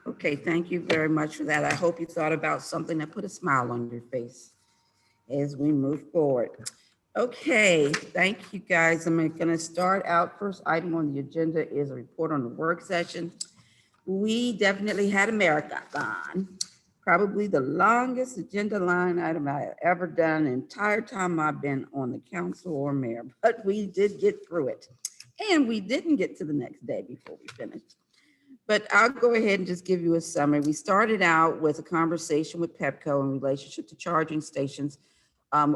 Okay, thank you very much for that. I hope you thought about something that put a smile on your face as we move forward. Okay, thank you guys. I'm going to start out. First item on the agenda is a report on the work session. We definitely had a marathon, probably the longest agenda line item I have ever done the entire time I've been on the council or mayor, but we did get through it. And we didn't get to the next day before we finished. But I'll go ahead and just give you a summary. We started out with a conversation with Pepco in relationship to charging stations,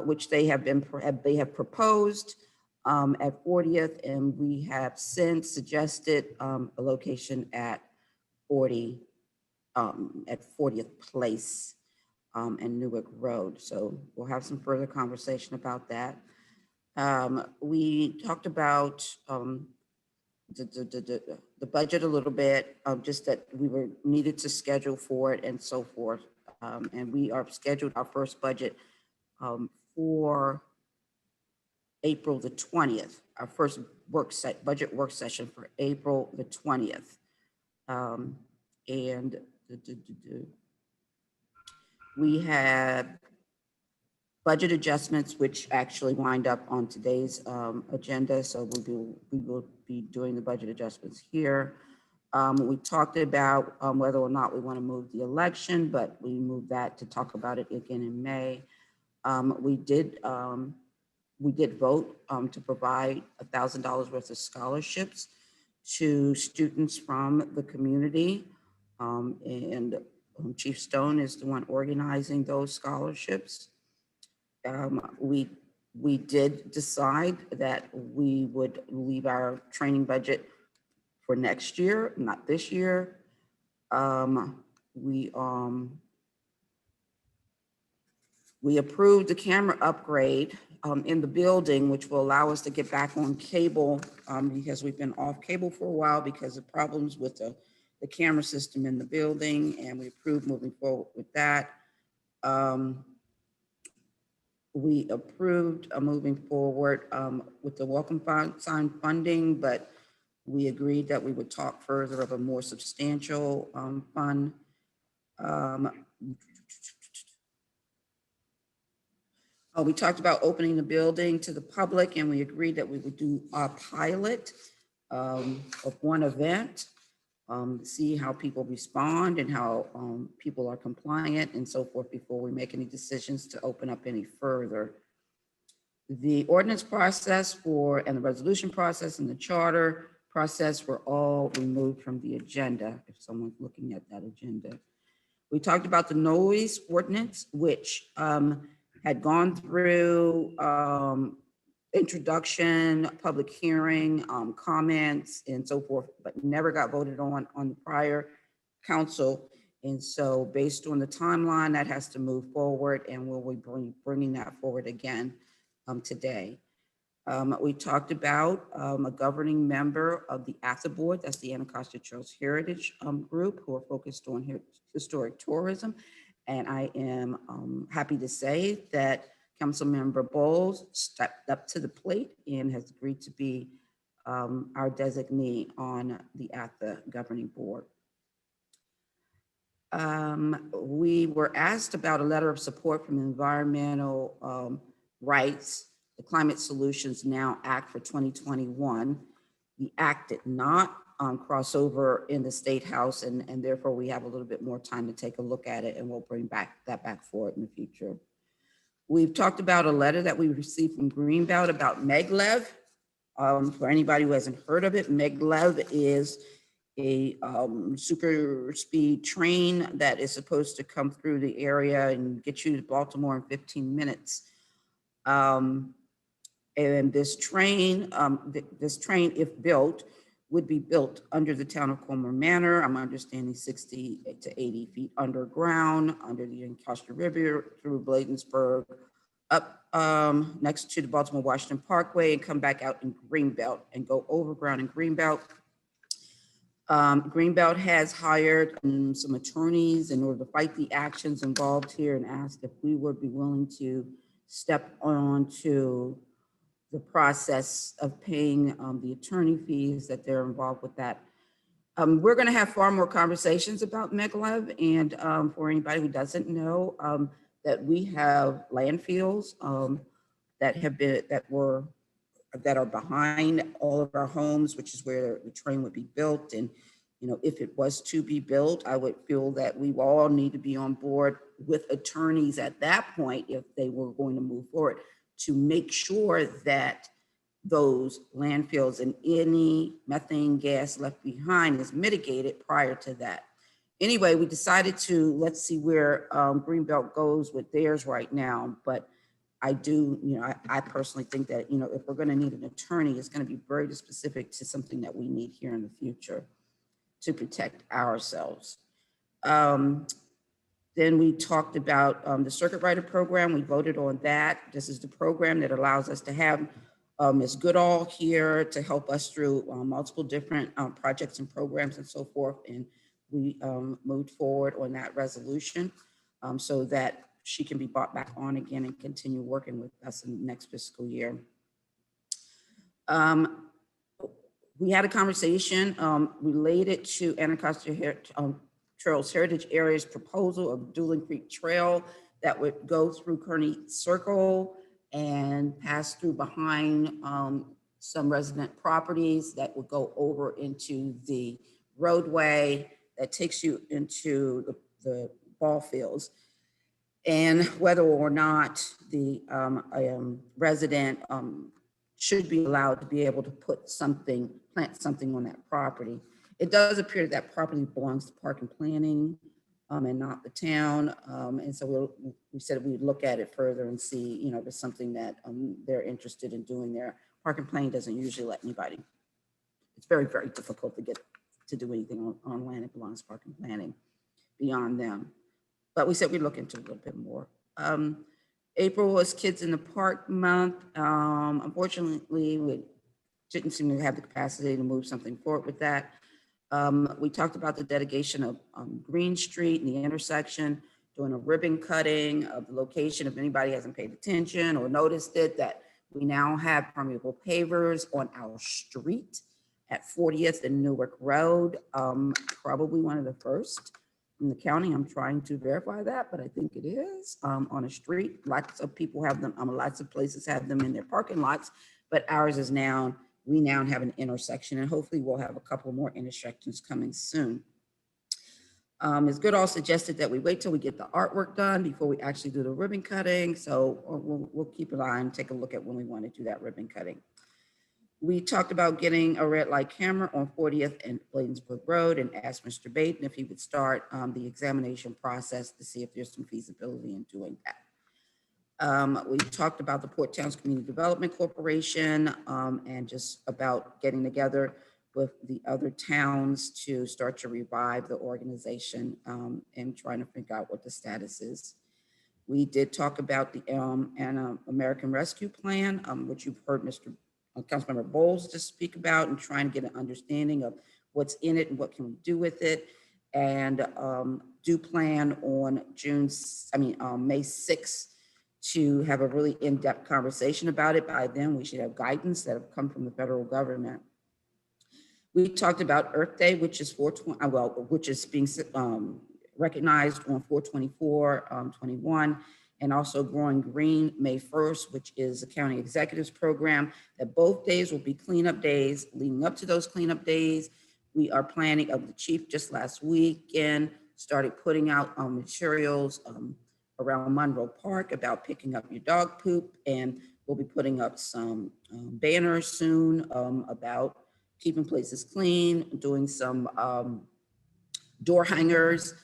which they have proposed at 40th, and we have since suggested a location at 40 at 40th Place and Newark Road. So we'll have some further conversation about that. We talked about the budget a little bit, just that we were needed to schedule for it and so forth. And we are scheduled our first budget for April the 20th, our first budget work session for April the 20th. And we had budget adjustments, which actually wind up on today's agenda. So we will be doing the budget adjustments here. We talked about whether or not we want to move the election, but we moved that to talk about it again in May. We did vote to provide $1,000 worth of scholarships to students from the community. And Chief Stone is the one organizing those scholarships. We did decide that we would leave our training budget for next year, not this year. We approved the camera upgrade in the building, which will allow us to get back on cable because we've been off cable for a while because of problems with the camera system in the building, and we approved moving forward with that. We approved moving forward with the welcome sign funding, but we agreed that we would talk further of a more substantial fund. We talked about opening the building to the public, and we agreed that we would do a pilot of one event, see how people respond and how people are compliant and so forth before we make any decisions to open up any further. The ordinance process and the resolution process and the charter process were all removed from the agenda, if someone's looking at that agenda. We talked about the noise ordinance, which had gone through introduction, public hearing, comments, and so forth, but never got voted on the prior council. And so based on the timeline, that has to move forward, and we'll be bringing that forward again today. We talked about a governing member of the ATHA board, that's the Anacostia Trails Heritage Group, who are focused on historic tourism. And I am happy to say that Councilmember Bowles stepped up to the plate and has agreed to be our designee on the ATHA governing board. We were asked about a letter of support from Environmental Rights, the Climate Solutions Now Act for 2021. The act did not cross over in the State House, and therefore we have a little bit more time to take a look at it, and we'll bring that back forward in the future. We've talked about a letter that we received from Greenbelt about Meglev. For anybody who hasn't heard of it, Meglev is a super speed train that is supposed to come through the area and get you to Baltimore in 15 minutes. And this train, if built, would be built under the town of Colmar Manor. I'm understanding 60 to 80 feet underground, under the Anacostia River, through Bladensburg, up next to the Baltimore-Washington Parkway, and come back out in Greenbelt and go overground in Greenbelt. Greenbelt has hired some attorneys in order to fight the actions involved here, and asked if we would be willing to step on to the process of paying the attorney fees that they're involved with that. We're going to have far more conversations about Megalev, and for anybody who doesn't know, that we have landfills that have been that are behind all of our homes, which is where the train would be built. And if it was to be built, I would feel that we all need to be on board with attorneys at that point, if they were going to move forward, to make sure that those landfills and any methane gas left behind is mitigated prior to that. Anyway, we decided to, let's see where Greenbelt goes with theirs right now. But I do, I personally think that, if we're going to need an attorney, it's going to be very specific to something that we need here in the future to protect ourselves. Then we talked about the circuit rider program. We voted on that. This is the program that allows us to have Ms. Goodall here to help us through multiple different projects and programs and so forth. And we moved forward on that resolution so that she can be brought back on again and continue working with us in the next fiscal year. We had a conversation related to Anacostia Trails Heritage Area's proposal of Doolin Creek Trail that would go through Kearney Circle and pass through behind some resident properties that would go over into the roadway that takes you into the ball fields. And whether or not the resident should be allowed to be able to plant something on that property. It does appear that property belongs to Park and Planning and not the town. And so we said we would look at it further and see, if it's something that they're interested in doing there. Park and Planning doesn't usually let anybody. It's very, very difficult to get to do anything on land that belongs to Park and Planning beyond them. But we said we'd look into it a little bit more. April was Kids in the Park month. Unfortunately, we didn't seem to have the capacity to move something forward with that. We talked about the dedication of Green Street and the intersection, doing a ribbon cutting of the location. If anybody hasn't paid attention or noticed it, that we now have permeable pavers on our street at 40th and Newark Road, probably one of the first in the county. I'm trying to verify that, but I think it is on a street. Lots of people have them, lots of places have them in their parking lots, but ours is now, we now have an intersection, and hopefully we'll have a couple more intersections coming soon. Ms. Goodall suggested that we wait till we get the artwork done before we actually do the ribbon cutting. So we'll keep an eye and take a look at when we want to do that ribbon cutting. We talked about getting a red light camera on 40th and Bladensburg Road and asked Mr. Baden if he would start the examination process to see if there's some feasibility in doing that. We talked about the Port Towns Community Development Corporation and just about getting together with the other towns to start to revive the organization and trying to figure out what the status is. We did talk about the American Rescue Plan, which you've heard Mr. Councilmember Bowles to speak about, and trying to get an understanding of what's in it and what can we do with it. And do plan on May 6th to have a really in-depth conversation about it. By then, we should have guidance that have come from the federal government. We talked about Earth Day, which is which is being recognized on 4/24/21, and also Growing Green May 1st, which is a county executives program. That both days will be cleanup days. Leading up to those cleanup days, we are planning, the chief just last weekend started putting out materials around Monroe Park about picking up your dog poop, and we'll be putting up some banners soon about keeping places clean, doing some door hangers,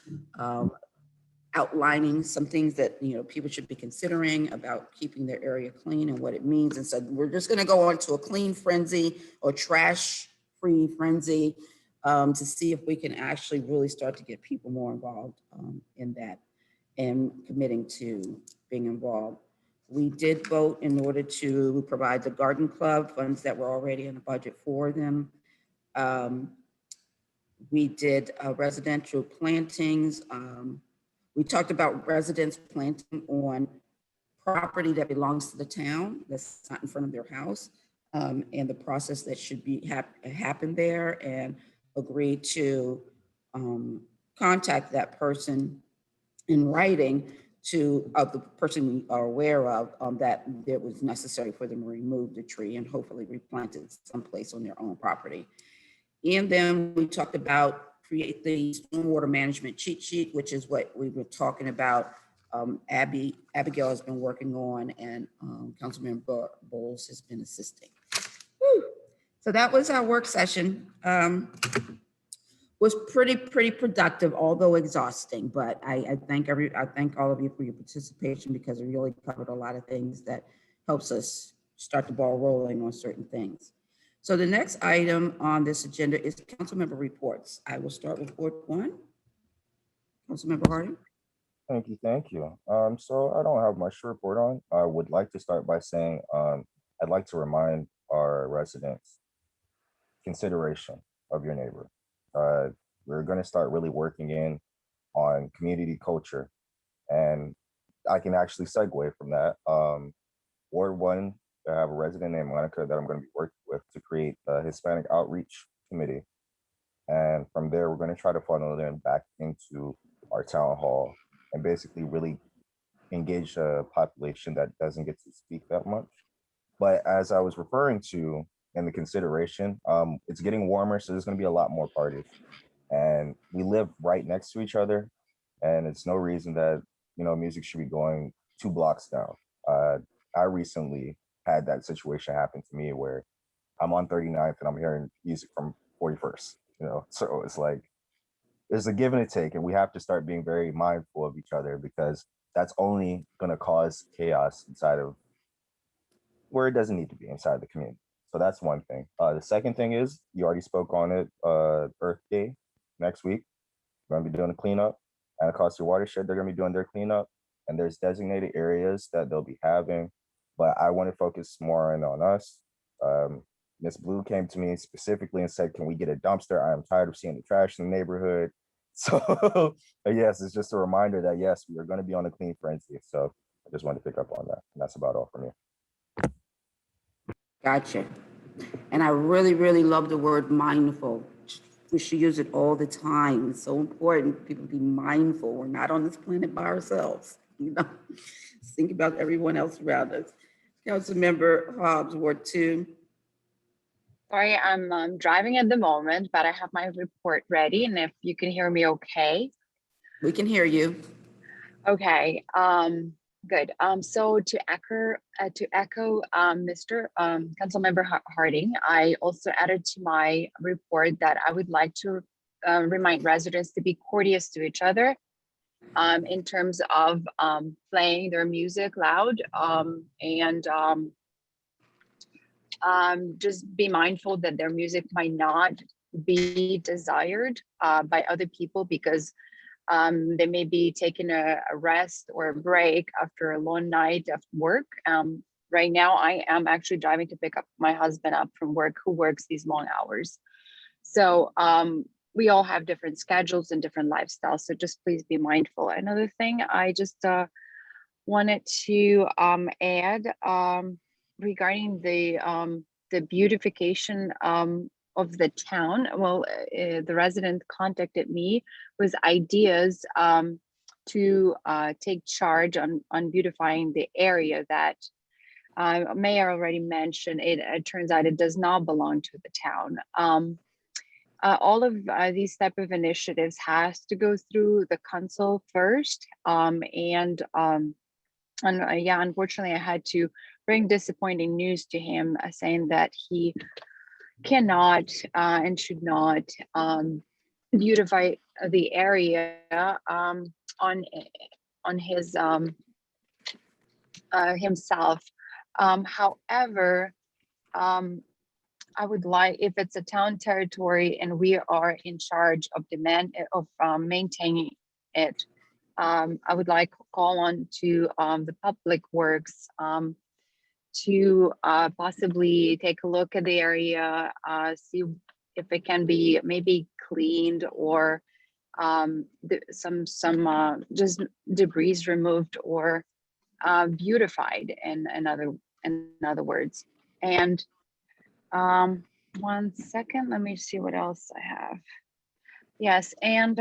outlining some things that people should be considering about keeping their area clean and what it means. And so we're just going to go on to a clean frenzy or trash-free frenzy to see if we can actually really start to get people more involved in that and committing to being involved. We did vote in order to provide the garden club funds that were already in the budget for them. We did residential plantings. We talked about residents planting on property that belongs to the town, that's not in front of their house, and the process that should be happen there. And agreed to contact that person in writing to the person we are aware of that it was necessary for them to remove the tree and hopefully replant it someplace on their own property. And then we talked about create the stormwater management cheat sheet, which is what we were talking about. Abigail has been working on, and Councilmember Bowles has been assisting. Whew. So that was our work session. Was pretty productive, although exhausting. But I thank all of you for your participation because it really covered a lot of things that helps us start the ball rolling on certain things. So the next item on this agenda is council member reports. I will start with Ward 1. Councilmember Harding. Thank you, thank you. So I don't have much to report on. I would like to start by saying I'd like to remind our residents consideration of your neighbor. We're going to start really working in on community culture, and I can actually segue from that. Ward 1, I have a resident named Monica that I'm going to be working with to create a Hispanic outreach committee. And from there, we're going to try to funnel them back into our town hall and basically really engage a population that doesn't get to speak that much. But as I was referring to in the consideration, it's getting warmer, so there's going to be a lot more parties. And we live right next to each other, and it's no reason that music should be going 2 blocks down. I recently had that situation happen to me where I'm on 39th and I'm hearing music from 41st. So it's like there's a give and a take, and we have to start being very mindful of each other because that's only going to cause chaos inside of where it doesn't need to be inside the community. So that's one thing. The second thing is you already spoke on it. Earth Day next week, we're going to be doing a cleanup. Anacostia Watershed, they're going to be doing their cleanup, and there's designated areas that they'll be having. But I want to focus more on us. Miss Blue came to me specifically and said, "Can we get a dumpster? I am tired of seeing the trash in the neighborhood." So yes, it's just a reminder that yes, we are going to be on a clean frenzy. So I just wanted to pick up on that, and that's about all for me. Gotcha. And I really love the word mindful. We should use it all the time. It's so important. People be mindful. We're not on this planet by ourselves. Think about everyone else around us. Councilmember Hobbs, Ward 2. Sorry, I'm driving at the moment, but I have my report ready. And if you can hear me okay. We can hear you. Okay, good. So to echo Mr. Councilmember Harding, I also added to my report that I would like to remind residents to be courteous to each other in terms of playing their music loud and just be mindful that their music might not be desired by other people because they may be taking a rest or a break after a long night of work. Right now, I am actually driving to pick up my husband up from work, who works these long hours. So we all have different schedules and different lifestyles. So just please be mindful. Another thing I just wanted to add regarding the beautification of the town. Well, the resident contacted me with ideas to take charge on beautifying the area that Mayor already mentioned. It turns out it does not belong to the town. All of these type of initiatives has to go through the council first, and yeah, unfortunately, I had to bring disappointing news to him, saying that he cannot and should not beautify the area on his himself. However, I would like, if it's a town territory and we are in charge of maintaining it, I would like to call on to the public works to possibly take a look at the area, see if it can be maybe cleaned or some just debris removed or beautified in other words. And 1 second, let me see what else I have. Yes, and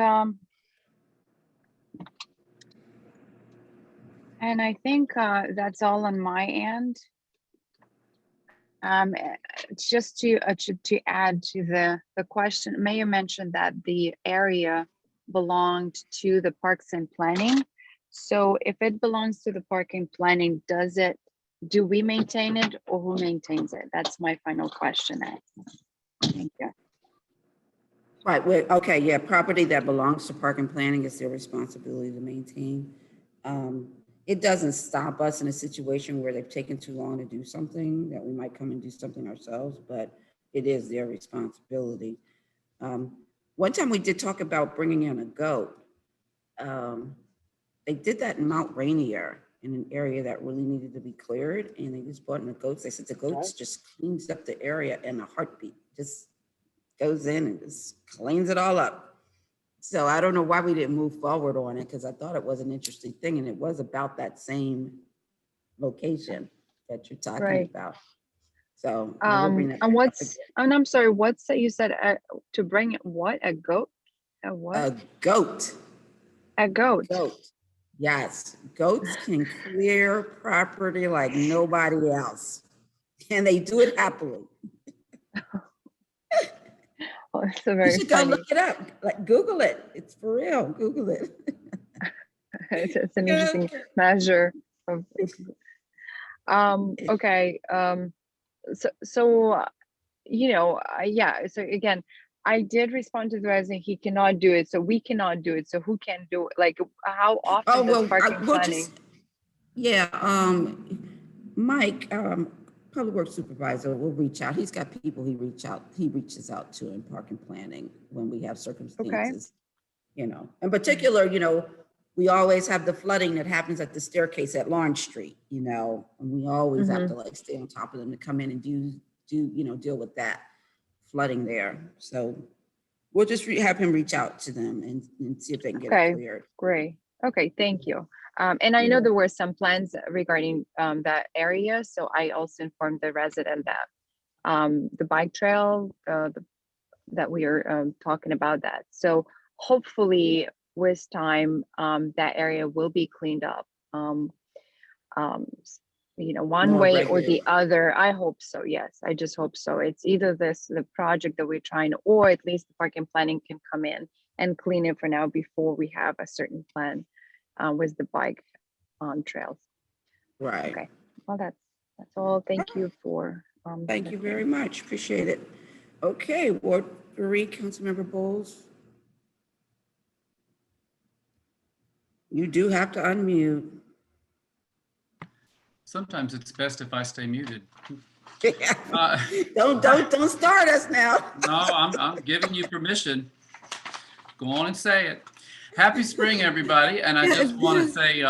I think that's all on my end. It's just to add to the question, Mayor mentioned that the area belonged to the Parks and Planning. So if it belongs to the Park and Planning, do we maintain it or who maintains it? That's my final question. Thank you. Right, well, okay, yeah, property that belongs to Park and Planning is their responsibility to maintain. It doesn't stop us in a situation where they've taken too long to do something, that we might come and do something ourselves, but it is their responsibility. One time we did talk about bringing in a goat. They did that in Mount Rainier, in an area that really needed to be cleared, and they just brought in the goats. They said the goats just cleans up the area in a heartbeat, just goes in and just cleans it all up. So I don't know why we didn't move forward on it, because I thought it was an interesting thing, and it was about that same location that you're talking Right. about. So we'll bring that And back up what's, and I'm sorry, what's that you said, to bring what, a goat? A what? again. A goat. A goat. Goat. Yes, goats can clear property like nobody else, and they do it happily. Oh, it's so You very should go funny. look it up, like Google it. It's for real. Google it. It's an interesting measure of, okay. So yeah, so again, I did respond to the resident, he cannot do it, so we cannot do it, so who can do it? Like, how Oh, often does well, parking we'll planning? just, yeah, Mike, Public Works Supervisor will reach out. He's got people he reaches out to in parking planning when we have Okay, circumstances, in particular, we always have the flooding that happens at the staircase at Lawrence Street, and we always have to like stay on top of them to come in and deal with that flooding there. So we'll just have him reach out to them and see if they can get it okay, cleared. great. Okay, thank you. And I know there were some plans regarding that area, so I also informed the resident that the bike trail that we are talking about that. So hopefully with time, that area will be cleaned up. Um, one More way or the regular. other. I hope so. Yes, I just hope so. It's either the project that we're trying, or at least the park and planning can come in and clean it for now before we have a certain plan with the bike trails. Right. Okay. Well, that's all. Thank you for Thank you very much. Appreciate it. Okay, Ward 3, Councilmember Bowles. You do have to unmute. Sometimes it's best if I stay muted. Don't start us now. No, I'm giving you permission. Go on and say it. Happy spring, everybody. And I just want to say,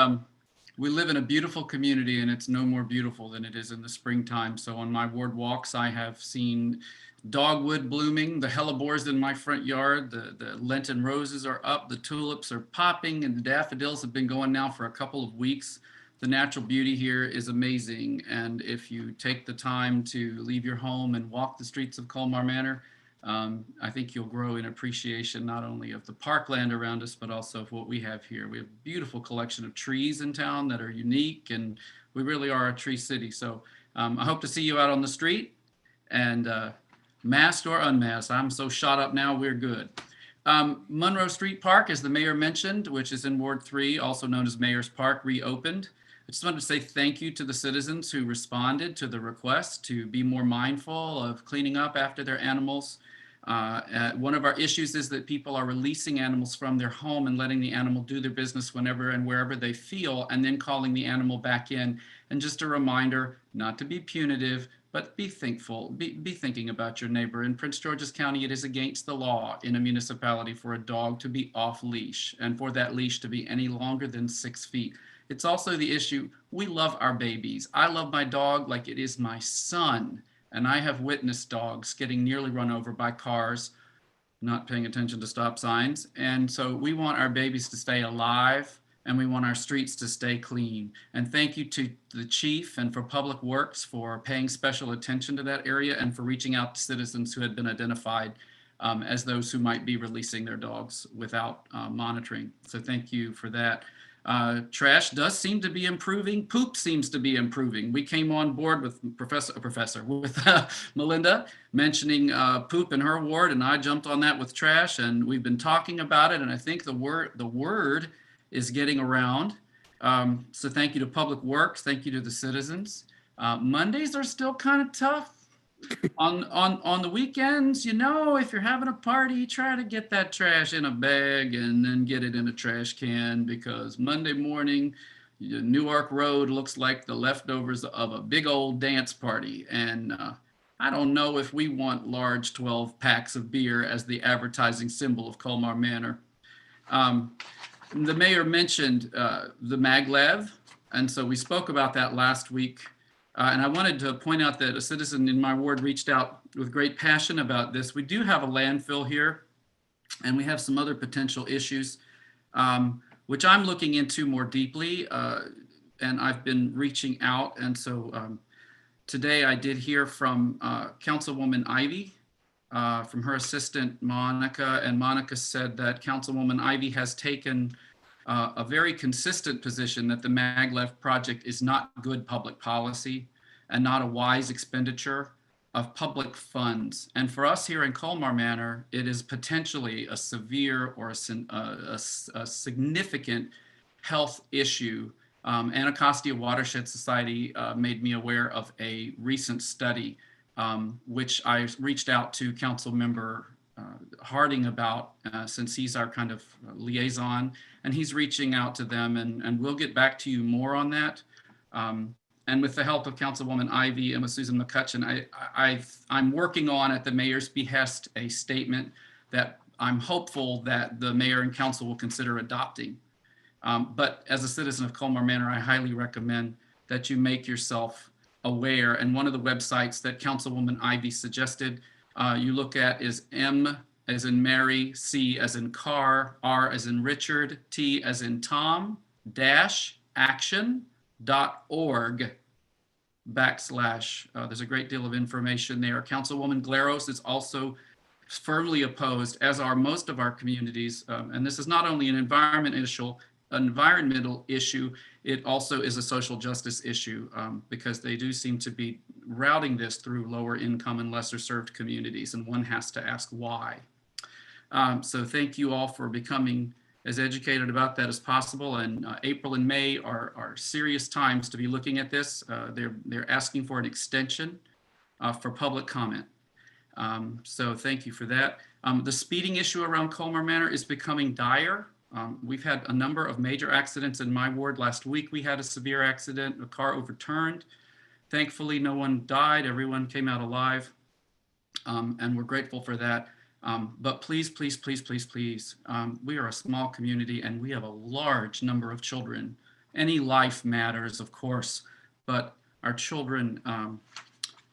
we live in a beautiful community, and it's no more beautiful than it is in the springtime. So on my ward walks, I have seen dogwood blooming, the hellebores in my front yard, the Lenten roses are up, the tulips are popping, and the daffodils have been going now for a couple of weeks. The natural beauty here is amazing. And if you take the time to leave your home and walk the streets of Colmar Manor, I think you'll grow in appreciation not only of the parkland around us, but also of what we have here. We have a beautiful collection of trees in town that are unique, and we really are a tree city. So I hope to see you out on the street, and masked or unmasked. I'm so shot up now, we're good. Monroe Street Park, as the mayor mentioned, which is in Ward 3, also known as Mayor's Park, reopened. I just wanted to say thank you to the citizens who responded to the request to be more mindful of cleaning up after their animals. One of our issues is that people are releasing animals from their home and letting the animal do their business whenever and wherever they feel, and then calling the animal back in. And just a reminder, not to be punitive, but be thankful, be thinking about your neighbor. In Prince George's County, it is against the law in a municipality for a dog to be off leash and for that leash to be any longer than 6 feet. It's also the issue, we love our babies. I love my dog like it is my son. And I have witnessed dogs getting nearly run over by cars, not paying attention to stop signs. And so we want our babies to stay alive and we want our streets to stay clean. And thank you to the chief and for Public Works for paying special attention to that area and for reaching out to citizens who had been identified as those who might be releasing their dogs without monitoring. So thank you for that. Trash does seem to be improving. Poop seems to be improving. We came on board with Melinda mentioning poop in her ward, and I jumped on that with trash, and we've been talking about it. And I think the word is getting around. So thank you to Public Works. Thank you to the citizens. Mondays are still kind of tough. On the weekends, if you're having a party, try to get that trash in a bag and then get it in a trash can, because Monday morning, Newark Road looks like the leftovers of a big old dance party. And I don't know if we want large 12 packs of beer as the advertising symbol of Colmar Manor. The mayor mentioned the maglev, and so we spoke about that last week. And I wanted to point out that a citizen in my ward reached out with great passion about this. We do have a landfill here, and we have some other potential issues, which I'm looking into more deeply, and I've been reaching out. And so today I did hear from Councilwoman Ivy, from her assistant, Monica, and Monica said that Councilwoman Ivy has taken a very consistent position that the maglev project is not good public policy and not a wise expenditure of public funds. And for us here in Colmar Manor, it is potentially a severe or a significant health issue. Anacostia Watershed Society made me aware of a recent study, which I reached out to Council Member Harding about, since he's our kind of liaison, and he's reaching out to them, and we'll get back to you more on that. And with the help of Councilwoman Ivy and with Susan McCutcheon, I'm working on, at the mayor's behest, a statement that I'm hopeful that the mayor and council will consider adopting. But as a citizen of Colmar Manor, I highly recommend that you make yourself aware. And one of the websites that Councilwoman Ivy suggested you look at is M as in Mary, C as in car, R as in Richard, T as in Tom, -action.org/. There's a great deal of information there. Councilwoman Glaros is also firmly opposed, as are most of our communities. And this is not only an environmental issue, it also is a social justice issue, because they do seem to be routing this through lower income and lesser served communities, and one has to ask why. So thank you all for becoming as educated about that as possible. And April and May are serious times to be looking at this. They're asking for an extension for public comment. So thank you for that. The speeding issue around Colmar Manor is becoming dire. We've had a number of major accidents in my ward. Last week, we had a severe accident, a car overturned. Thankfully, no one died. Everyone came out alive. And we're grateful for that. But please, please, please, please, please, we are a small community and we have a large number of children. Any life matters, of course, but our children,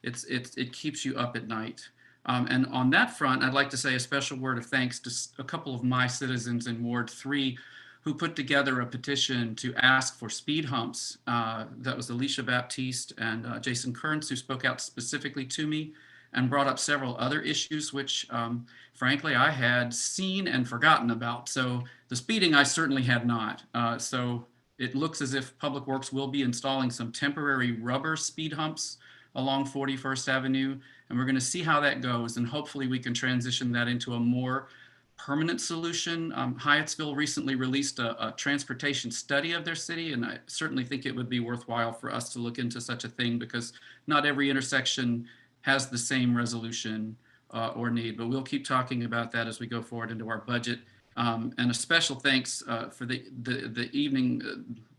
it keeps you up at night. And on that front, I'd like to say a special word of thanks to a couple of my citizens in Ward 3 who put together a petition to ask for speed humps. That was Alicia Baptiste and Jason Kearns, who spoke out specifically to me and brought up several other issues, which frankly, I had seen and forgotten about. So the speeding, I certainly had not. So it looks as if Public Works will be installing some temporary rubber speed humps along 41st Avenue. And we're going to see how that goes. And hopefully we can transition that into a more permanent solution. Hyattsville recently released a transportation study of their city. And I certainly think it would be worthwhile for us to look into such a thing, because not every intersection has the same resolution or need, but we'll keep talking about that as we go forward into our budget. And a special thanks for the evening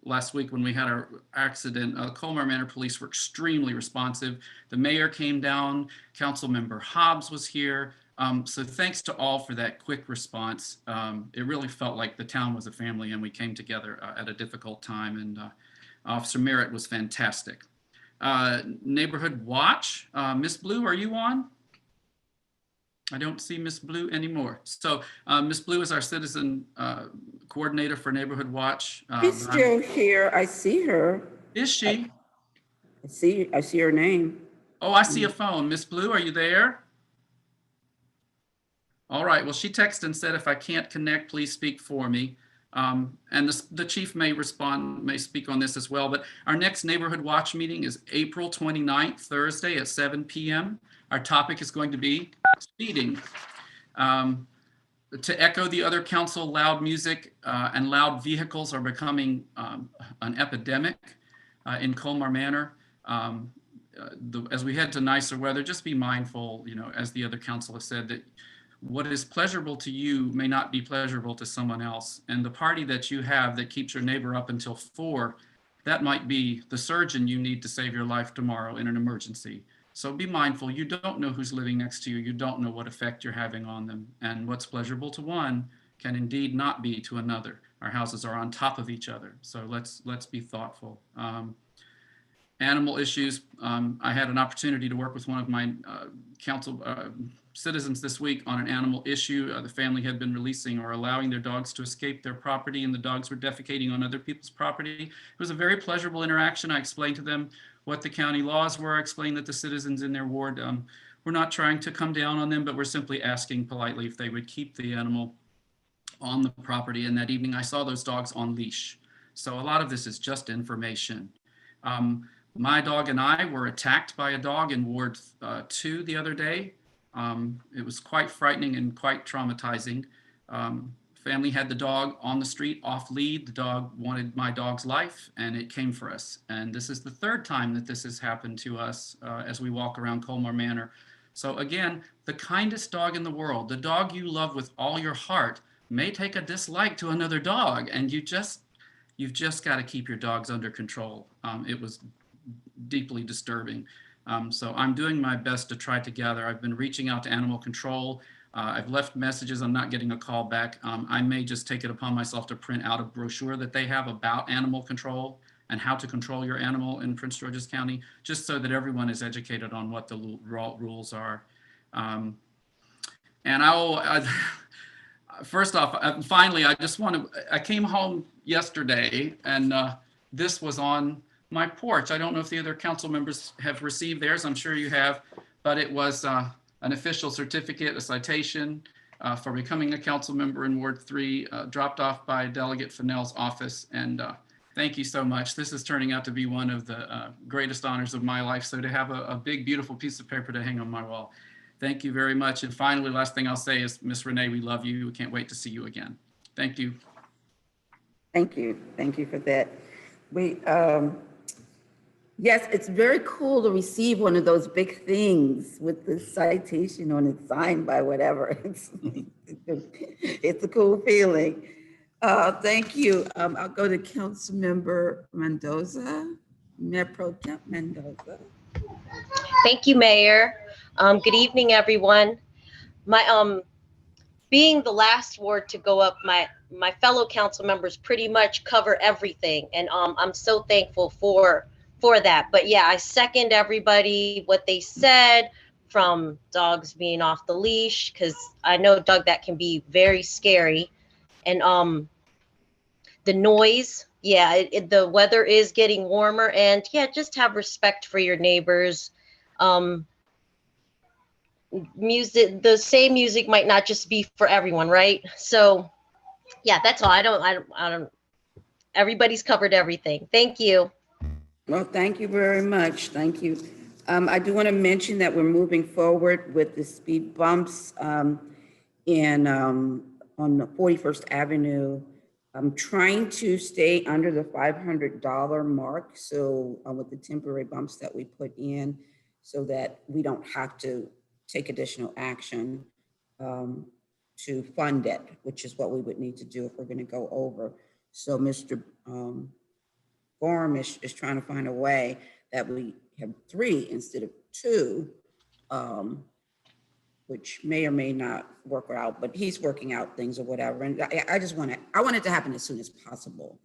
last week when we had our accident. Colmar Manor Police were extremely responsive. The mayor came down, Councilmember Hobbs was here. So thanks to all for that quick response. It really felt like the town was a family and we came together at a difficult time, and Officer Merritt was fantastic. Neighborhood Watch, Miss Blue, are you on? I don't see Miss Blue anymore. So Miss Blue is our citizen coordinator for Neighborhood Watch. She's still here. I see her. Is she? I see her name. Oh, I see a phone. Miss Blue, are you there? All right. Well, she texted and said, if I can't connect, please speak for me. And the chief may respond, may speak on this as well. But our next Neighborhood Watch meeting is April 29th, Thursday at 7 p.m. Our topic is going to be speeding. To echo the other council, loud music and loud vehicles are becoming an epidemic in Colmar Manor. As we head to nicer weather, just be mindful, as the other council has said, that what is pleasurable to you may not be pleasurable to someone else. And the party that you have that keeps your neighbor up until 4, that might be the surgeon you need to save your life tomorrow in an emergency. So be mindful. You don't know who's living next to you. You don't know what effect you're having on them. And what's pleasurable to one can indeed not be to another. Our houses are on top of each other. So let's be thoughtful. Animal issues. I had an opportunity to work with one of my council citizens this week on an animal issue. The family had been releasing or allowing their dogs to escape their property, and the dogs were defecating on other people's property. It was a very pleasurable interaction. I explained to them what the county laws were. I explained that the citizens in their ward were not trying to come down on them, but we're simply asking politely if they would keep the animal on the property. And that evening I saw those dogs on leash. So a lot of this is just information. My dog and I were attacked by a dog in Ward 2 the other day. It was quite frightening and quite traumatizing. Family had the dog on the street off lead. The dog wanted my dog's life, and it came for us. And this is the 3rd time that this has happened to us as we walk around Colmar Manor. So again, the kindest dog in the world, the dog you love with all your heart, may take a dislike to another dog, and you've just got to keep your dogs under control. It was deeply disturbing. So I'm doing my best to try to gather. I've been reaching out to animal control. I've left messages. I'm not getting a call back. I may just take it upon myself to print out a brochure that they have about animal control and how to control your animal in Prince George's County, just so that everyone is educated on what the rules are. And first off, finally, I came home yesterday, and this was on my porch. I don't know if the other council members have received theirs. I'm sure you have, but it was an official certificate, a citation for becoming a council member in Ward 3, dropped off by Delegate Fennell's office. And thank you so much. This is turning out to be one of the greatest honors of my life. So to have a big, beautiful piece of paper to hang on my wall. Thank you very much. And finally, last thing I'll say is, Miss Renee, we love you. We can't wait to see you again. Thank you. Thank you. Thank you for that. Yes, it's very cool to receive one of those big things with the citation on it, signed by whatever. It's a cool feeling. Thank you. I'll go to Councilmember Mendoza, Mayor Pro Tem Mendoza. Thank you, Mayor. Good evening, everyone. My being the last ward to go up, my fellow council members pretty much cover everything, and I'm so thankful for that. But yeah, I second everybody what they said, from dogs being off the leash, because I know, Doug, that can be very scary, and the noise. Yeah, the weather is getting warmer, and yeah, just have respect for your neighbors. Music, the same music might not just be for everyone, right? So yeah, that's all. I don't, everybody's covered everything. Thank you. Well, thank you very much. Thank you. I do want to mention that we're moving forward with the speed bumps on the 41st Avenue. I'm trying to stay under the $500 mark. So with the temporary bumps that we put in, so that we don't have to take additional action to fund it, which is what we would need to do if we're going to go over. So Mr. Gorham is trying to find a way that we have 3 instead of 2, which may or may not work out, but he's working out things or whatever. And I want it to happen as soon as possible,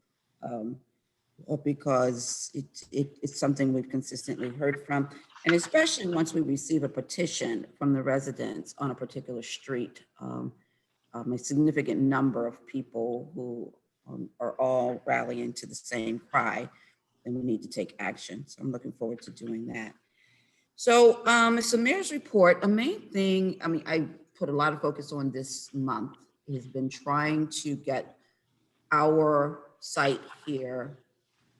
because it's something we've consistently heard from. And especially once we receive a petition from the residents on a particular street, a significant number of people who are all rallying to the same cry, then we need to take action. So I'm looking forward to doing that. So it's the mayor's report. A main thing, I mean, I put a lot of focus on this month, has been trying to get our site here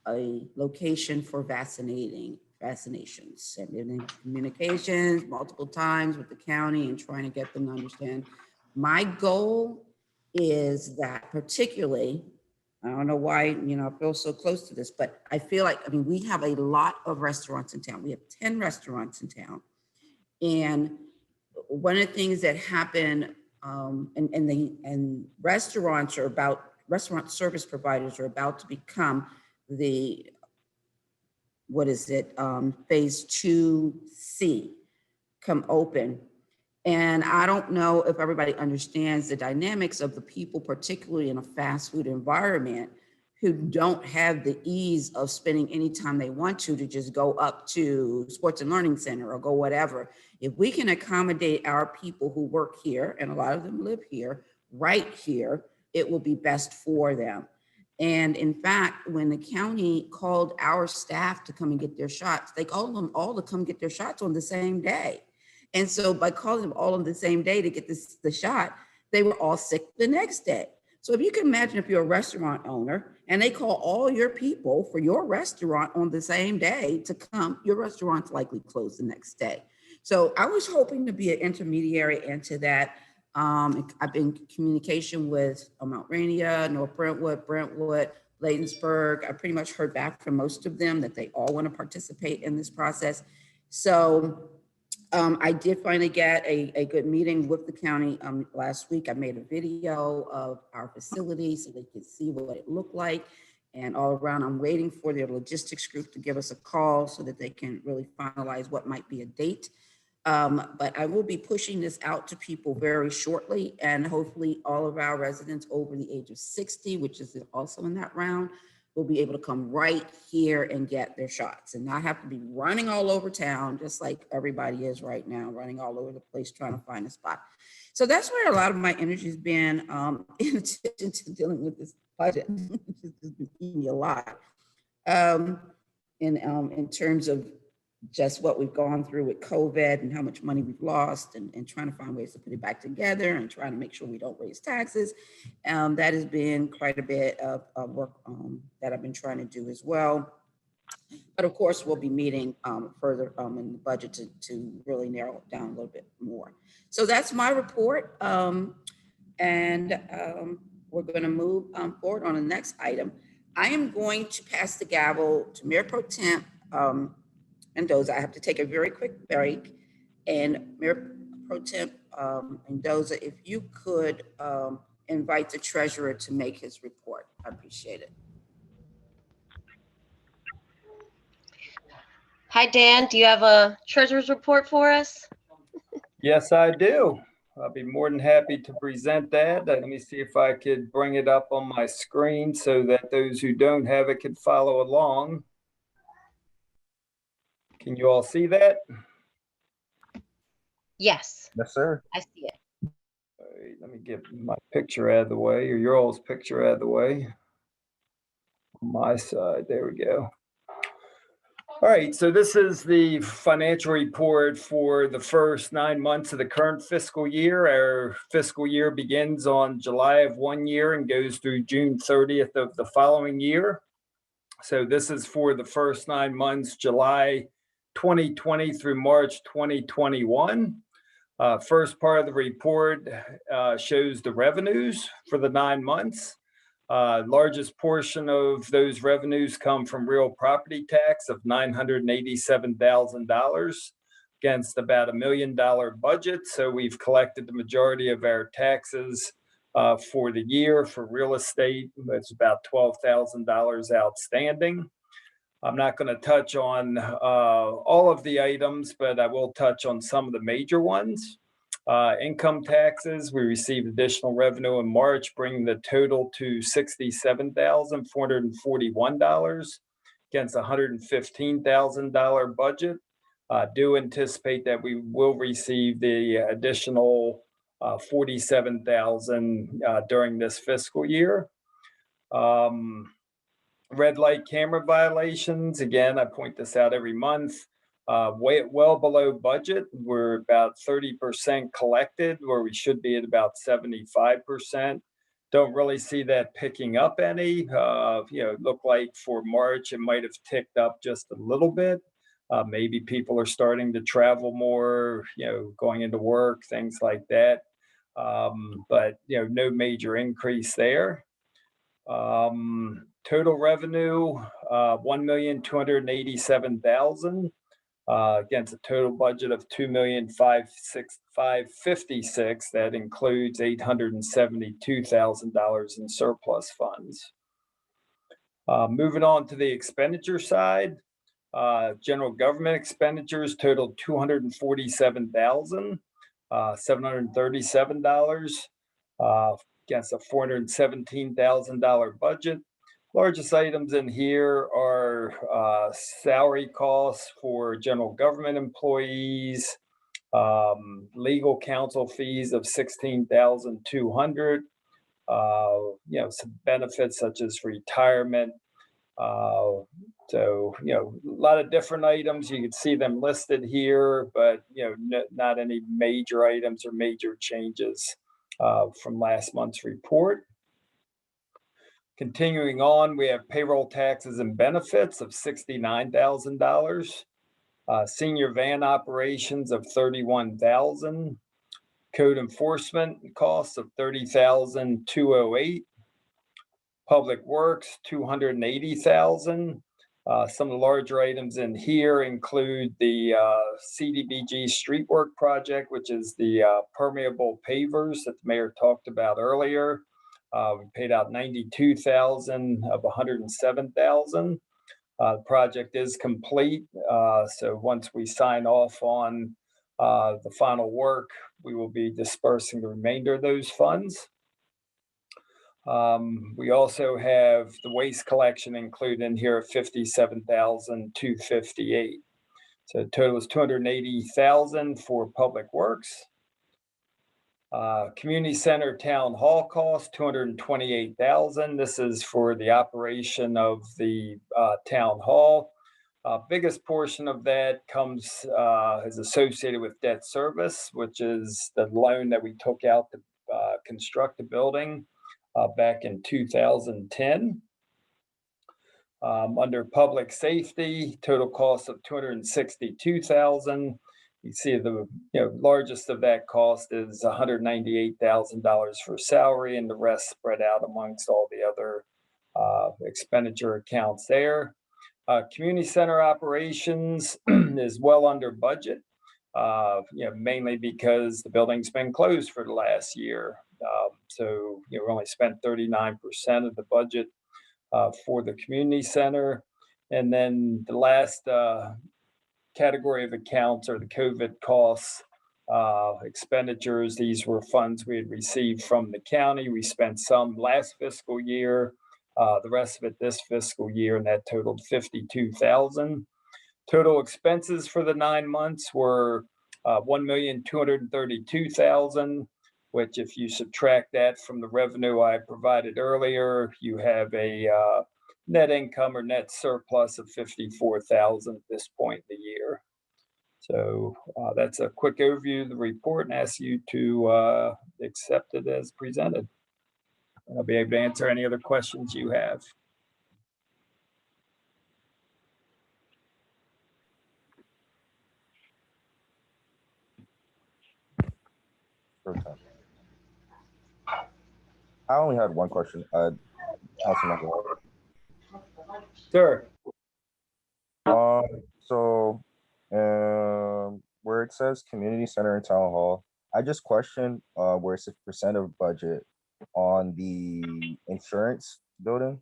a location for vaccinations. And been in communications multiple times with the county and trying to get them to understand. My goal is that particularly, I don't know why, I feel so close to this, but I feel like, I mean, we have a lot of restaurants in town. We have 10 restaurants in town. And one of the things that happen, and restaurant service providers are about to become the, phase 2C come open. And I don't know if everybody understands the dynamics of the people, particularly in a fast food environment, who don't have the ease of spending any time they want to just go up to Sports and Learning Center or go whatever. If we can accommodate our people who work here, and a lot of them live here, right here, it will be best for them. And in fact, when the county called our staff to come and get their shots, they called them all to come get their shots on the same day. And so by calling them all on the same day to get the shot, they were all sick the next day. So if you can imagine if you're a restaurant owner and they call all your people for your restaurant on the same day to come, your restaurant's likely closed the next day. So I was hoping to be an intermediary into that. I've been in communication with Mount Rainier, North Brentwood, Ladensburg. I pretty much heard back from most of them that they all want to participate in this process. So I did finally get a good meeting with the county last week. I made a video of our facility so they could see what it looked like. And all around, I'm waiting for their logistics group to give us a call so that they can really finalize what might be a date. But I will be pushing this out to people very shortly, and hopefully all of our residents over the age of 60, which is also in that round, will be able to come right here and get their shots and not have to be running all over town, just like everybody is right now, running all over the place trying to find a spot. So that's where a lot of my energy has been, in addition to dealing with this budget, which has been eating me a lot. In terms of just what we've gone through with COVID and how much money we've lost, and trying to find ways to put it back together and trying to make sure we don't raise taxes. That has been quite a bit of work that I've been trying to do as well. But of course, we'll be meeting further in the budget to really narrow it down a little bit more. So that's my report. And we're going to move forward on the next item. I am going to pass the gavel to Mayor Pro Tem Mendoza. I have to take a very quick break. And Mayor Pro Tem Mendoza, if you could invite the treasurer to make his report, I appreciate it. Hi, Dan. Do you have a treasurer's report for us? Yes, I do. I'll be more than happy to present that. Let me see if I could bring it up on my screen so that those who don't have it can follow along. Can you all see that? Yes. Yes, sir. I see it. All right, let me get my picture out of the way, or your all's picture out of the way. On my side, there we go. All right, so this is the financial report for the first 9 months of the current fiscal year. Our fiscal year begins on July of one year and goes through June 30th of the following year. So this is for the first 9 months, July 2020 through March 2021. First part of the report shows the revenues for the 9 months. Largest portion of those revenues come from real property tax of $987,000 against about $1 million budget. So we've collected the majority of our taxes for the year. For real estate, it's about $12,000 outstanding. I'm not going to touch on all of the items, but I will touch on some of the major ones. Income taxes, we received additional revenue in March, bringing the total to $67,441 against $115,000 budget. Do anticipate that we will receive the additional 47,000 during this fiscal year. Red light camera violations, again, I point this out every month, well below budget. We're about 30% collected, where we should be at about 75%. Don't really see that picking up any. Look like for March, it might have ticked up just a little bit. Maybe people are starting to travel more, going into work, things like that. But no major increase there. Total revenue, 1,287,000 against a total budget of 2,556,556. That includes $872,000 in surplus funds. Moving on to the expenditure side, general government expenditures totaled $247,737 against a $417,000 budget. Largest items in here are salary costs for general government employees, legal counsel fees of $16,200, some benefits such as retirement. So, a lot of different items. You can see them listed here, but, not any major items or major changes from last month's report. Continuing on, we have payroll taxes and benefits of $69,000, senior van operations of $31,000, code enforcement costs of $30,208, public works $280,000. Some of the larger items in here include the CDBG street work project, which is the permeable pavers that the mayor talked about earlier. We paid out $92,000 of $107,000. The project is complete. So once we sign off on the final work, we will be dispersing the remainder of those funds. We also have the waste collection included in here of $57,258. So the total is $280,000 for public works. Community center town hall cost $228,000. This is for the operation of the town hall. Biggest portion of that is associated with debt service, which is the loan that we took out to construct the building back in 2010. Under public safety, total cost of $262,000. You see the largest of that cost is $198,000 for salary, and the rest spread out amongst all the other expenditure accounts there. Community center operations is well under budget, mainly because the building's been closed for the last year. So we only spent 39% of the budget for the community center. And then the last category of accounts are the COVID costs, expenditures. These were funds we had received from the county. We spent some last fiscal year, the rest of it this fiscal year, and that totaled $52,000. Total expenses for the 9 months were $1,232,000, which if you subtract that from the revenue I provided earlier, you have a net income or net surplus of $54,000 at this point in the year. So that's a quick overview of the report, and ask you to accept it as presented. And I'll be able to answer any other questions you have. I only had one question. Councilmember Ward. Sure. So where it says community center and town hall, I just questioned where it's a percent of budget on the insurance building.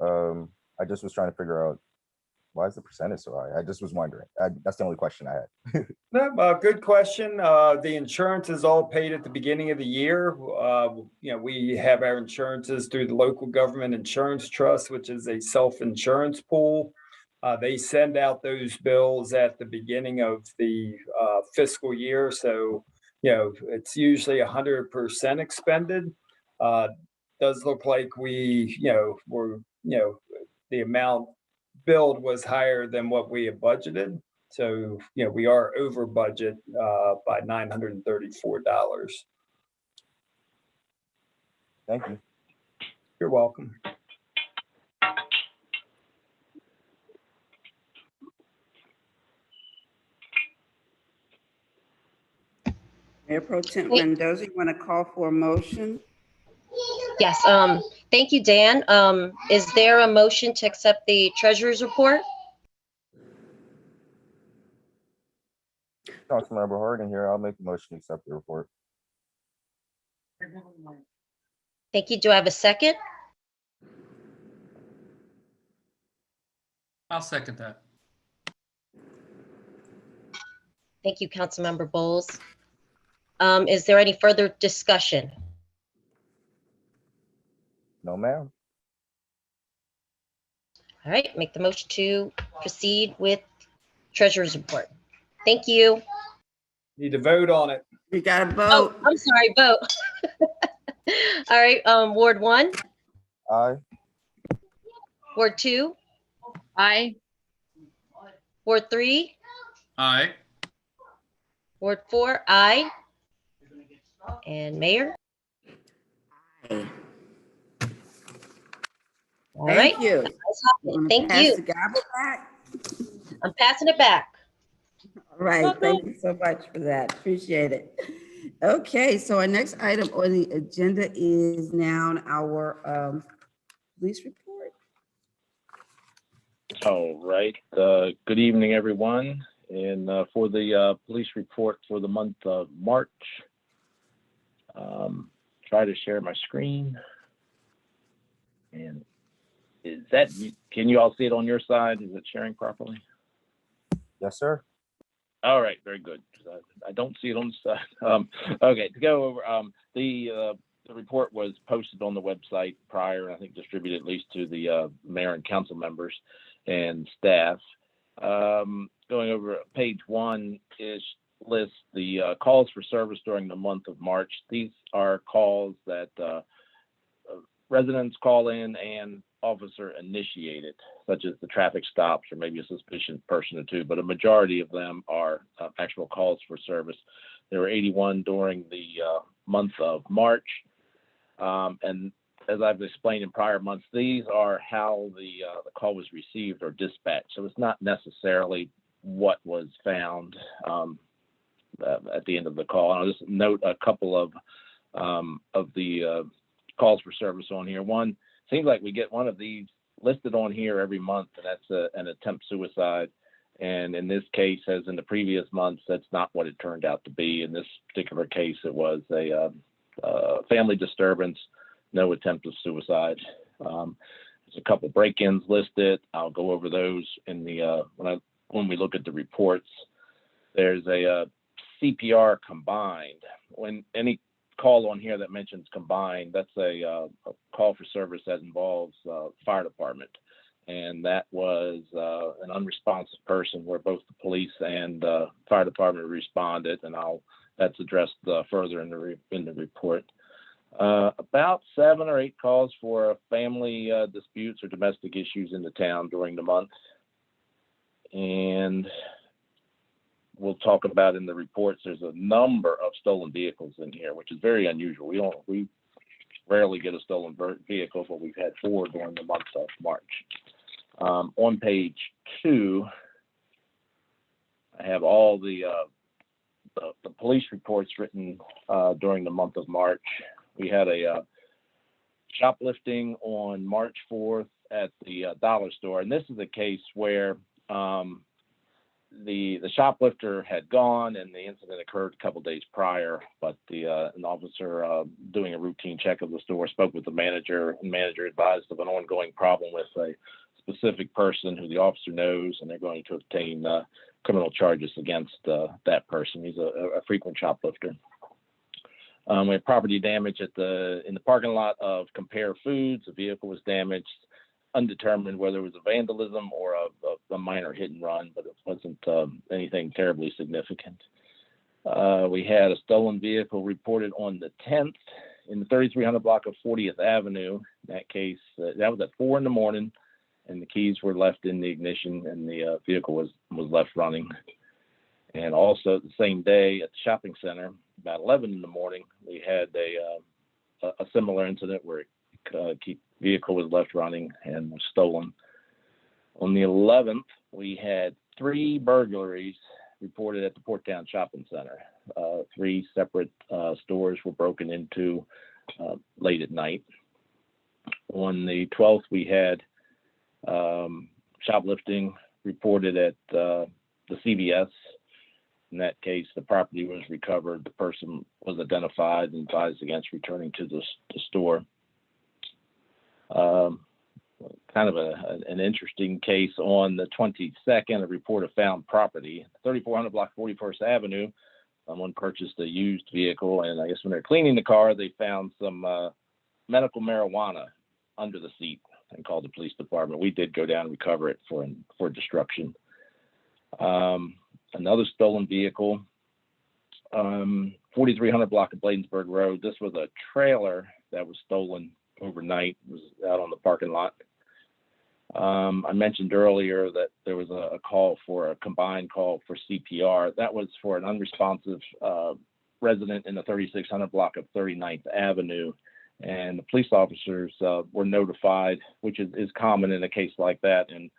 I just was trying to figure out why is the percentage so high? I just was wondering. That's the only question I had. No, good question. The insurance is all paid at the beginning of the year. We have our insurances through the local government insurance trust, which is a self-insurance pool. They send out those bills at the beginning of the fiscal year. So, it's usually 100% expended. Does look like the amount billed was higher than what we had budgeted. So, we are over budget by $934. Thank you. You're welcome. Mayor Pro Tem Wait. Mendoza, you want to call for a motion? Yes, thank you, Dan. Is there a motion to accept the treasurer's report? Councilmember Harden here. I'll make the motion to accept the report. Thank you. Do I have a second? I'll second that. Thank you, Councilmember Bowles. Is there any further discussion? No, ma'am. All right, make the motion to proceed with treasurer's report. Thank you. Need to vote on it. You got to Oh, vote. I'm sorry, vote. All right, Ward 1, Aye. Ward 2, Aye. Ward 3, Aye. Ward 4, aye. And Mayor? Aye. All right, Thank you. ayes have it. Thank Pass you. the gavel back. I'm passing it back. All right, thank you so much for that. Appreciate it. Okay, so our next item on the agenda is now our police report. All right. Good evening, everyone. And for the police report for the month of March, try to share my screen. And can you all see it on your side? Is it sharing properly? Yes, sir. All right, very good. I don't see it on the side. Okay, to go over, the report was posted on the website prior, I think distributed at least to the mayor and council members and staff. Going over page 1 lists the calls for service during the month of March. These are calls that residents call in and officer initiated, such as the traffic stops or maybe a suspicious person or two, but a majority of them are actual calls for service. There were 81 during the month of March. And as I've explained in prior months, these are how the call was received or dispatched. So it's not necessarily what was found at the end of the call. And I'll just note a couple of the calls for service on here. One, seems like we get one of these listed on here every month, and that's an attempt suicide. And in this case, as in the previous months, that's not what it turned out to be. In this particular case, it was a family disturbance, no attempt of suicide. There's a couple break-ins listed. I'll go over those in the when we look at the reports. There's a CPR combined. When any call on here that mentions combined, that's a call for service that involves fire department, and that was an unresponsive person where both the police and fire department responded, and that's addressed further in the report. About 7 or 8 calls for family disputes or domestic issues in the town during the month, and we'll talk about in the reports, there's a number of stolen vehicles in here, which is very unusual. We rarely get a stolen vehicle, but we've had 4 during the month of March. On page 2, I have all the police reports written during the month of March. We had a shoplifting on March 4th at the dollar store, and this is a case where the shoplifter had gone and the incident occurred a couple days prior, but an officer doing a routine check of the store spoke with the manager, and manager advised of an ongoing problem with a specific person who the officer knows, and they're going to obtain criminal charges against that person. He's a frequent shoplifter. We had property damage in the parking lot of Compare Foods. The vehicle was damaged. undetermined whether it was a vandalism or a minor hit and run, but it wasn't anything terribly significant. We had a stolen vehicle reported on the 10th in the 3300 block of 40th Avenue. In that case, that was at 4 in the morning, and the keys were left in the ignition, and the vehicle was left running. And also the same day at the shopping center, about 11 in the morning, we had a similar incident where a vehicle was left running and was stolen. On the 11th, we had 3 burglaries reported at the Porttown Shopping Center. 3 separate stores were broken into late at night. On the 12th, we had shoplifting reported at the CVS. In that case, the property was recovered. The person was identified and advised against returning to the store. Kind of an interesting case on the 22nd, a report of found property, 3400 block 41st Avenue. Someone purchased a used vehicle, and I guess when they're cleaning the car, they found some medical marijuana under the seat and called the police department. We did go down and recover it for destruction. Another stolen vehicle, 4300 block of Bladensburg Road. This was a trailer that was stolen overnight. It was out on the parking lot. I mentioned earlier that there was a call for a combined call for CPR. That was for an unresponsive resident in the 3600 block of 39th Avenue. And the police officers were notified, which is common in a case like that, and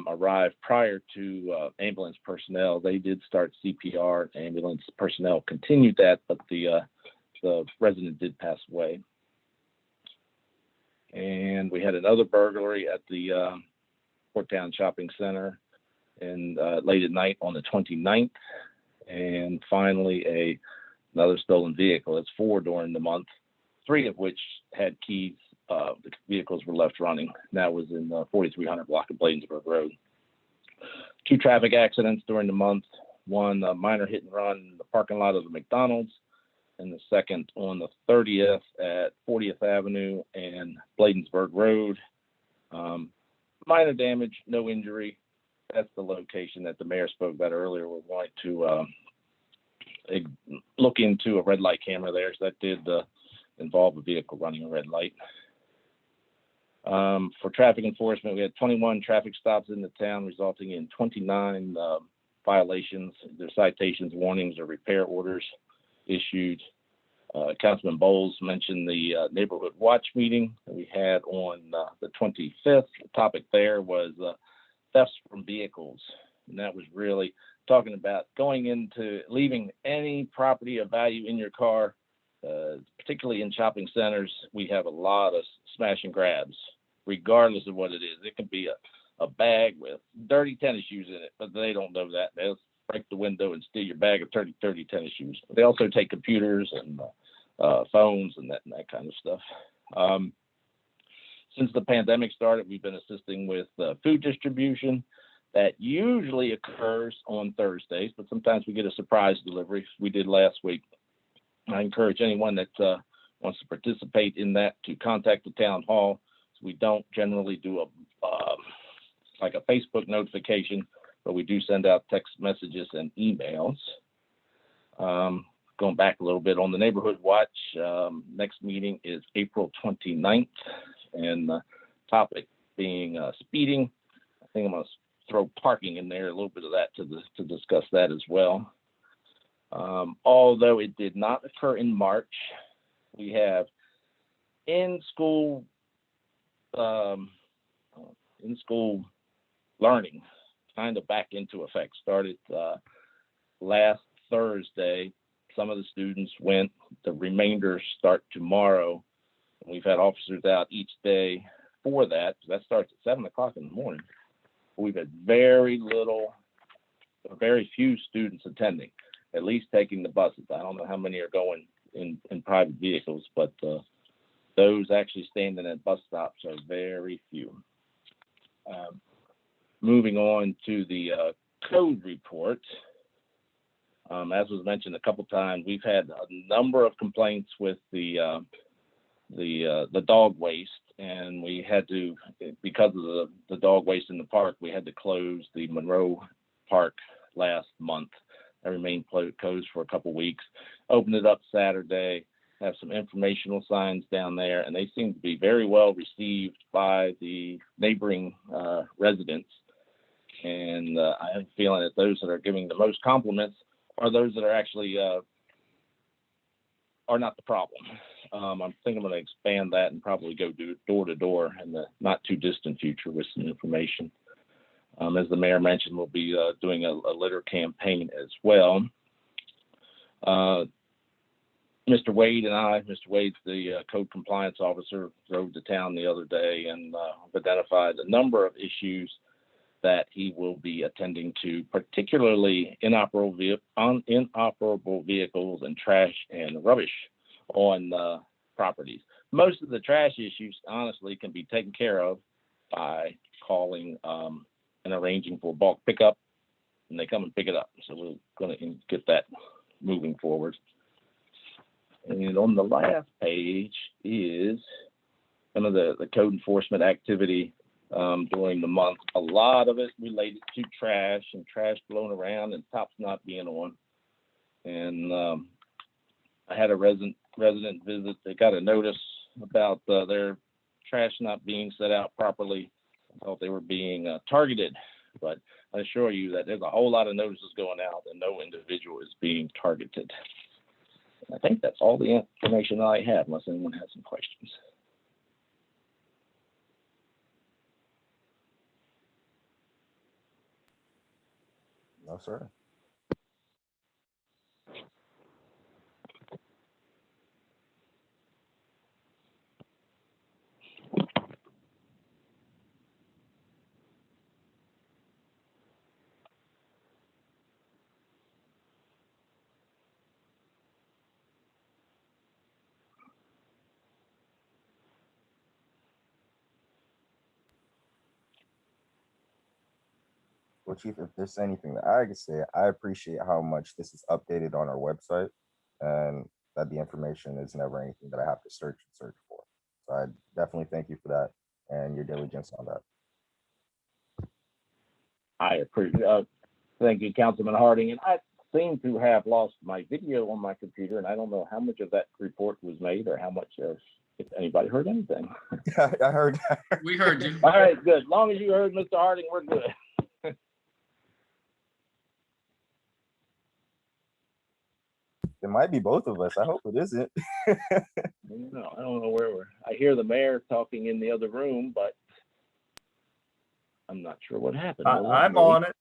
arrived prior to ambulance personnel. They did start CPR. Ambulance personnel continued that, but the resident did pass away. And we had another burglary at the Porttown Shopping Center and late at night on the 29th. And finally, another stolen vehicle. It's 4 during the month, 3 of which had keys. The vehicles were left running. That was in the 4300 block of Bladensburg Road. 2 traffic accidents during the month. One minor hit and run in the parking lot of the McDonald's, and the second on the 30th at 40th Avenue and Bladensburg Road. Minor damage, no injury. That's the location that the mayor spoke about earlier. We're going to look into a red light camera there. So that did involve a vehicle running a red light. For traffic enforcement, we had 21 traffic stops in the town, resulting in 29 violations. Their citations, warnings, or repair orders issued. Councilman Bowles mentioned the neighborhood watch meeting that we had on the 25th. The topic there was thefts from vehicles, and that was really talking about leaving any property of value in your car. Particularly in shopping centers, we have a lot of smash and grabs, regardless of what it is. It can be a bag with dirty tennis shoes in it, but they don't know that. They'll break the window and steal your bag of dirty tennis shoes. They also take computers and phones and that kind of stuff. Since the pandemic started, we've been assisting with food distribution. That usually occurs on Thursdays, but sometimes we get a surprise delivery. We did last week. I encourage anyone that wants to participate in that to contact the town hall. So we don't generally do like a Facebook notification, but we do send out text messages and emails. Going back a little bit on the neighborhood watch, next meeting is April 29th, and the topic being speeding. I think I'm going to throw parking in there, a little bit of that to discuss that as well. Although it did not occur in March, we have in-school learning kind of back into effect. Started last Thursday. Some of the students went. The remainder start tomorrow. We've had officers out each day for that. That starts at 7 o'clock in the morning. We've had very few students attending, at least taking the buses. I don't know how many are going in private vehicles, but those actually standing at bus stops are very few. Moving on to the code report. As was mentioned a couple times, we've had a number of complaints with the the dog waste, and we had to, because of the dog waste in the park, we had to close the Monroe Park last month. It remained closed for a couple weeks. Opened it up Saturday. Have some informational signs down there, and they seem to be very well received by the neighboring residents. And I have a feeling that those that are giving the most compliments are those that are actually are not the problem. I think I'm going to expand that and probably go door to door in the not too distant future with some information. As the mayor mentioned, we'll be doing a litter campaign as well. Mr. Wade and I, Mr. Wade's the code compliance officer, drove to town the other day and identified a number of issues that he will be attending to, particularly inoperable vehicles and trash and rubbish on properties. Most of the trash issues, honestly, can be taken care of by calling and arranging for bulk pickup, and they come and pick it up. So we're going to get that moving forward. And on the last page is some of the code enforcement activity during the month. A lot of it related to trash and trash blown around and tops not being on. And I had a resident visit. They got a notice about their trash not being set out properly. I thought they were being targeted, but I assure you that there's a whole lot of notices going out and no individual is being targeted. I think that's all the information I have, unless anyone has some questions. No, sir. Well, Chief, if there's anything that I could say, I appreciate how much this is updated on our website and that the information is never anything that I have to search for. So I definitely thank you for that and your diligence on that. I appreciate. Thank you, Councilman Harding. And I seem to have lost my video on my computer, and I don't know how much of that report was made or how much of, if anybody heard anything. I heard that. We heard you. All right, good. As long as you heard Mr. Harding, we're good. It might be both of us. I hope it isn't. No, I don't know where we're. I hear the mayor talking in the other room, but I'm not sure what happened. I'm on it.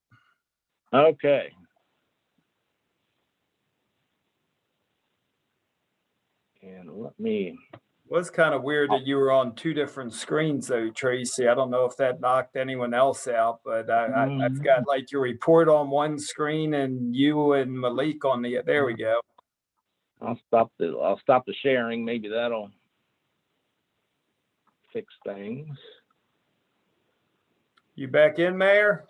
Okay. And let me. Was kind of weird that you were on two different screens though, Tracy. I don't know if that knocked anyone else out, but I've got like your report on one screen and you and Malik on the, there we go. I'll stop the sharing. Maybe that'll fix things. You back in, Mayor?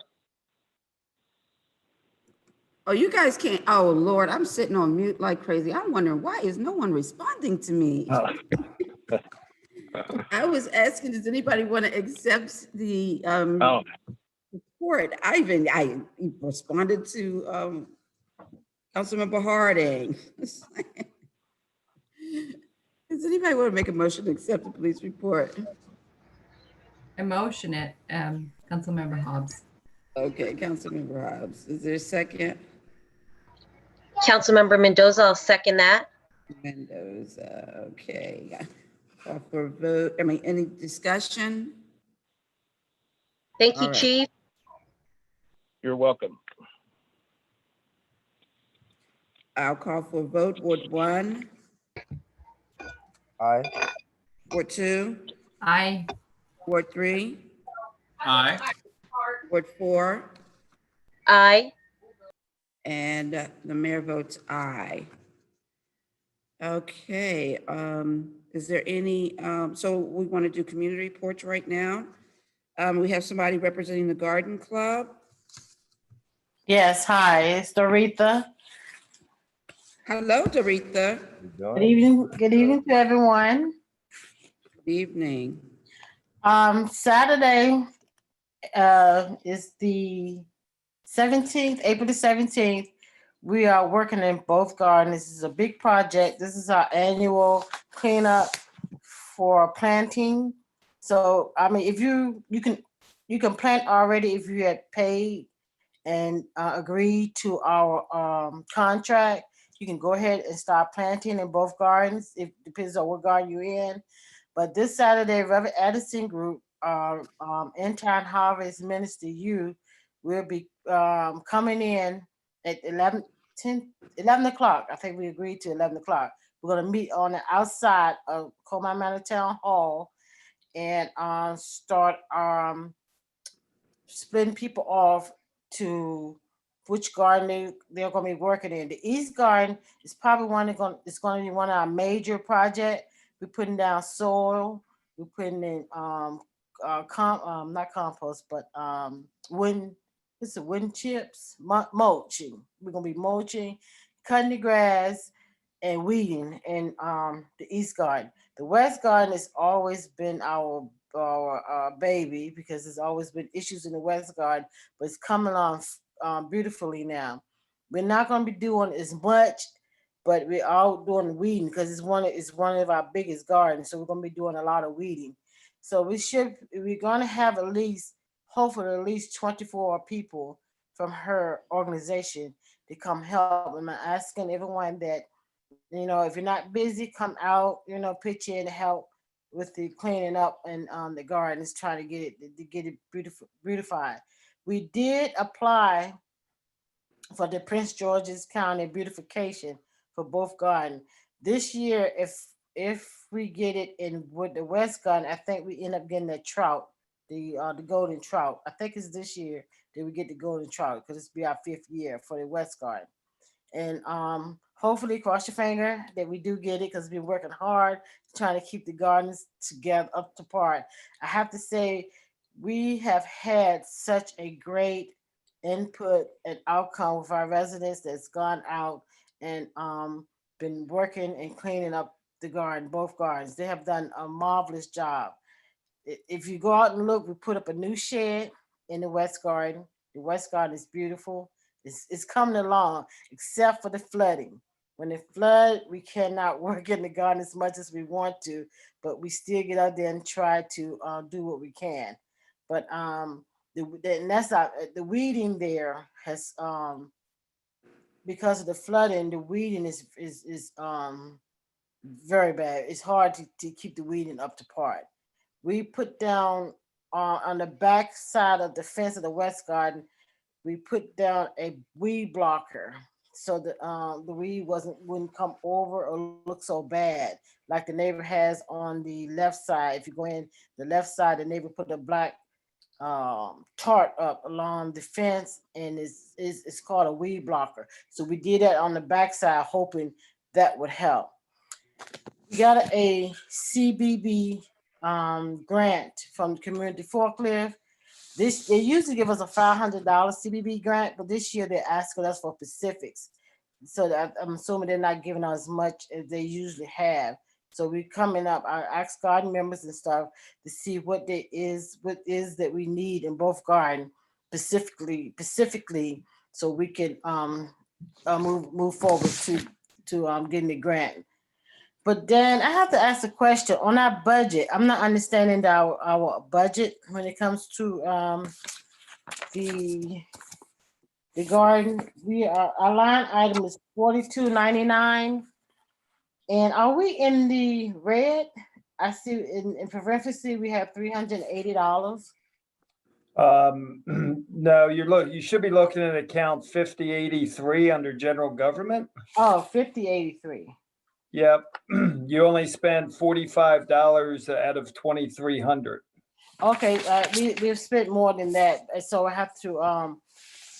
Oh, you guys can't. Oh, Lord, I'm sitting on mute like crazy. I'm wondering why is no one responding to me? I was asking, does anybody want to accept the report? I responded to Councilmember Harding. Does anybody want to make a motion to accept the police report? I motion it, Councilmember Hobbs. Okay, Councilmember Hobbs. Is there a second? Councilmember Mendoza, I'll second that. Mendoza, okay. Call for a vote. I mean, any discussion? Thank you, All right. Chief. You're welcome. I'll call for a vote. Ward 1, Aye. Ward 2, Aye. Ward 3, Aye. Ward 4, Aye. and the mayor votes aye. Okay, is there any, so we want to do community reports right now. We have somebody representing the Garden Club. Yes, hi, it's Doretha. Hello, Doretha. How you doing? Good evening to everyone. Evening. Saturday is the 17th, April the 17th. We are working in both gardens. This is a big project. This is our annual cleanup for planting. So, I mean, if you can plant already if you had paid and agreed to our contract. You can go ahead and start planting in both gardens. It depends on what garden you're in. But this Saturday, Reverend Addison Group, End Time Harvest Minister You, will be coming in at 11 o'clock. I think we agreed to 11 o'clock. We're going to meet on the outside of Colmar Manor Town Hall and start splitting people off to which garden they're going to be working in. The East Garden is probably it's going to be one of our major projects. We're putting down soil. We're putting in not compost, but wooden chips, mulching. We're going to be mulching, cutting the grass, and weeding in the East Garden. The West Garden has always been our baby because there's always been issues in the West Garden, but it's coming along beautifully now. We're not going to be doing as much, but we're all doing weeding because it's one of our biggest gardens, so we're going to be doing a lot of weeding. So we're going to have hopefully at least 24 people from her organization to come help. And I'm asking everyone that, if you're not busy, come out, pitch in to help with the cleaning up and the gardens, trying to get it beautified. We did apply for the Prince George's County beautification for both gardens. This year, if we get it in with the West Garden, I think we end up getting the trout, the golden trout. I think it's this year that we get the golden trout because it's be our 5th year for the West Garden. And hopefully, cross your finger that we do get it because we've been working hard trying to keep the gardens together up to par. I have to say, we have had such a great input and outcome with our residents that's gone out and been working and cleaning up the garden, both gardens. They have done a marvelous job. If you go out and look, we put up a new shed in the West Garden. The West Garden is beautiful. It's coming along, except for the flooding. When it flood, we cannot work in the garden as much as we want to, but we still get out there and try to do what we can. But the weeding there has because of the flooding, the weeding is very bad. It's hard to keep the weeding up to par. We put down on the back side of the fence of the West Garden, we put down a weed blocker so that the weed wouldn't come over or look so bad like the neighbor has on the left side. If you go in the left side, the neighbor put a black tarp up along the fence, and it's called a weed blocker. So we did that on the back side, hoping that would help. We got a CBB grant from Community Forklift. They usually give us a $500 CBB grant, but this year they're asking us for specifics. So I'm assuming they're not giving us as much as they usually have. So we're coming up, I asked garden members and stuff to see what is that we need in both gardens specifically, so we can move forward to getting the grant. But then I have to ask a question on our budget. I'm not understanding our budget when it comes to the garden. Our line item is $42.99. And are we in the red? I see in parentheses we have $380. No, you should be looking at account 5083 under general government. Oh, 5083. Yep. You only spend $45 out of 2,300. Okay, we've spent more than that, so I have to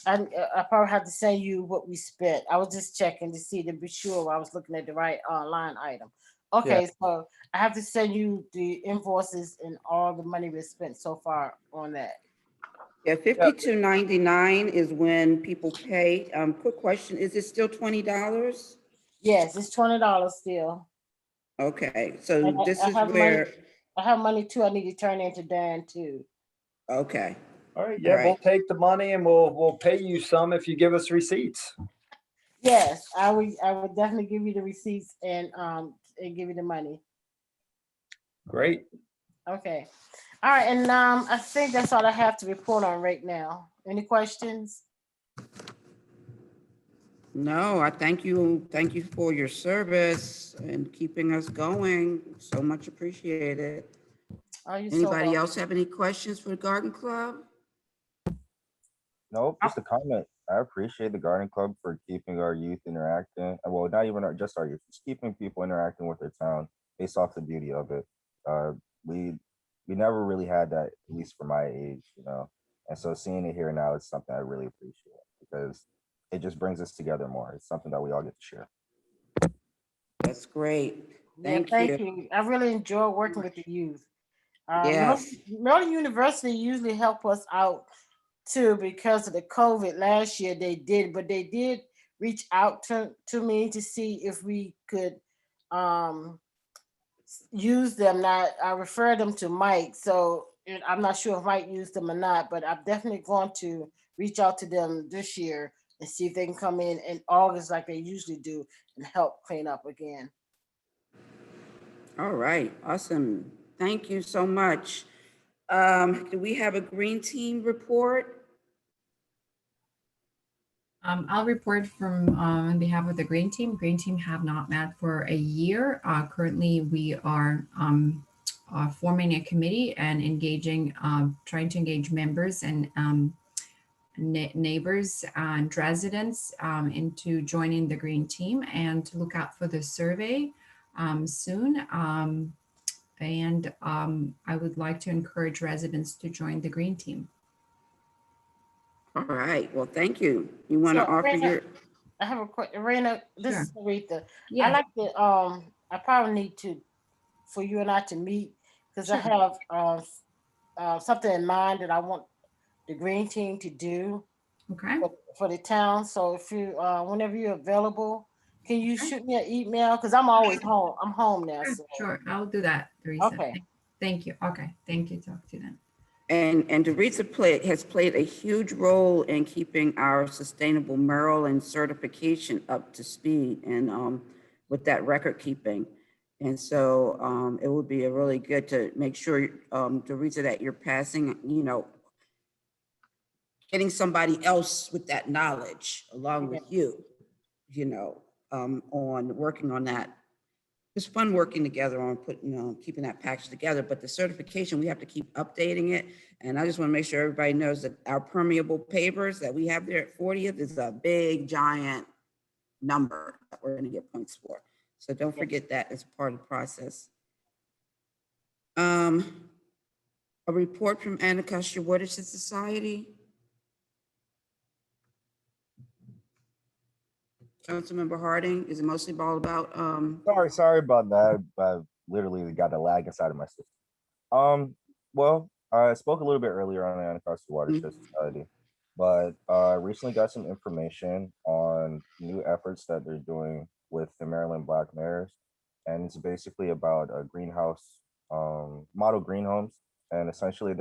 I probably have to send you what we spent. I was just checking to see to be sure I was looking at the right line item. Okay, yeah. So I have to send you the invoices and all the money we spent so far on that. Yeah, $52.99 is when people pay. Quick question: is it still $20? Yes, it's $20 still. Okay, so this is where I have money too. I need to turn into Dan too. Okay. All right, yeah, Right. we'll take the money and we'll pay you some if you give us receipts. Yes, I would definitely give you the receipts and give you the money. Great. Okay. All right, and I think that's all I have to report on right now. Any questions? No, I thank you. Thank you for your service and keeping us going. So much appreciated. Are you so Anybody welcome? else have any questions for the Garden Club? Nope, just a comment. I appreciate the garden club for keeping our youth interacting. Well, not even just our youth, just keeping people interacting with their town based off the beauty of it. Uh, we we never really had that, at least for my age, you know. And so seeing it here now is something I really appreciate because it just brings us together more. It's something that we all get to share. That's great. Yeah, Thank thank you. you. I really enjoy working with the youth. Yes. Maryland University usually help us out too because of the COVID last year but they did reach out to me to see if we could um use them. Not I referred them to Mike, so I'm not sure if Mike used them or not, but I'm definitely going to reach out to them this year and see if they can come in August like they usually do and help clean up again. All right. Awesome. Thank you so much. Do we have a green team report? I'll report from on behalf of the Green Team. Green Team have not met for a year. Currently, we are forming a committee and engaging, trying to engage members and neighbors and residents into joining the Green Team and to look out for the survey soon. I would like to encourage residents to join the Green Team. All right. Well, thank you. You want to So, offer your, I have a question, Raina. This Sure. is Aretha. I Yeah, like to. I probably need to for you and I to meet because I sure. have something in mind that I want the green team to do Okay. for the town. So if you, whenever you're available, can you shoot me an email? Because I'm always home. I'm home now. Sure, So sure. I'll do that, Teresa. okay. Thank you. Okay. Thank you. Talk to you then. and Teresa has played a huge role in keeping our sustainable Maryland certification up to speed and with that record keeping. And so it would be a really good to make sure, Teresa, that you're passing, getting somebody else with that knowledge along with you, on working on that. It's fun working together on putting, keeping that package together, but the certification, we have to keep updating it. And I just want to make sure everybody knows that our permeable pavers that we have there at 40th is a big, giant number that we're going to get points for. So don't forget that as part of the process. A report from Anacostia Watershed Society. Councilmember Harding, is it mostly all about, Sorry about that. I literally got a lag inside of my system. Well, I spoke a little bit earlier on the Anacostia Watershed Society, but recently got some information on new efforts that they're doing with the Maryland Black Mayors, and it's basically about a greenhouse, model green homes, and essentially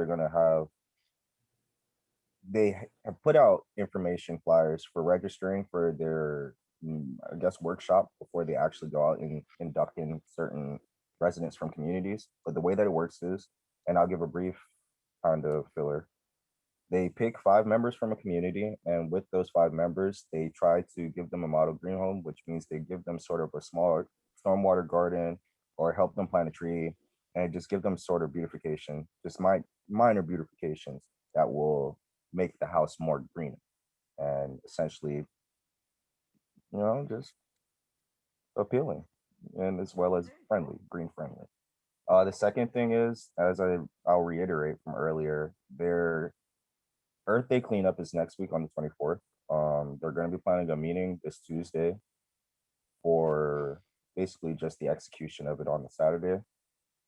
they have put out information flyers for registering for their, I guess, workshop before they actually go out and induct in certain residents from communities. But the way that it works is, and I'll give a brief kind of filler, they pick 5 members from a community, and with those 5 members, they try to give them a model green home, which means they give them sort of a small stormwater garden or help them plant a tree and just give them sort of beautification, just minor beautifications that will make the house more green and essentially, just appealing and as well as friendly, green friendly. The second thing is, I'll reiterate from earlier, their Earth Day cleanup is next week on the 24th. They're going to be planning a meeting this Tuesday for basically just the execution of it on the Saturday.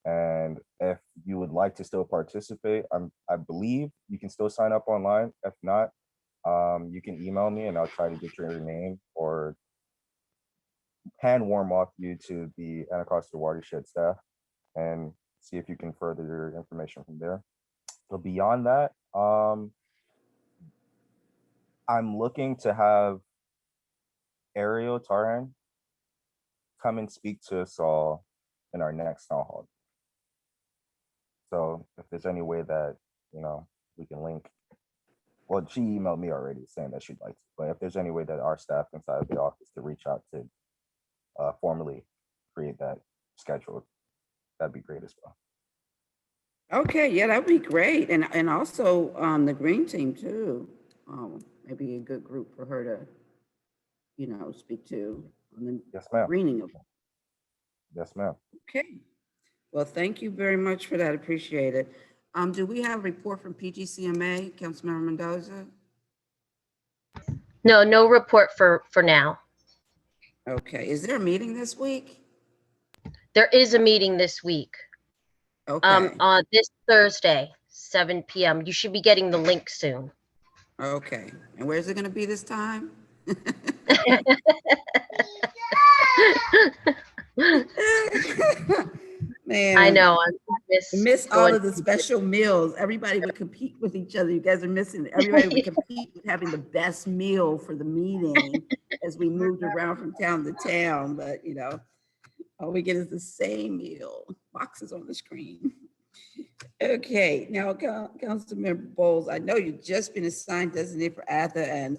And if you would like to still participate, I believe you can still sign up online. If not, you can email me and I'll try to get your name or hand warm off you to the Anacostia Watershed staff and see if you can further your information from there. So beyond that, I'm looking to have Ariel Tarhan come and speak to us all in our next town hall. So if there's any way that, we can link, well, she emailed me already saying that she'd like to, but if there's any way that our staff inside of the office to reach out to formally create that schedule, that'd be great as well. Okay, yeah, that'd be great. And also the green team too. Maybe a good group for her to, speak to on the Yes, ma'am. greening of. Yes, ma'am. Okay. Well, thank you very much for that. Appreciate it. Do we have a report from PGCMA, Councilmember Mendoza? No report for now. Okay. Is there a meeting this week? There is a meeting this week, Okay. on this Thursday, 7 p.m. You should be getting the link soon. Okay. And where's it going to be this time? Man, I know. I miss all of the special meals. Everybody would compete with each other. You guys are missing. Everybody would compete with having the best meal for the meeting as we moved around from town to town. But all we get is the same meal. Boxes on the screen. Okay, now Councilmember Bowles, I know you've just been assigned designated for ATHA, and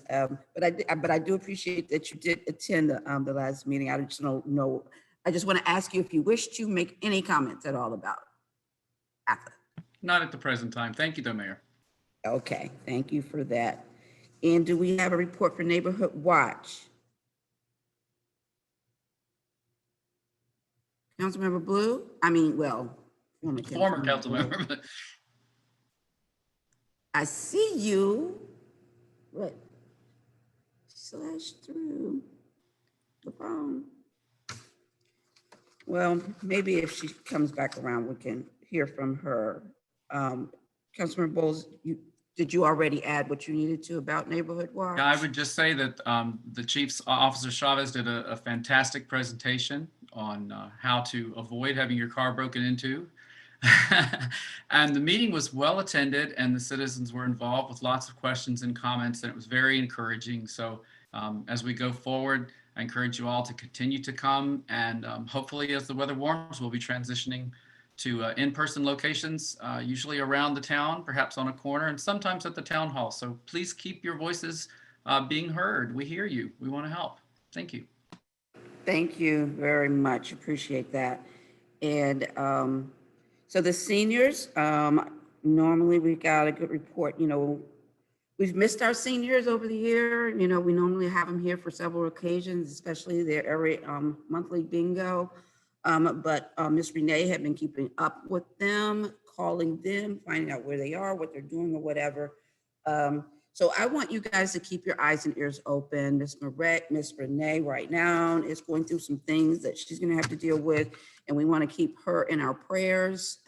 but I do appreciate that you did attend the last meeting. I just don't know. I just want to ask you if you wish to make any comments at all about ATHA. Not at the present time. Thank you, though, Mayor. Okay, thank you for that. And do we have a report for Neighborhood Watch? Councilmember Blue? Former council member. I see you. What? Slash through the phone. Well, maybe if she comes back around, we can hear from her. Councilmember Bowles, did you already add what you needed to about Neighborhood Watch? Yeah, I would just say that the Chief's Officer Chavez did a fantastic presentation on how to avoid having your car broken into. And the meeting was well attended and the citizens were involved with lots of questions and comments, and it was very encouraging. So as we go forward, I encourage you all to continue to come, and hopefully as the weather warms, we'll be transitioning to in-person locations, usually around the town, perhaps on a corner, and sometimes at the town hall. So please keep your voices being heard. We hear you. We want to help. Thank you. Thank you very much. Appreciate that. And so the seniors, normally we got a good report. We've missed our seniors over the year. We normally have them here for several occasions, especially their every monthly bingo. But Ms. Renee had been keeping up with them, calling them, finding out where they are, what they're doing or whatever. So I want you guys to keep your eyes and ears open. Ms. Renee right now is going through some things that she's going to have to deal with, and we want to keep her in our prayers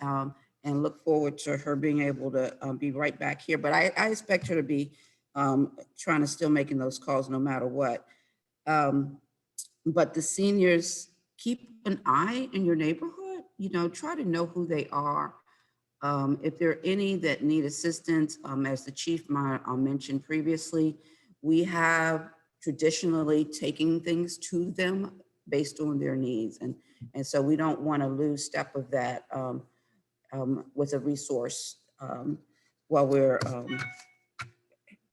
and look forward to her being able to be right back here. But I expect her to be trying to still making those calls no matter what. But the seniors, keep an eye in your neighborhood, try to know who they are. If there are any that need assistance, as the chief mentioned previously, we have traditionally taken things to them based on their needs. And so we don't want to lose step of that with a resource while we're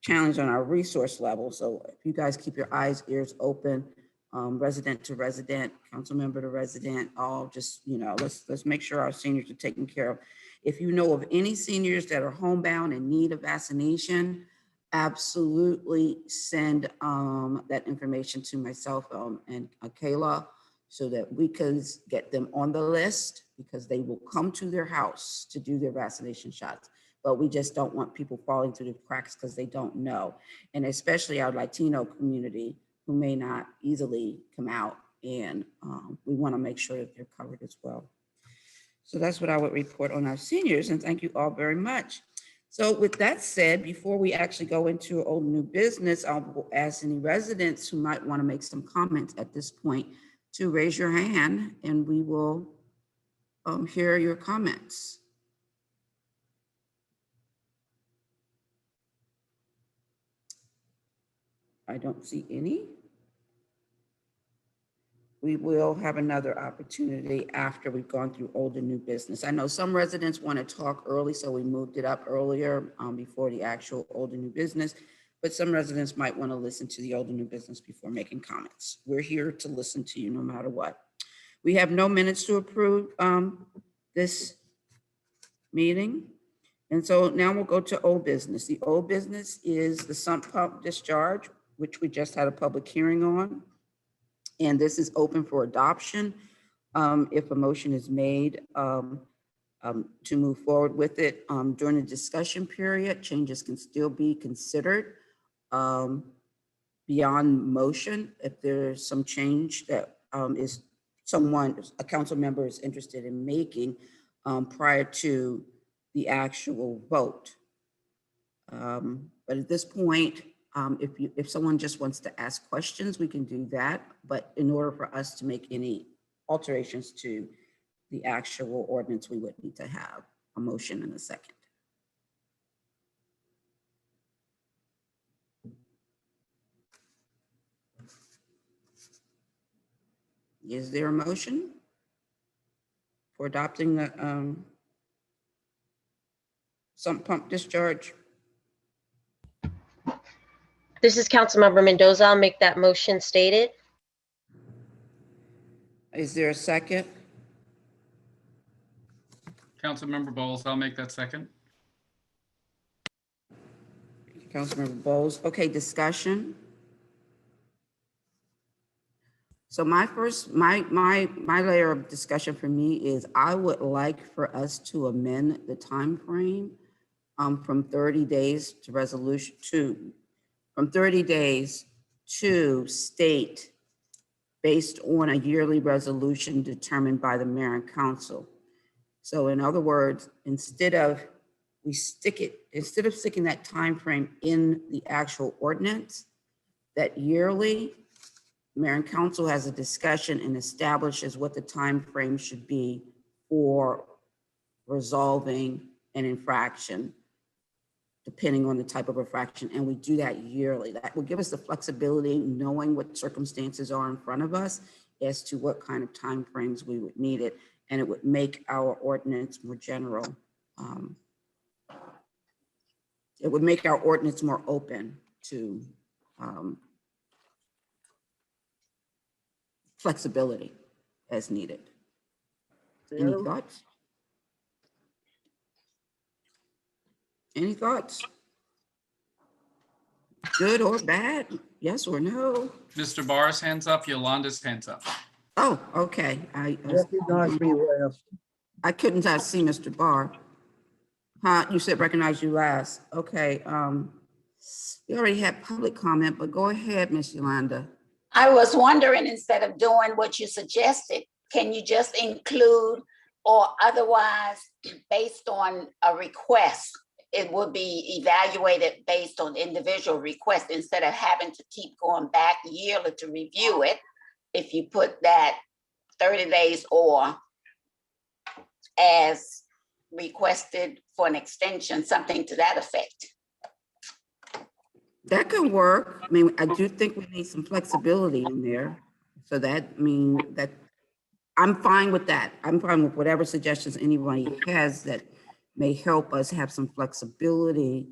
challenged on our resource level. So if you guys keep your eyes, ears open, resident to resident, council member to resident, all just, let's make sure our seniors are taken care of. If you know of any seniors that are homebound and need a vaccination, absolutely send that information to myself and Kayla so that we can get them on the list, because they will come to their house to do their vaccination shots. But we just don't want people falling through the cracks because they don't know. And especially our Latino community who may not easily come out, and we want to make sure that they're covered as well. So that's what I would report on our seniors, and thank you all very much. So with that said, before we actually go into old new business, I'll ask any residents who might want to make some comments at this point to raise your hand, and we will hear your comments. I don't see any. We will have another opportunity after we've gone through old and new business. I know some residents want to talk early, so we moved it up earlier before the actual old and new business. But some residents might want to listen to the old and new business before making comments. We're here to listen to you no matter what. We have no minutes to approve this meeting. And so now we'll go to old business. The old business is the sump pump discharge, which we just had a public hearing on. And this is open for adoption. If a motion is made to move forward with it during the discussion period, changes can still be considered beyond motion. If there's some change that is a council member is interested in making prior to the actual vote. But at this point, if someone just wants to ask questions, we can do that. But in order for us to make any alterations to the actual ordinance, we would need to have a motion in a second. Is there a motion for adopting the sump pump discharge? This is Councilmember Mendoza. I'll make that motion stated. Is there a second? Councilmember Bowles, I'll make that second. Councilmember Bowles. Okay, discussion. So my layer of discussion for me is I would like for us to amend the time frame from 30 days to resolution from 30 days to state based on a yearly resolution determined by the mayor and council. So in other words, instead of sticking that time frame in the actual ordinance, that yearly mayor and council has a discussion and establishes what the time frame should be for resolving an infraction, depending on the type of infraction. And we do that yearly. That will give us the flexibility, knowing what circumstances are in front of us as to what kind of time frames we would need it. And it would make our ordinance more general. It would make our ordinance more open to flexibility as needed. Any thoughts? Any thoughts? Good or bad? Yes or no? Mr. Barr's hands up, Yolanda's hands up. Oh, okay. Recognize me last. I couldn't see Mr. Barr. You said recognize you last. Okay. We already had public comment, but go ahead, Miss Yolanda. I was wondering, instead of doing what you suggested, can you just include or otherwise based on a request? It would be evaluated based on individual requests instead of having to keep going back yearly to review it. If you put that 30 days or as requested for an extension, something to that effect. That could work. I mean, I do think we need some flexibility in there. So that means that I'm fine with that. I'm fine with whatever suggestions anybody has that may help us have some flexibility,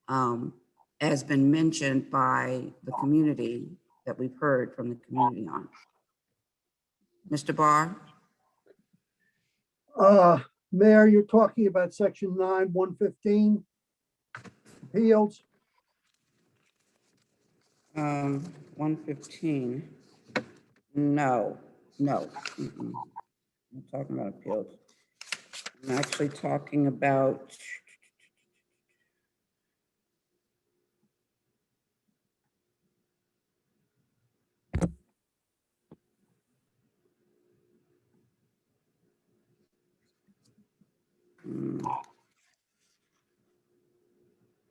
as been mentioned by the community that we've heard from the community on. Mr. Barr? Mayor, you're talking about section 9-115 appeals. 115. No. I'm talking about appeals. I'm actually talking about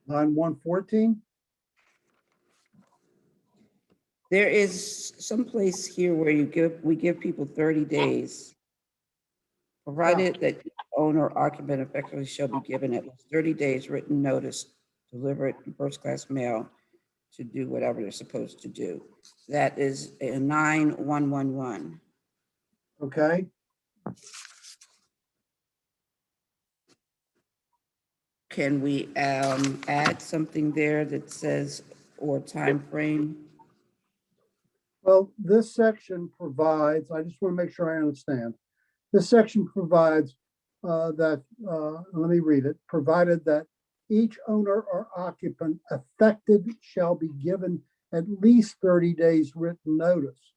On 114. there is some place here where we give people 30 days. provided that the owner or occupant effectively shall be given at least 30 days written notice, delivered in first-class mail to do whatever they're supposed to do. That is a 9111. Okay, Can we add something there that says, or time frame? well, this section provides, I just want to make sure I understand. This section provides that, let me read it, provided that each owner or occupant affected shall be given at least 30 days written notice.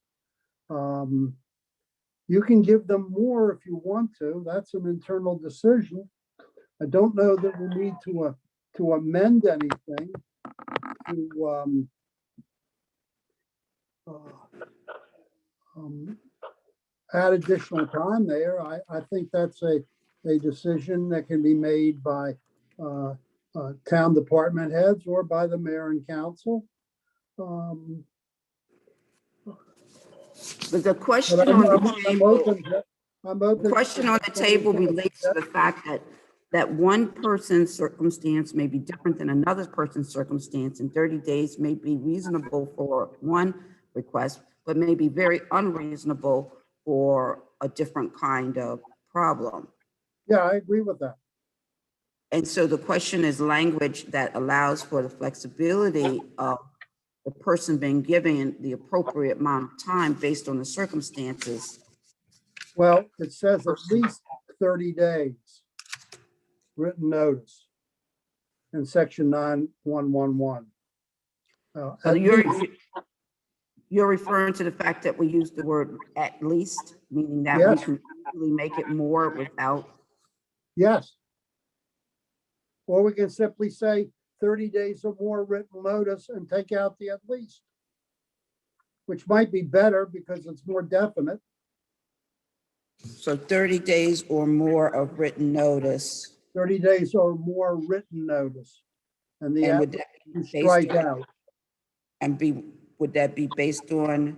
You can give them more if you want to. That's an internal decision. I don't know that we need to amend anything to add additional time there. I think that's a decision that can be made by town department heads or by the mayor and council. But the But question I'm on the I'm table, open, I'm the open. question on the table relates to the fact that one person's circumstance may be different than another person's circumstance, and 30 days may be reasonable for one request, but may be very unreasonable for a different kind of problem. Yeah, I agree with that. And so the question is language that allows for the flexibility of the person being given the appropriate amount of time based on the circumstances. Well, it says at least 30 days written notice in section 9111. So At least, you're referring to the fact that we use the word at least, meaning that we Yes. can really make it more without, yes. Or we can simply say 30 days or more written notice and take out the at least, which might be better because it's more definite. so 30 days or more of written notice. 30 days or more written notice. And the And at would that be you based strike on, out. and would that be based on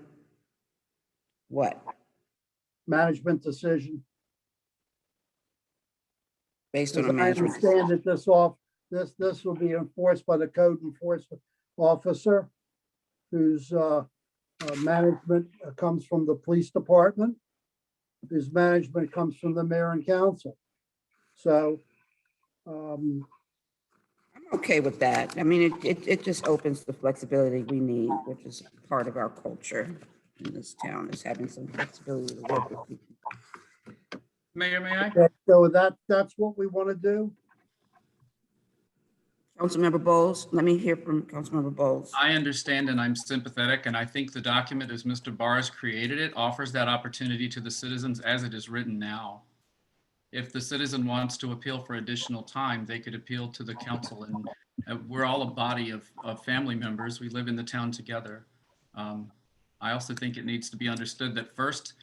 what? Management decision. Based on As a I management. understand it, this will be enforced by the code enforcement officer whose management comes from the police department, whose management comes from the mayor and council. So, Okay with that. I mean, it just opens the flexibility we need, which is part of our culture in this town, is having some flexibility to work with people. Mayor, may I? so that's what we want to do. Councilmember Bowles, let me hear from Councilmember Bowles. I understand and I'm sympathetic, and I think the document, as Mr. Barr has created it, offers that opportunity to the citizens as it is written now. If the citizen wants to appeal for additional time, they could appeal to the council, and we're all a body of family members. We live in the town together. I also think it needs to be understood that first,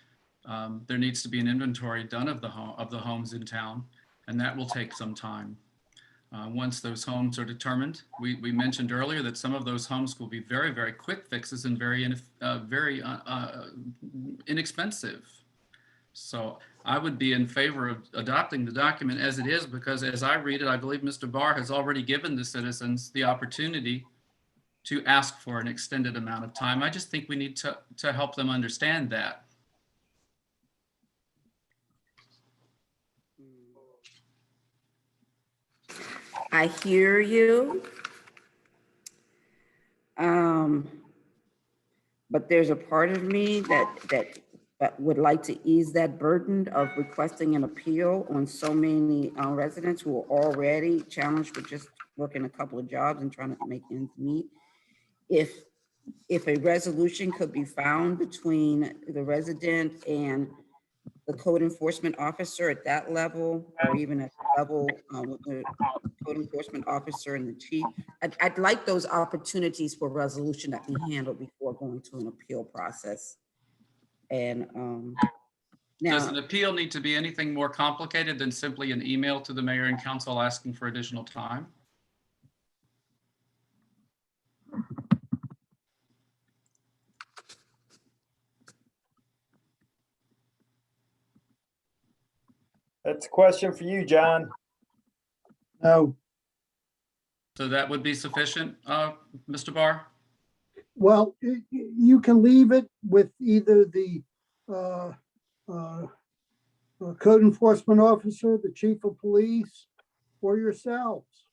there needs to be an inventory done of the homes in town, and that will take some time. Once those homes are determined, we mentioned earlier that some of those homes will be very, very quick fixes and very inexpensive. So I would be in favor of adopting the document as it is, because as I read it, I believe Mr. Barr has already given the citizens the opportunity to ask for an extended amount of time. I just think we need to help them understand that. I hear you. But there's a part of me that would like to ease that burden of requesting an appeal on so many residents who are already challenged with just working a couple of jobs and trying to make ends meet. If a resolution could be found between the resident and the code enforcement officer at that level, or even at the level with the code enforcement officer and the chief, I'd like those opportunities for resolution that be handled before going to an appeal process. And Does now, an appeal need to be anything more complicated than simply an email to the mayor and council asking for additional time? That's a question for you, John. No, So that would be sufficient, Mr. Barr? well, you can leave it with either the uh, uh, code enforcement officer, the chief of police, or yourselves.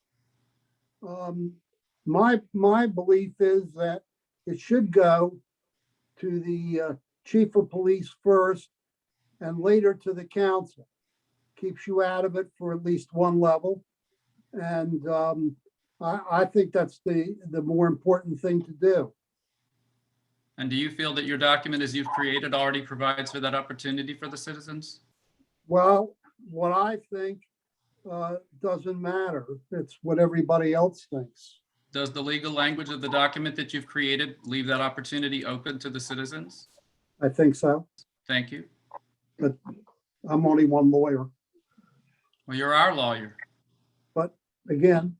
My belief is that it should go to the chief of police first and later to the council. Keeps you out of it for at least one level. And I think that's the more important thing to do. And do you feel that your document as you've created already provides for that opportunity for the citizens? Well, what I think doesn't matter. It's what everybody else thinks. Does the legal language of the document that you've created leave that opportunity open to the citizens? I think so, Thank you. but I'm only one lawyer. Well, you're our lawyer. But again,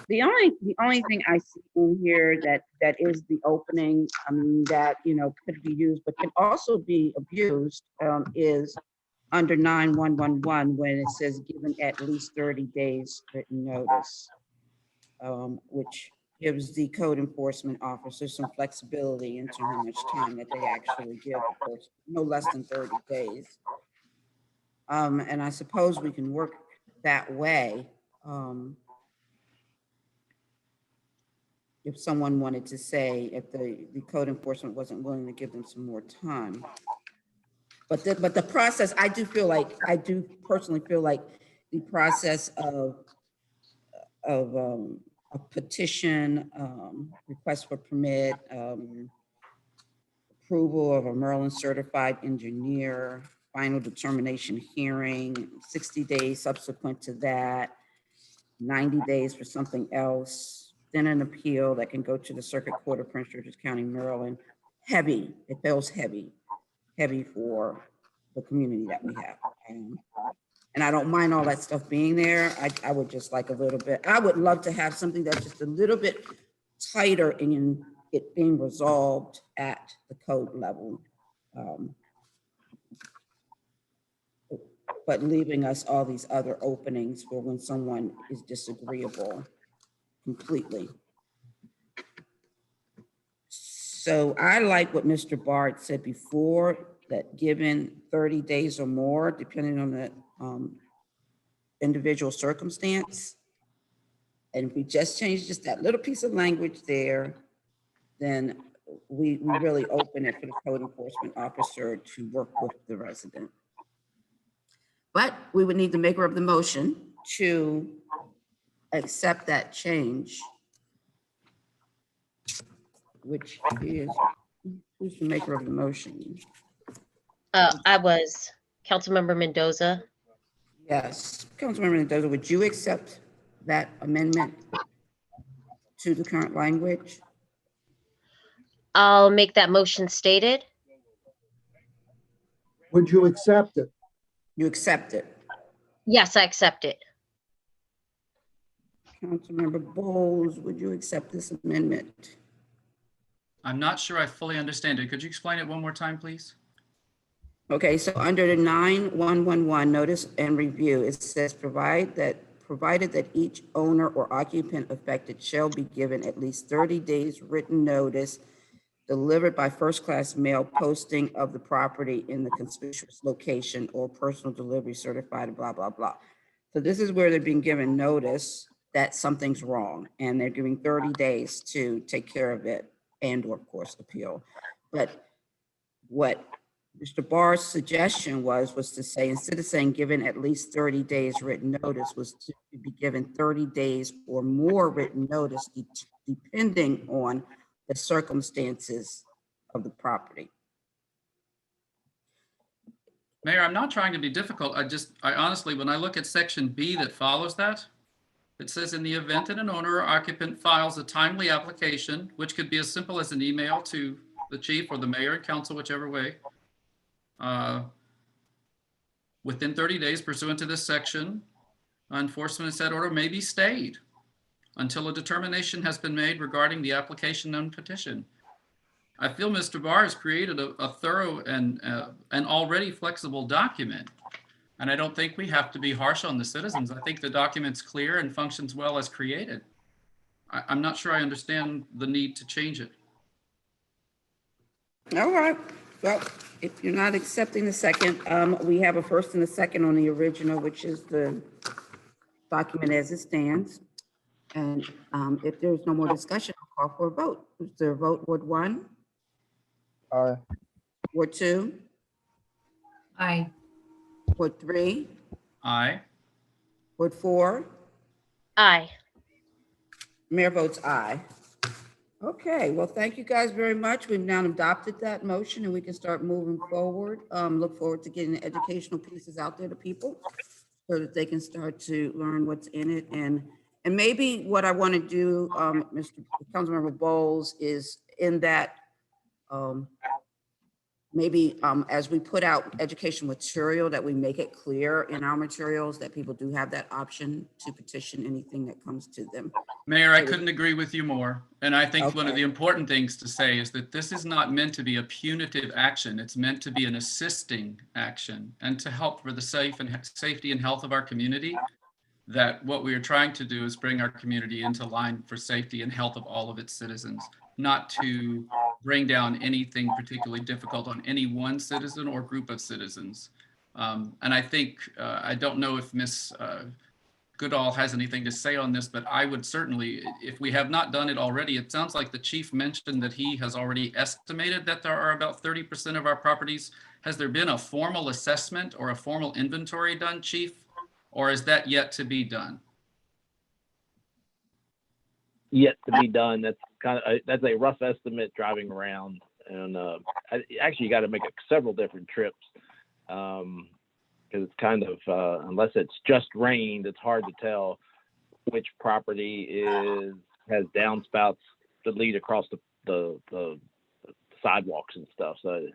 The only thing I see in here that is the opening, that, could be used, but can also be abused, is under 9111, when it says given at least 30 days written notice, which gives the code enforcement officer some flexibility into how much time that they actually give the person, no less than 30 days. And I suppose we can work that way. If someone wanted to say, if the code enforcement wasn't willing to give them some more time. But the process, I do personally feel like the process of a petition, request for permit, approval of a Maryland certified engineer, final determination hearing, 60 days subsequent to that, 90 days for something else, then an appeal that can go to the Circuit Court of Prince George's County, Maryland. Heavy, it feels heavy for the community that we have. And I don't mind all that stuff being there. I would just like a little bit, I would love to have something that's just a little bit tighter in it being resolved at the code level. But leaving us all these other openings for when someone is disagreeable completely. So I like what Mr. Bard said before, that given 30 days or more, depending on the individual circumstance, and if we just change just that little piece of language there, then we really open it for the code enforcement officer to work with the resident. But we would need the maker of the motion to accept that change, which is, who's the maker of the motion? I was Councilmember Mendoza. Yes, Councilmember Mendoza, would you accept that amendment to the current language? I'll make that motion stated. would you accept it? You accept it. Yes, I accept it. Councilmember Bowles, would you accept this amendment? I'm not sure I fully understand it. Could you explain it one more time, please? Okay, so under the 9111 notice and review, it says provided that each owner or occupant affected shall be given at least 30 days written notice delivered by first-class mail posting of the property in the conspicuous location or personal delivery certified, blah, blah, blah. So this is where they're being given notice that something's wrong, and they're giving 30 days to take care of it and or of course appeal. But what Mr. Barr's suggestion was to say, instead of saying given at least 30 days written notice, was to be given 30 days or more written notice, depending on the circumstances of the property. Mayor, I'm not trying to be difficult. I honestly, when I look at section B that follows that, It says in the event that an owner or occupant files a timely application, which could be as simple as an email to the chief or the mayor and council, whichever way, within 30 days pursuant to this section, enforcement of said order may be stayed until a determination has been made regarding the application and petition. I feel Mr. Barr has created a thorough and already flexible document. And I don't think we have to be harsh on the citizens. I think the document's clear and functions well as created. I'm not sure I understand the need to change it. All right. Well, if you're not accepting the second, we have a first and a second on the original, which is the document as it stands. And if there's no more discussion, I'll call for a vote. Is there a vote, Ward 1? Aye. Ward 2? Aye. Ward 3? Aye. Ward 4? Aye. Mayor votes aye. Okay, well, thank you guys very much. We've now adopted that motion and we can start moving forward. Look forward to getting the educational pieces out there to people so that they can start to learn what's in it. And maybe what I want to do, Mr. Councilmember Bowles, is in that maybe as we put out educational material, that we make it clear in our materials that people do have that option to petition anything that comes to them. Mayor, I couldn't agree with you more. And I think one of Okay. the important things to say is that this is not meant to be a punitive action. It's meant to be an assisting action and to help for the safety and health of our community. That what we are trying to do is bring our community into line for safety and health of all of its citizens, not to bring down anything particularly difficult on any one citizen or group of citizens. And I think, I don't know if Ms. Goodall has anything to say on this, but I would certainly, if we have not done it already, it sounds like the chief mentioned that he has already estimated that there are about 30% of our properties. Has there been a formal assessment or a formal inventory done, chief? Or is that yet to be done? Yet to be done. That's that's a rough estimate driving around, and actually you got to make several different trips because it's kind of unless it's just rained, it's hard to tell which property has downspouts that lead across the sidewalks and stuff. So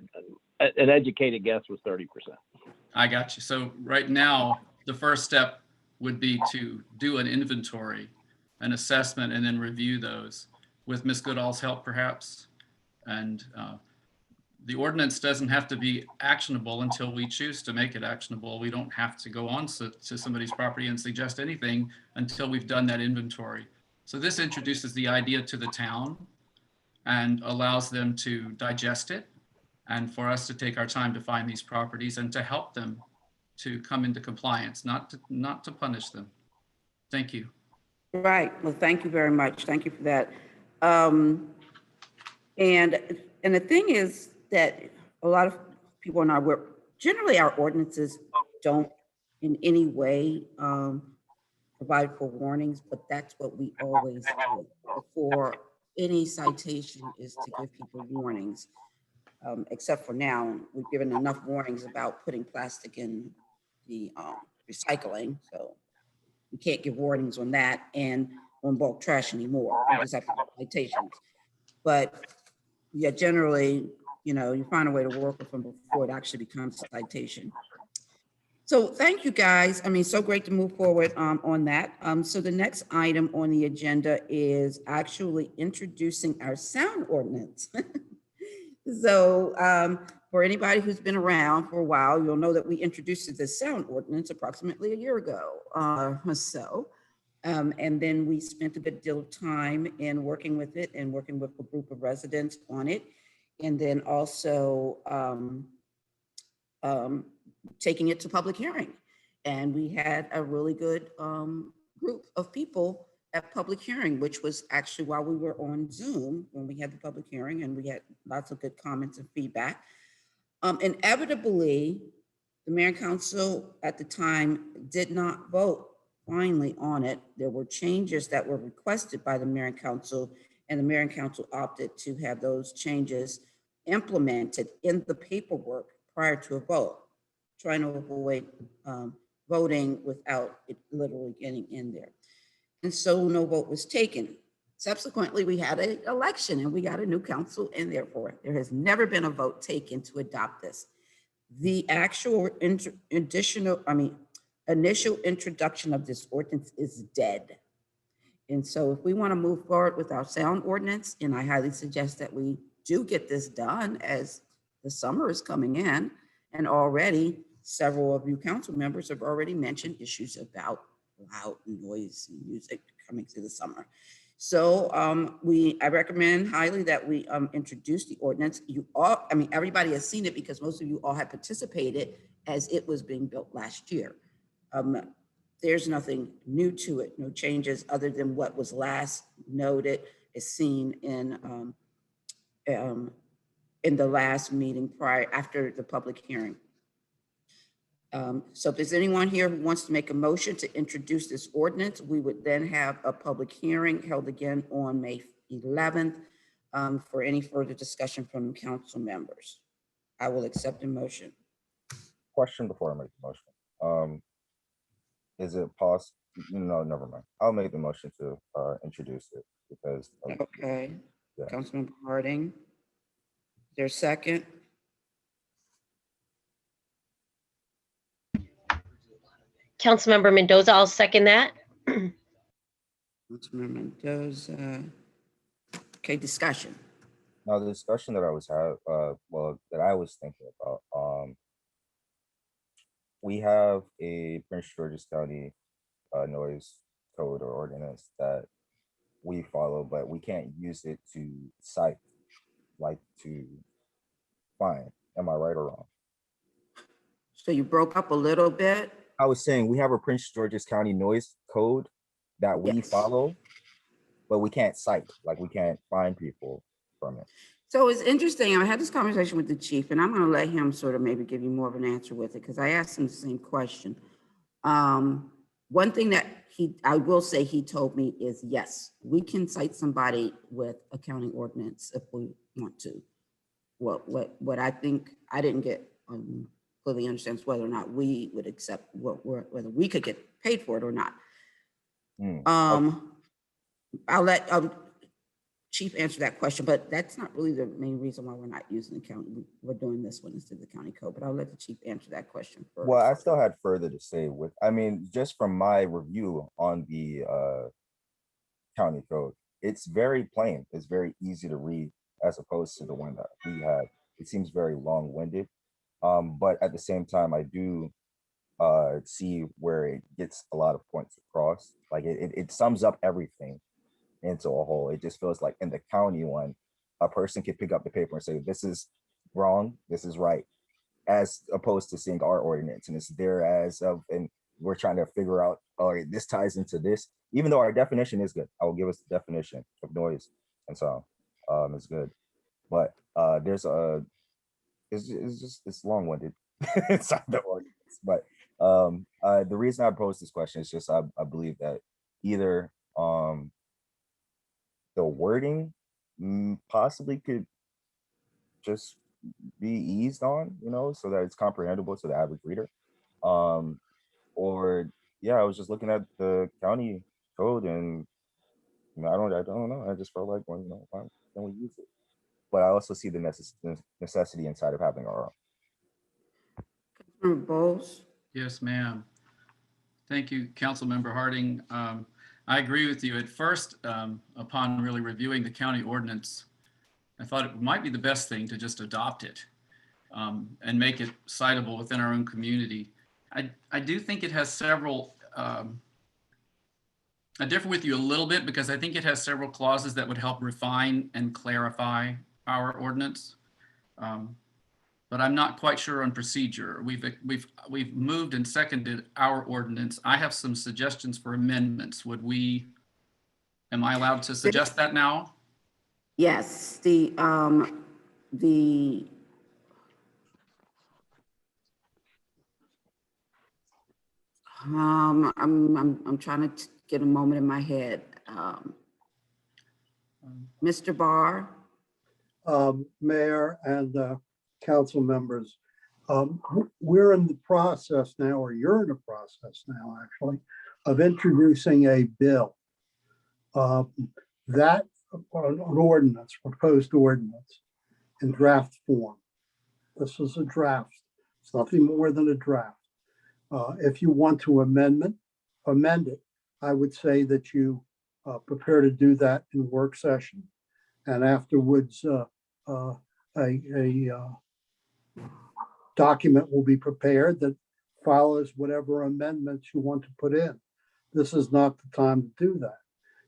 an educated guess was 30%. I got you. So right now, the first step would be to do an inventory, an assessment, and then review those with Ms. Goodall's help, perhaps. And the ordinance doesn't have to be actionable until we choose to make it actionable. We don't have to go on to somebody's property and suggest anything until we've done that inventory. So this introduces the idea to the town and allows them to digest it and for us to take our time to find these properties and to help them to come into compliance, not to punish them. Thank you. Right. Well, thank you very much. Thank you for that. And the thing is that a lot of people are not aware, generally our ordinances don't in any way provide for warnings, but that's what we always do before any citation is to give people warnings. Except for now, we've given enough warnings about putting plastic in the recycling. So we can't give warnings on that and on bulk trash anymore. We just have to give citations. But yeah, generally, you find a way to work with them before it actually becomes a citation. So thank you guys. I mean, so great to move forward on that. So the next item on the agenda is actually introducing our sound ordinance. So for anybody who's been around for a while, you'll know that we introduced the sound ordinance approximately a year ago or so. And then we spent a good deal of time in working with it and working with a group of residents on it. And then also taking it to public hearing. And we had a really good group of people at public hearing, which was actually while we were on Zoom when we had the public hearing, and we had lots of good comments and feedback. Inevitably, the mayor and council at the time did not vote finally on it. There were changes that were requested by the mayor and council, and the mayor and council opted to have those changes implemented in the paperwork prior to a vote, trying to avoid voting without it literally getting in there. And so no vote was taken. Subsequently, we had an election and we got a new council, and therefore there has never been a vote taken to adopt this. The actual initial introduction of this ordinance is dead. And so if we want to move forward with our sound ordinance, and I highly suggest that we do get this done as the summer is coming in, and already several of you council members have already mentioned issues about loud noise and music coming through the summer. So I recommend highly that we introduce the ordinance. You all, everybody has seen it because most of you all have participated as it was being built last year. There's nothing new to it, no changes other than what was last noted is seen in the last meeting after the public hearing. So if there's anyone here who wants to make a motion to introduce this ordinance, we would then have a public hearing held again on May 11th for any further discussion from council members. I will accept a motion. Question before I make the motion. Is it possible? No, never mind. I'll make the motion to introduce it because. Okay, Yeah. Councilmember Harding. Is there a second? Councilmember Mendoza, I'll second that. Councilmember Mendoza. Okay, discussion. Now the discussion that I was thinking about, we have a Prince George's County noise code or ordinance that we follow, but we can't use it to cite, like to fine. Am I right or wrong? So you broke up a little bit. I was saying we have a Prince George's County noise code that we Yes. follow, but we can't cite, like we can't find people from it. So it's interesting. I had this conversation with the chief, and I'm going to let him sort of maybe give you more of an answer with it because I asked him the same question. One thing that I will say he told me is yes, we can cite somebody with a county ordinance if we want to. What I think I didn't get fully understands whether or not we would accept whether we could get paid for it or not. I'll let Chief answer that question, but that's not really the main reason why we're not using the county. We're doing this one instead of the county code, but I'll let the chief answer that question first. Well, I still had further to say just from my review on the county code, it's very plain. It's very easy to read as opposed to the one that we had. It seems very long-winded. But at the same time, I do see where it gets a lot of points across. Like it sums up everything into a whole. It just feels like in the county one, a person could pick up the paper and say, this is wrong, this is right, as opposed to seeing our ordinance and it's there as of, and we're trying to figure out, all right, this ties into this, even though our definition is good. I will give us the definition of noise and sound. It's good, but it's long-winded inside the ordinance. But the reason I posed this question is just I believe that either the wording possibly could just be eased on, so that it's comprehensible to the average reader. Or yeah, I was just looking at the county code and I don't know. I just felt like, why don't we use it? But I also see the necessity inside of having our own. Bowles. Yes, ma'am. Thank you, Councilmember Harding. I agree with you. At first, upon really reviewing the county ordinance, I thought it might be the best thing to just adopt it and make it citable within our own community. I do think it has several, I differ with you a little bit because I think it has several clauses that would help refine and clarify our ordinance. But I'm not quite sure on procedure. We've moved and seconded our ordinance. I have some suggestions for amendments. Am I allowed to suggest that now? Yes, I'm trying to get a moment in my head. Mr. Barr. Mayor and council members, we're in the process now, or you're in the process now, actually, of introducing a bill uh, that an ordinance, proposed ordinance in draft form. This is a draft. It's nothing more than a draft. If you want to amend it, I would say that you prepare to do that in work session. And afterwards, a document will be prepared that follows whatever amendments you want to put in. This is not the time to do that.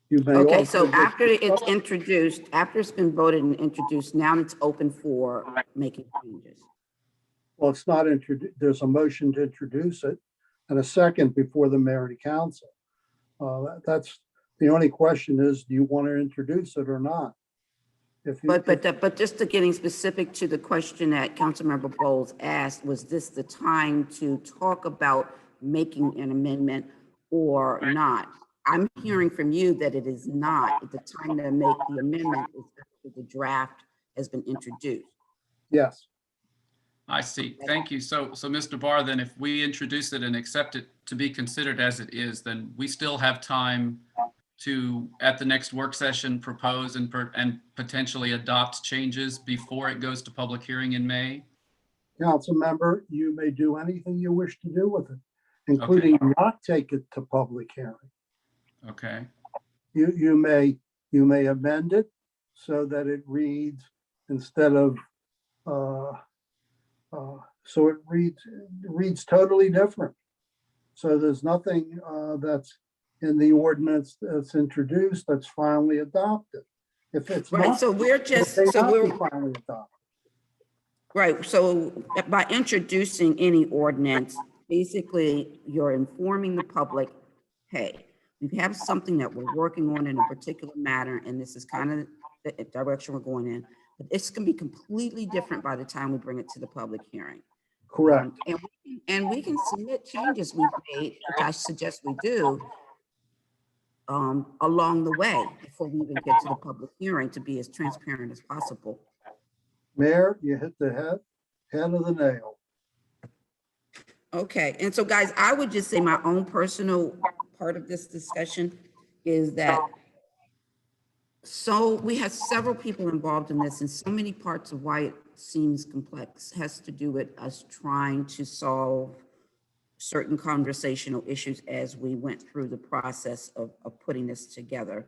You may Okay, also so after it's introduced, after it's been voted and introduced, now it's open for making changes. Well, it's not introduced. There's a motion to introduce it and a second before the mayor and council. That's the only question is, do you want to introduce it or not? If you, But just to getting specific to the question that Councilmember Bowles asked, was this the time to talk about making an amendment or not? I'm hearing from you that it is not. The time to make the amendment is after the draft has been introduced. yes, I see. Thank you. So Mr. Barr, then if we introduce it and accept it to be considered as it is, then we still have time to, at the next work session, propose and potentially adopt changes before it goes to public hearing in May? council member, you may do anything you wish to do with it, including not take it to public hearing. Okay. You may amend it so that it reads instead of so it reads totally different. So there's nothing that's in the ordinance that's introduced that's finally adopted. If it's Right, not, so we're it just, may so not be we're, finally adopted. right, so by introducing any ordinance, basically you're informing the public, hey, we have something that we're working on in a particular matter, and this is kind of the direction we're going in. But it's gonna be completely different by the time we bring it to the public hearing. Correct. And we can submit changes we've made, which I suggest we do, along the way before we even get to the public hearing, to be as transparent as possible. Mayor, you hit the head of the nail. Okay, and so guys, I would just say my own personal part of this discussion is that so we have several people involved in this, and so many parts of why it seems complex has to do with us trying to solve certain conversational issues as we went through the process of putting this together.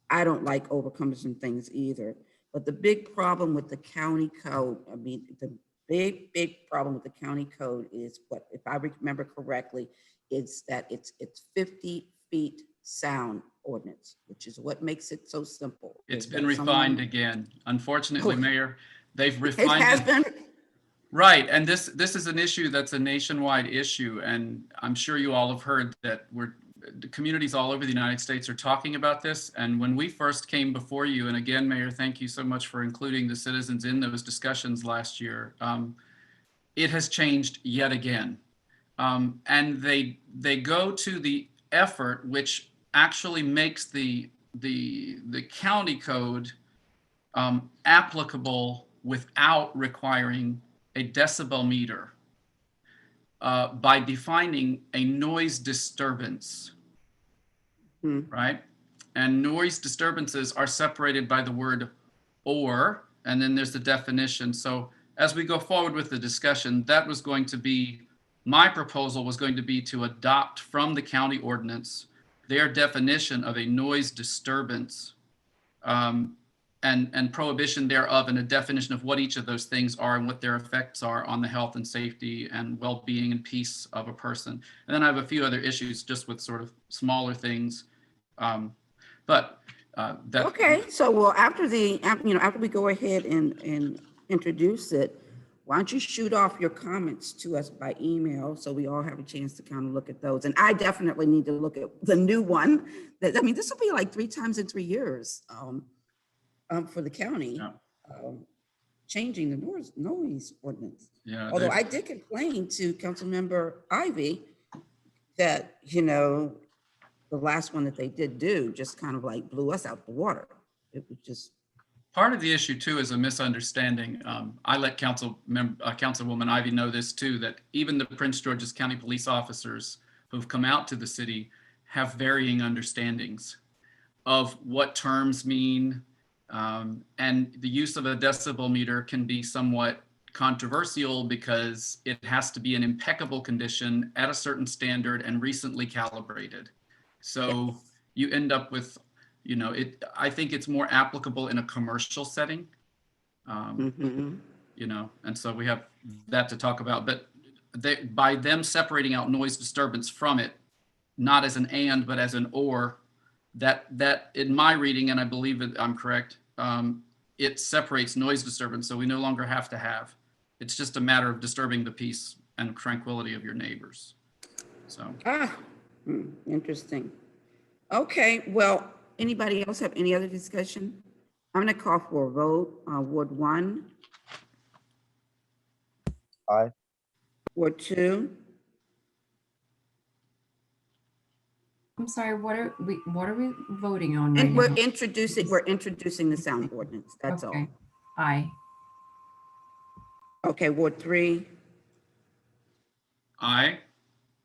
I don't like overcoming things either, but the big problem with the county code, I mean, the big problem with the county code is what, if I remember correctly, is that it's 50 feet sound ordinance, which is what makes it so simple. It's is been that someone- refined again. Unfortunately, Mayor, they've It refined has it. been, Right, and this is an issue that's a nationwide issue, and I'm sure you all have heard that the communities all over the United States are talking about this. And when we first came before you, and again, Mayor, thank you so much for including the citizens in those discussions last year. It has changed yet again, and they go to the effort which actually makes the county code applicable without requiring a decibel meter by defining a noise disturbance, right? And noise disturbances are separated by the word or, and then there's the definition. So as we go forward with the discussion, that was going to be, my proposal was going to be to adopt from the county ordinance their definition of a noise disturbance and prohibition thereof, and a definition of what each of those things are and what their effects are on the health and safety and well-being and peace of a person. And then I have a few other issues just with sort of smaller things. okay, so well, after we go ahead and introduce it, why don't you shoot off your comments to us by email so we all have a chance to kind of look at those. And I definitely need to look at the new one. That, I mean, this will be like 3 times in 3 years for the county, changing the noise ordinance. Yeah, Although I did complain to Councilmember Ivy that, the last one that they did do just kind of like blew us out the water. It was just. part of the issue too is a misunderstanding. I let Councilwoman Ivy know this too, that even the Prince George's County police officers who've come out to the city have varying understandings. of what terms mean. And the use of a decibel meter can be somewhat controversial because it has to be in impeccable condition at a certain standard and recently calibrated. So you end up with, I think it's more applicable in a commercial setting. Mhm. And so we have that to talk about, but by them separating out noise disturbance from it, not as an and, but as an or, that in my reading, and I believe that I'm correct, it separates noise disturbance. So we no longer have to have, it's just a matter of disturbing the peace and tranquility of your neighbors. So. Interesting. Okay, well, anybody else have any other discussion? I'm gonna call for a vote. Ward 1, Aye. Ward 2, I'm sorry, what are we voting on right and now? we're introducing the sound ordinance, that's all. Okay. Aye. Okay, Ward 3, Aye.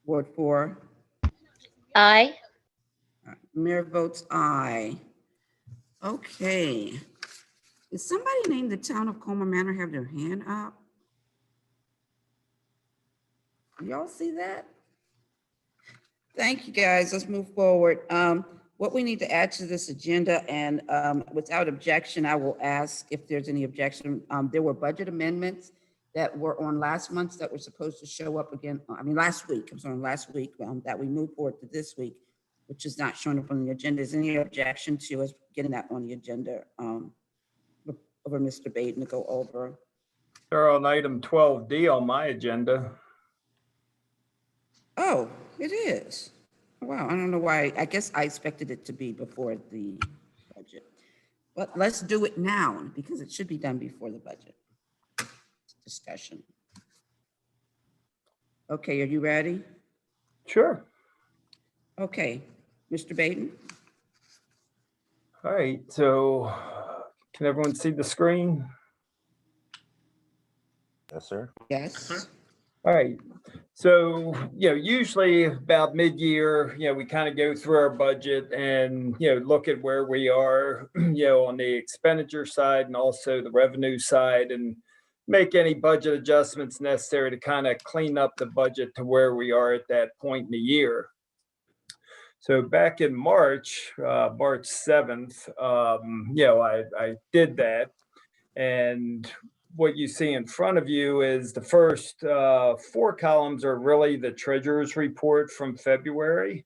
Ward 4, Aye. Mayor votes aye. Okay. Did somebody named the town of Colmar Manor have their hand up? Y'all see that? Thank you, guys. Let's move forward. What we need to add to this agenda, and without objection, I will ask if there's any objection. There were budget amendments that were on last month's that were supposed to show up again. Last week, that we moved forward to this week, which is not showing up on the agenda. Is any objection to us getting that on the agenda over Mr. Baden to go over? They're on item 12D on my agenda. Oh, it is. Wow, I don't know why. I guess I expected it to be before the budget. But let's do it now because it should be done before the budget discussion. Okay, are you ready? Sure. Okay, Mr. Baden? All right, so can everyone see the screen? Yes, sir. Yes. All right. So, usually about mid-year, we kind of go through our budget and, look at where we are, on the expenditure side and also the revenue side, and make any budget adjustments necessary to kind of clean up the budget to where we are at that point in the year. So back in March 7th, I did that. And what you see in front of you is the first 4 columns are really the treasurer's report from February,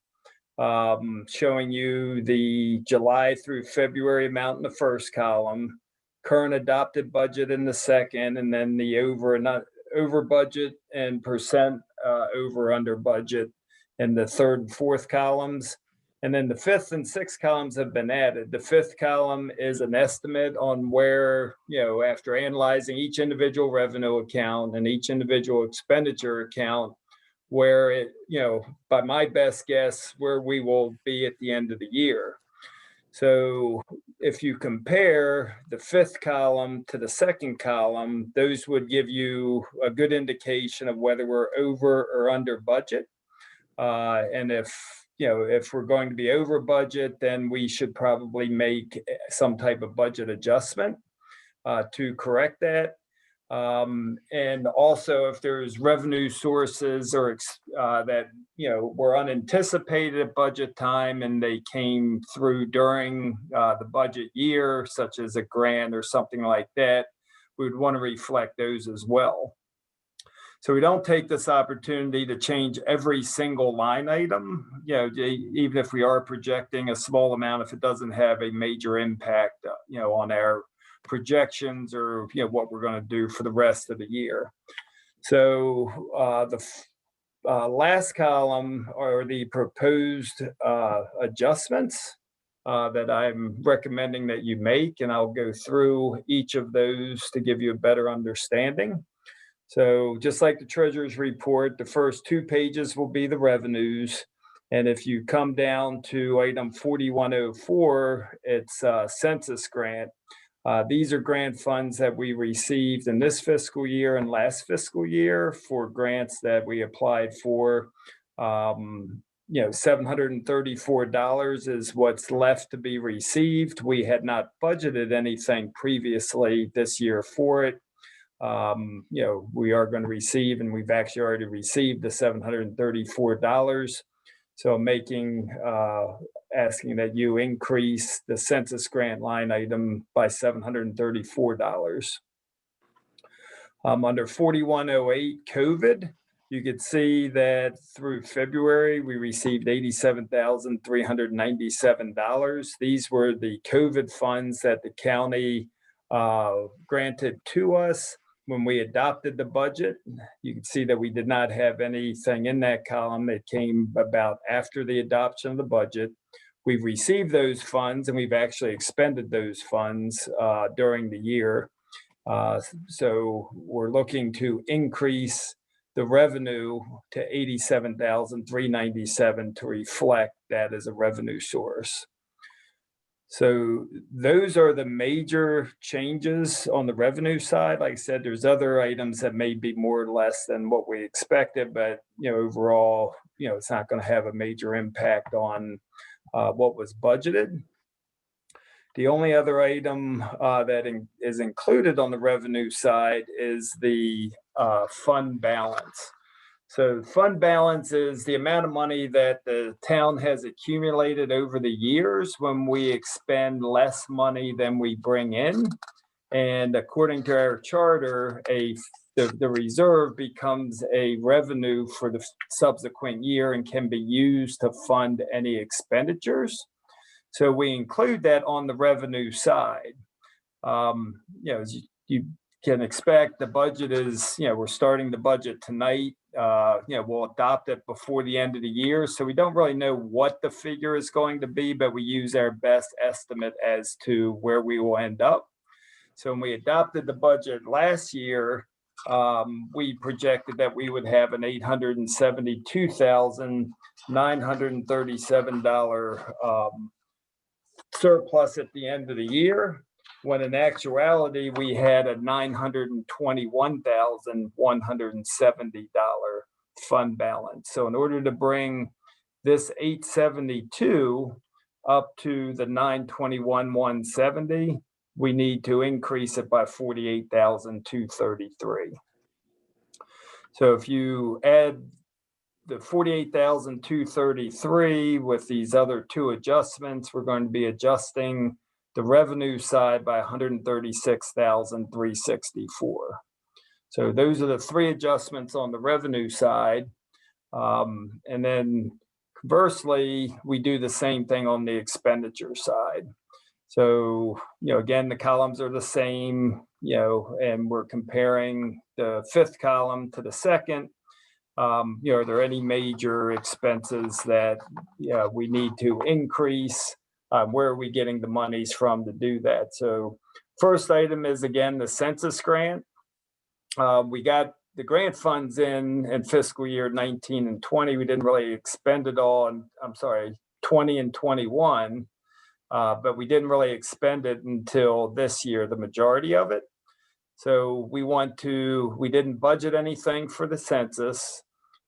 showing you the July through February amount in the first column, current adopted budget in the second, and then the over budget and percent over under budget in the third and fourth columns. And then the fifth and sixth columns have been added. The fifth column is an estimate on where, after analyzing each individual revenue account and each individual expenditure account, where it, by my best guess, where we will be at the end of the year. So if you compare the fifth column to the second column, those would give you a good indication of whether we're over or under budget. And if we're going to be over budget, then we should probably make some type of budget adjustment to correct that. And also if there's revenue sources or that were unanticipated at budget time and they came through during the budget year, such as a grant or something like that, we would want to reflect those as well. So we don't take this opportunity to change every single line item, even if we are projecting a small amount, if it doesn't have a major impact, on our projections or, what we're going to do for the rest of the year. So the last column are the proposed adjustments that I'm recommending that you make, and I'll go through each of those to give you a better understanding. So just like the treasurer's report, the first 2 pages will be the revenues. And if you come down to item 4104, it's a census grant. These are grant funds that we received in this fiscal year and last fiscal year for grants that we applied for $734 is what's left to be received. We had not budgeted anything previously this year for it. We are going to receive, and we've actually already received the $734. So asking that you increase the census grant line item by $734. Under 4108 COVID, you could see that through February, we received $87,397. These were the COVID funds that the county granted to us when we adopted the budget. You can see that we did not have anything in that column. It came about after the adoption of the budget. We've received those funds and we've actually expended those funds during the year. So we're looking to increase the revenue to $87,397 to reflect that as a revenue source. So those are the major changes on the revenue side. Like I said, there's other items that may be more or less than what we expected, but overall, it's not going to have a major impact on what was budgeted. The only other item that is included on the revenue side is the fund balance. So fund balance is the amount of money that the town has accumulated over the years when we expend less money than we bring in. And according to our charter, the reserve becomes a revenue for the subsequent year and can be used to fund any expenditures. So we include that on the revenue side. As you can expect, the budget is, we're starting the budget tonight. We'll adopt it before the end of the year. So we don't really know what the figure is going to be, but we use our best estimate as to where we will end up. So when we adopted the budget last year, we projected that we would have an $872,937 surplus at the end of the year, when in actuality, we had a $921,170 fund balance. So in order to bring this 872 up to the 921,170, we need to increase it by 48,233. So if you add the 48,233 with these other two adjustments, we're going to be adjusting the revenue side by 136,364. So those are the three adjustments on the revenue side. And then conversely, we do the same thing on the expenditure side. So, again, the columns are the same, and we're comparing the fifth column to the second. Are there any major expenses that we need to increase? Where are we getting the monies from to do that? So first item is, again, the census grant. We got the grant funds in fiscal year 19 and 20. We didn't really expend it all, 20 and 21, but we didn't really expend it until this year, the majority of it. So we didn't budget anything for the census.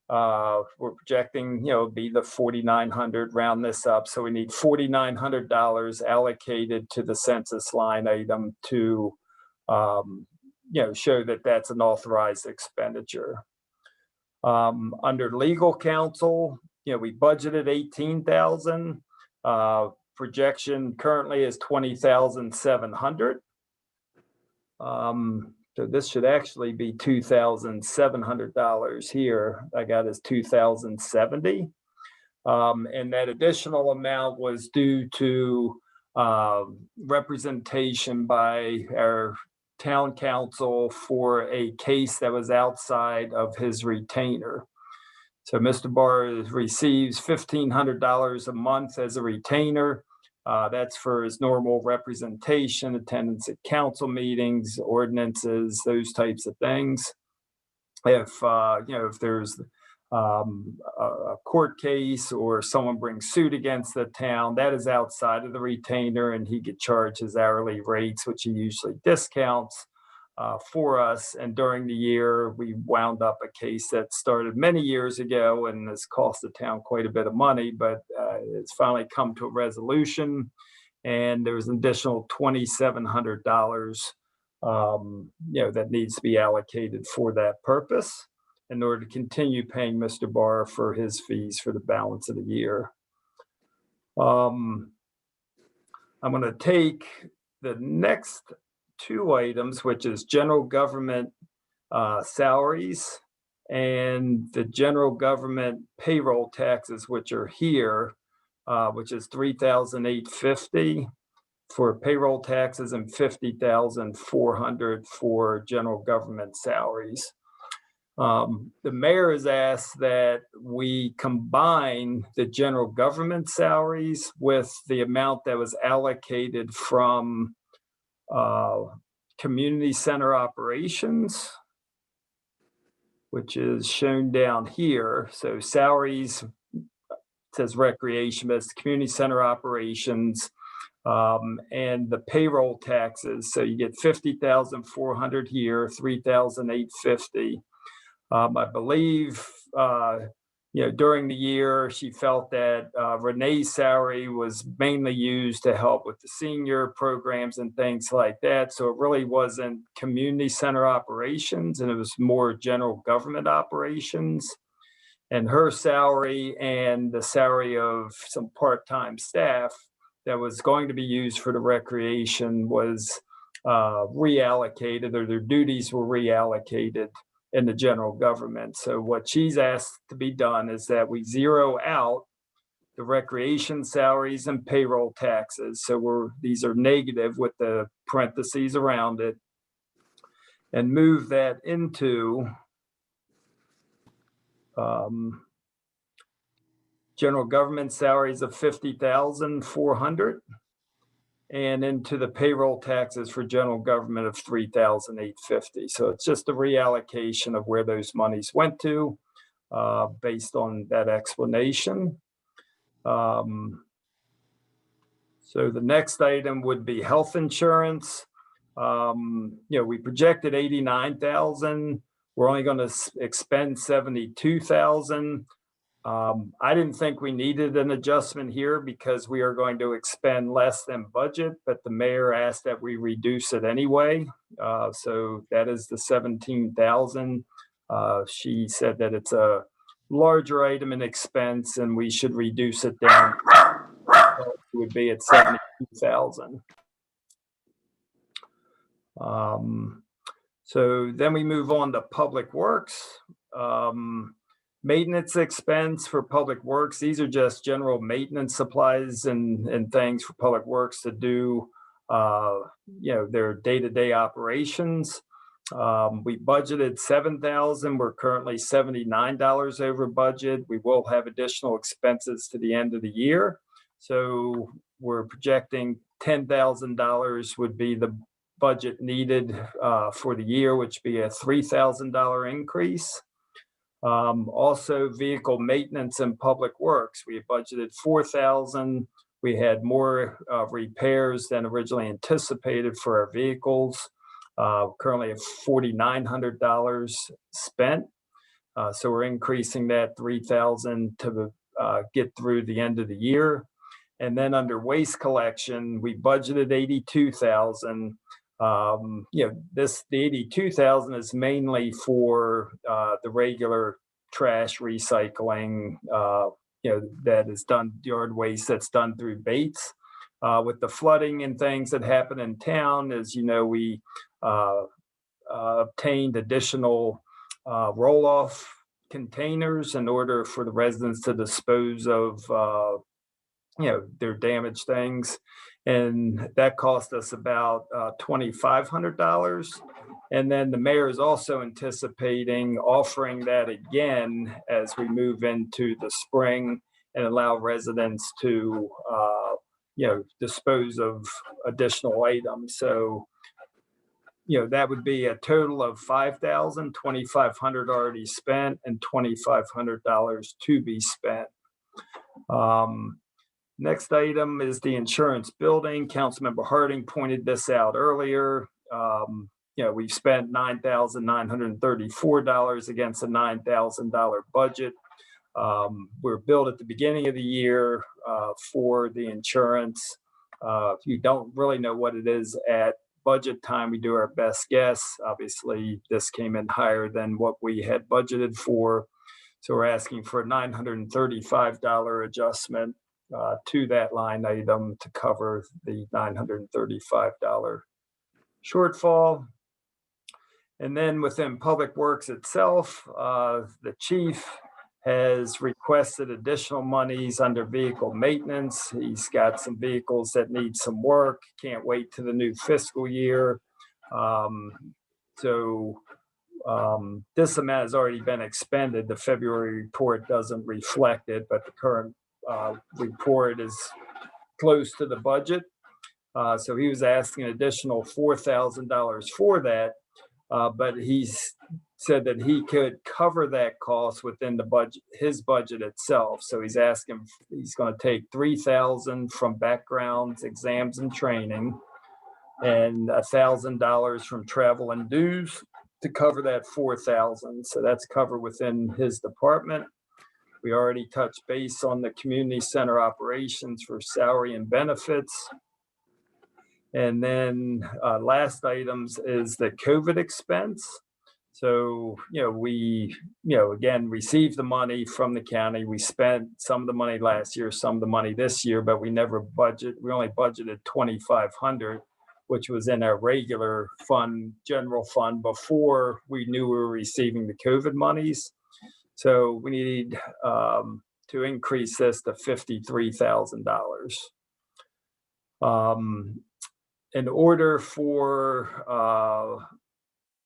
We're projecting, be the 4,900, round this up. So we need $4,900 allocated to the census line item to, show that that's an authorized expenditure. Under legal counsel, we budgeted 18,000. Projection currently is 20,700. So this should actually be $2,700 here. I got is 2,070. And that additional amount was due to representation by our town council for a case that was outside of his retainer. So Mr. Barr receives $1,500 a month as a retainer. That's for his normal representation, attendance at council meetings, ordinances, those types of things. If there's a court case or someone brings suit against the town, that is outside of the retainer, and he could charge his hourly rates, which he usually discounts for us. And during the year, we wound up a case that started many years ago and has cost the town quite a bit of money, but it's finally come to a resolution. And there's an additional $2,700, that needs to be allocated for that purpose in order to continue paying Mr. Barr for his fees for the balance of the year. I'm going to take the next two items, which is general government salaries and the general government payroll taxes, which are here, which is $3,850 for payroll taxes and $50,400 for general government salaries. The mayor has asked that we combine the general government salaries with the amount that was allocated from community center operations, which is shown down here. So salaries says recreation, but it's community center operations, and the payroll taxes. So you get $50,400 here, $3,850. I believe, during the year, she felt that Renee's salary was mainly used to help with the senior programs and things like that. So it really wasn't community center operations, and it was more general government operations. And her salary and the salary of some part-time staff that was going to be used for the recreation was reallocated, or their duties were reallocated in the general government. So what she's asked to be done is that we zero out the recreation salaries and payroll taxes. So these are negative with the parentheses around it, and move that into general government salaries of $50,400 and into the payroll taxes for general government of $3,850. So it's just a reallocation of where those monies went to based on that explanation. So the next item would be health insurance. We projected $89,000. We're only going to expend $72,000. I didn't think we needed an adjustment here because we are going to expend less than budget, but the mayor asked that we reduce it anyway. So that is the $17,000. She said that it's a larger item in expense and we should reduce it down. It would be at $72,000. So then we move on to public works. Maintenance expense for public works. These are just general maintenance supplies and things for public works to do, their day-to-day operations. We budgeted $7,000. We're currently $79 over budget. We will have additional expenses to the end of the year. So we're projecting $10,000 would be the budget needed for the year, which would be a $3,000 increase. Also, vehicle maintenance and public works. We budgeted $4,000. We had more repairs than originally anticipated for our vehicles. Currently at $4,900 spent. So we're increasing that $3,000 to get through the end of the year. And then under waste collection, we budgeted $82,000. The $82,000 is mainly for the regular trash recycling, that is done, yard waste that's done through Bates. With the flooding and things that happen in town, as you know, we obtained additional roll-off containers in order for the residents to dispose of their damaged things. And that cost us about $2,500. And then the mayor is also anticipating offering that again as we move into the spring and allow residents to, dispose of additional items. So, that would be a total of $5,000, $2,500 already spent, and $2,500 to be spent. Next item is the insurance building. Councilmember Harding pointed this out earlier. we've spent $9,934 against a $9,000 budget. We're billed at the beginning of the year for the insurance. You don't really know what it is at budget time. We do our best guess. Obviously, this came in higher than what we had budgeted for. So we're asking for a $935 adjustment to that line item to cover the $935 shortfall. And then within Public Works itself, the chief has requested additional monies under vehicle maintenance. He's got some vehicles that need some work, can't wait to the new fiscal year. This amount has already been expended. The February report doesn't reflect it, but the current report is close to the budget. So he was asking an additional $4,000 for that, but he's said that he could cover that cost within the budget, his budget itself. So he's asking, he's going to take $3,000 from backgrounds, exams, and training, and $1,000 from travel and dues to cover that $4,000. So that's covered within his department. We already touched base on the community center operations for salary and benefits. And then last items is the COVID expense. So, we, again, received the money from the county. We spent some of the money last year, some of the money this year, but we never we only budgeted $2,500, which was in our regular fund, general fund, before we knew we were receiving the COVID monies. So we need to increase this to $53,000. In order for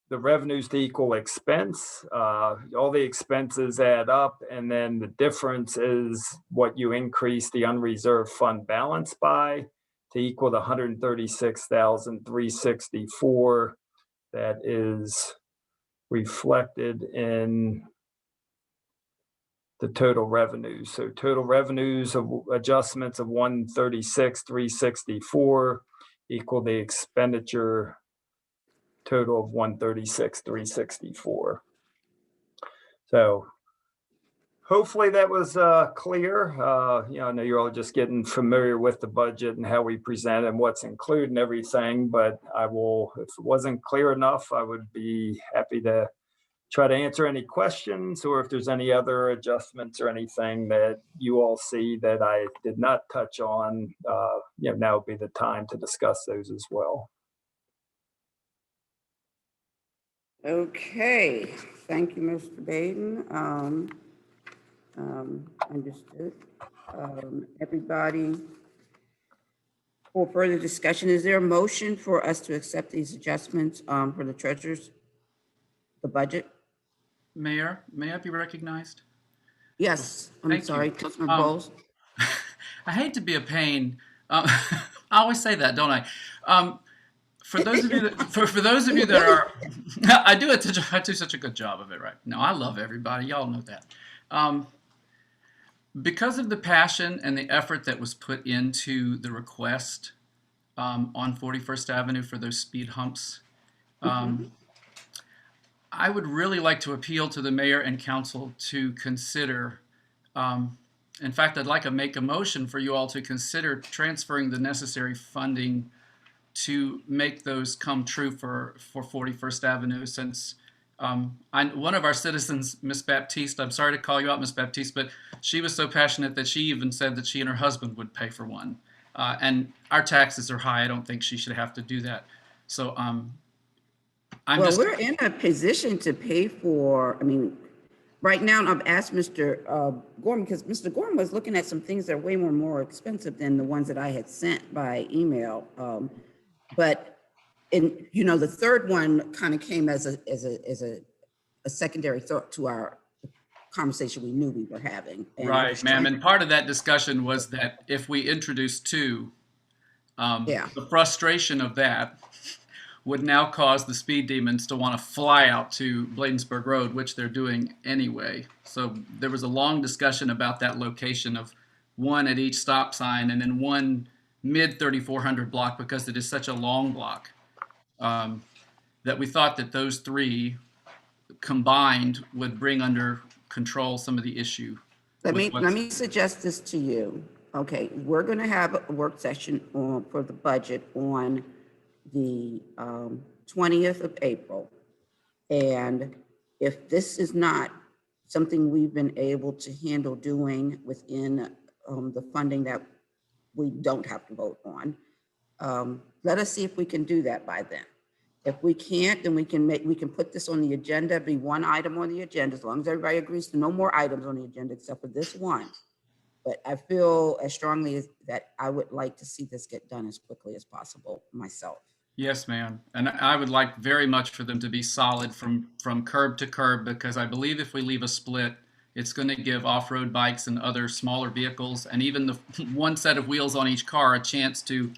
the revenues to equal expense, all the expenses add up, and then the difference is what you increase the unreserved fund balance by to equal the $136,364 that is reflected in the total revenues. So total revenues of adjustments of $136,364 equal the expenditure total of $136,364. So hopefully that was clear. I know you're all just getting familiar with the budget and how we present and what's included and everything, but if it wasn't clear enough, I would be happy to try to answer any questions, or if there's any other adjustments or anything that you all see that I did not touch on, now would be the time to discuss those as well. Okay, thank you, Mr. Baden. Understood. Everybody, for further discussion, is there a motion for us to accept these adjustments for the treasurers, the budget? Mayor, may I be recognized? Yes, I'm Thank you. sorry, Councilman Bowles. I hate to be a pain. I always say that, don't I? For those of you that are, I do such a good job of it, right? No, I love everybody. Y'all know that. Because of the passion and the effort that was put into the request on 41st Avenue for those speed humps, I would really like to appeal to the mayor and council to consider, in fact, I'd like to make a motion for you all to consider transferring the necessary funding to make those come true for 41st Avenue, since one of our citizens, Miss Baptiste, I'm sorry to call you out, Miss Baptiste, but she was so passionate that she even said that she and her husband would pay for one. And our taxes are high. I don't think she should have to do that. So we're in a position to pay for, right now I've asked Mr. Gorman, because Mr. Gorman was looking at some things that are way more expensive than the ones that I had sent by email. But the third one kind of came as a secondary thought to our conversation we knew we were having. Right, ma'am. And part of that discussion was that if we introduced two, the frustration of that would now cause the speed demons to want to fly out to Bladensburg Road, which they're doing anyway. So there was a long discussion about that location of one at each stop sign and then one mid 3400 block, because it is such a long block. that we thought that those three combined would bring under control some of the issue. Let with me, let me suggest this to you. Okay, we're gonna have a work session on, for the budget on the 20th of April. And if this is not something we've been able to handle doing within the funding that we don't have to vote on, let us see if we can do that by then. If we can't, then we can put this on the agenda, be one item on the agenda, as long as everybody agrees to no more items on the agenda except for this one. But I feel as strongly as that I would like to see this get done as quickly as possible myself. Yes, ma'am. And I would like very much for them to be solid from curb to curb, because I believe if we leave a split, it's going to give off-road bikes and other smaller vehicles and even the one set of wheels on each car a chance to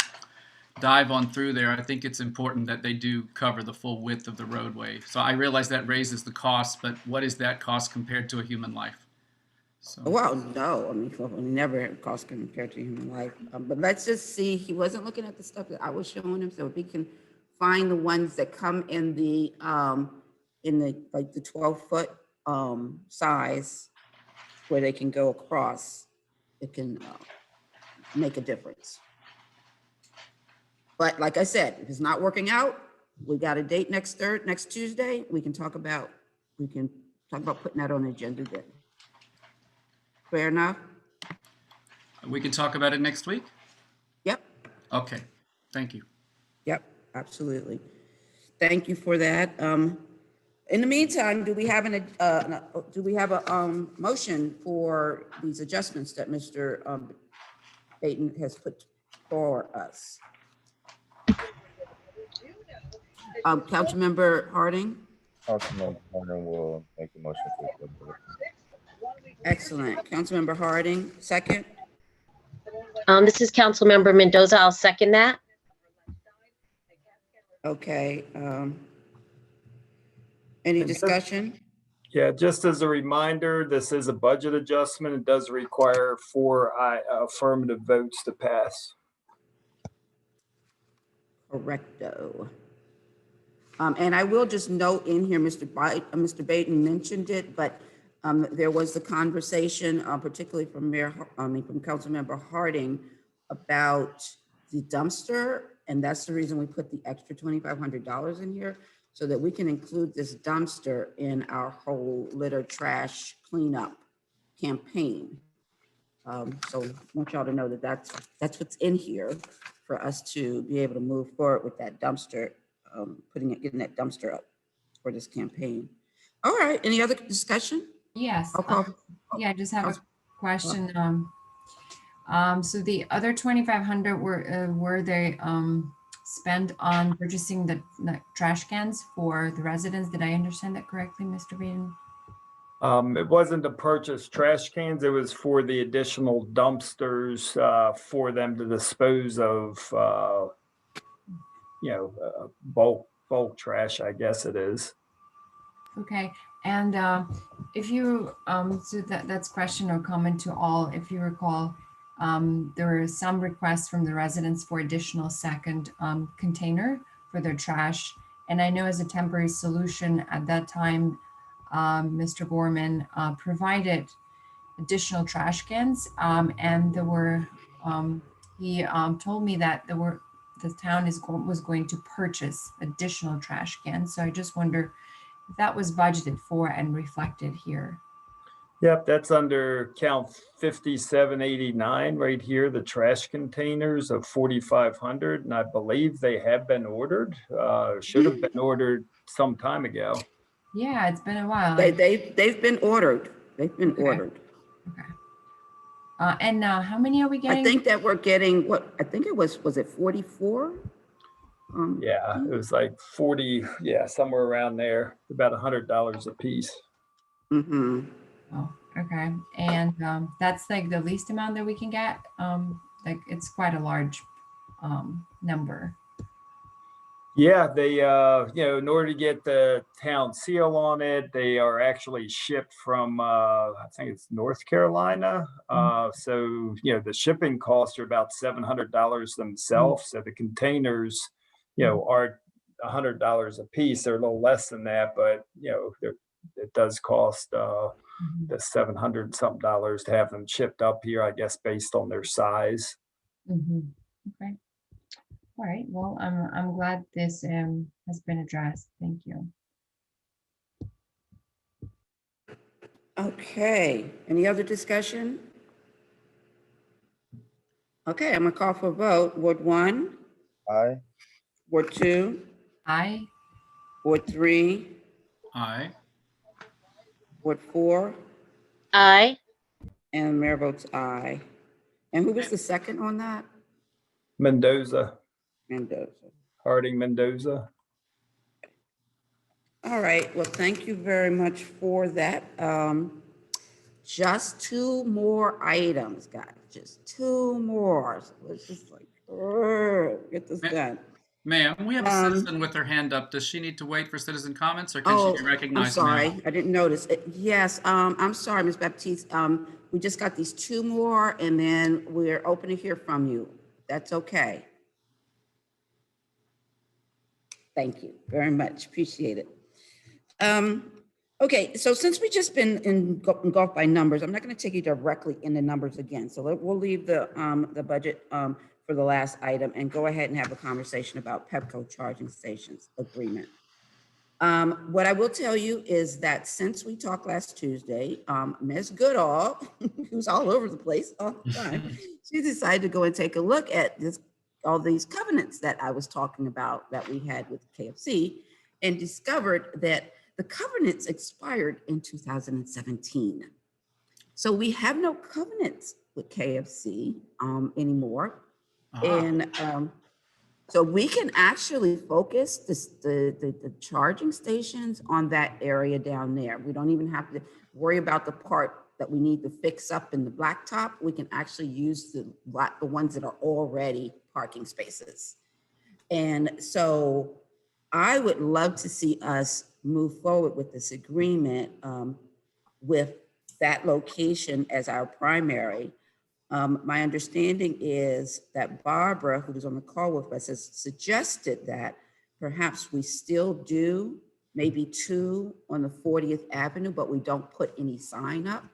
dive on through there. I think it's important that they do cover the full width of the roadway. So I realize that raises the cost, but what is that cost compared to a human life? So, Well, no, I mean, well, never cost compared to human life. But let's just see, he wasn't looking at the stuff that I was showing him, so if he can find the ones that come in the like the 12-foot size where they can go across, it can make a difference. But like I said, if it's not working out, we got a date next Tuesday, we can talk about putting that on the agenda then. Fair enough? we can talk about it next week? Yep. Okay, thank you. Yep, absolutely. Thank you for that. In the meantime, do we have a motion for these adjustments that Mr. Baton has put for us? Councilmember Harding? Councilman Horner will make a motion to approve. Excellent. Councilmember Harding, second? This is Councilmember Mendoza. I'll second that. Okay. Any discussion? Yeah, just as a reminder, this is a budget adjustment. It does require 4 affirmative votes to pass. Correcto. And I will just note in here, Mr. Baton mentioned it, but there was the conversation, particularly from from Councilmember Harding, about the dumpster, and that's the reason we put the extra $2,500 in here, so that we can include this dumpster in our whole litter trash cleanup campaign. So I want y'all to know that that's what's in here for us to be able to move forward with that dumpster, getting that dumpster up for this campaign. All right, any other discussion? Yes. I'll call- Yeah, I just have a question. So the other 2,500 were they spent on purchasing the trash cans for the residents? Did I understand that correctly, Mr. Baden? It wasn't to purchase trash cans. It was for the additional dumpsters for them to dispose of, bulk trash, I guess it is. Okay, and if you, so that's question or comment to all, if you recall, there were some requests from the residents for additional second container for their trash. And I know as a temporary solution at that time, Mr. Gorman provided additional trash cans, and there were, he told me that the town was going to purchase additional trash cans. So I just wonder if that was budgeted for and reflected here. Yep, that's under count 5789 right here, the trash containers of 4,500. And I believe they have been ordered, should have been ordered some time ago. Yeah, it's been a while. They've been ordered. They've been ordered. Okay. And how many are we getting? I think that we're getting was it 44? Yeah, it was like 40, somewhere around there, about $100 a piece. Mm-hmm. Oh, okay. And that's like the least amount that we can get. Like it's quite a large number. Yeah, they, in order to get the town seal on it, they are actually shipped from, I think it's North Carolina. So, the shipping costs are about $700 themselves. So the containers, are $100 a piece. They're a little less than that, but it does cost the $700 something to have them shipped up here, I guess, based on their size. Okay. All right. Well, I'm glad this has been addressed. Thank you. Okay, any other discussion? Okay, I'm gonna call for a vote. Ward 1, Aye. Ward 2, Aye. Ward 3, Aye. Ward 4, Aye. and the mayor votes aye. And who was the second on that? Mendoza, Mendoza. Harding Mendoza. All right, well, thank you very much for that. Just 2 more items, guys, just 2 more. So let's just like, get this done. Ma'am, we have a Um, citizen with her hand up. Does she need to wait for citizen comments, or can she Oh, be I'm recognized now? sorry, I didn't notice. Yes, I'm sorry, Ms. Baptiste. We just got these 2 more, and then we're open to hear from you. That's okay. Thank you very much, appreciate it. Okay, so since we just been engulfed by numbers, I'm not gonna take you directly into numbers again. So we'll leave the budget for the last item and go ahead and have a conversation about Pepco charging stations agreement. What I will tell you is that since we talked last Tuesday, Ms. Goodall, who's all over the place all the time, she decided to go and take a look at all these covenants that I was talking about that we had with KFC, and discovered that the covenants expired in 2017. So we have no covenants with KFC anymore. And so we can actually focus the charging stations on that area down there. We don't even have to worry about the part that we need to fix up in the blacktop. We can actually use the ones that are already parking spaces. And so I would love to see us move forward with this agreement with that location as our primary. My understanding is that Barbara, who was on the call with us, has suggested that perhaps we still do maybe 2 on the 40th Avenue, but we don't put any sign up,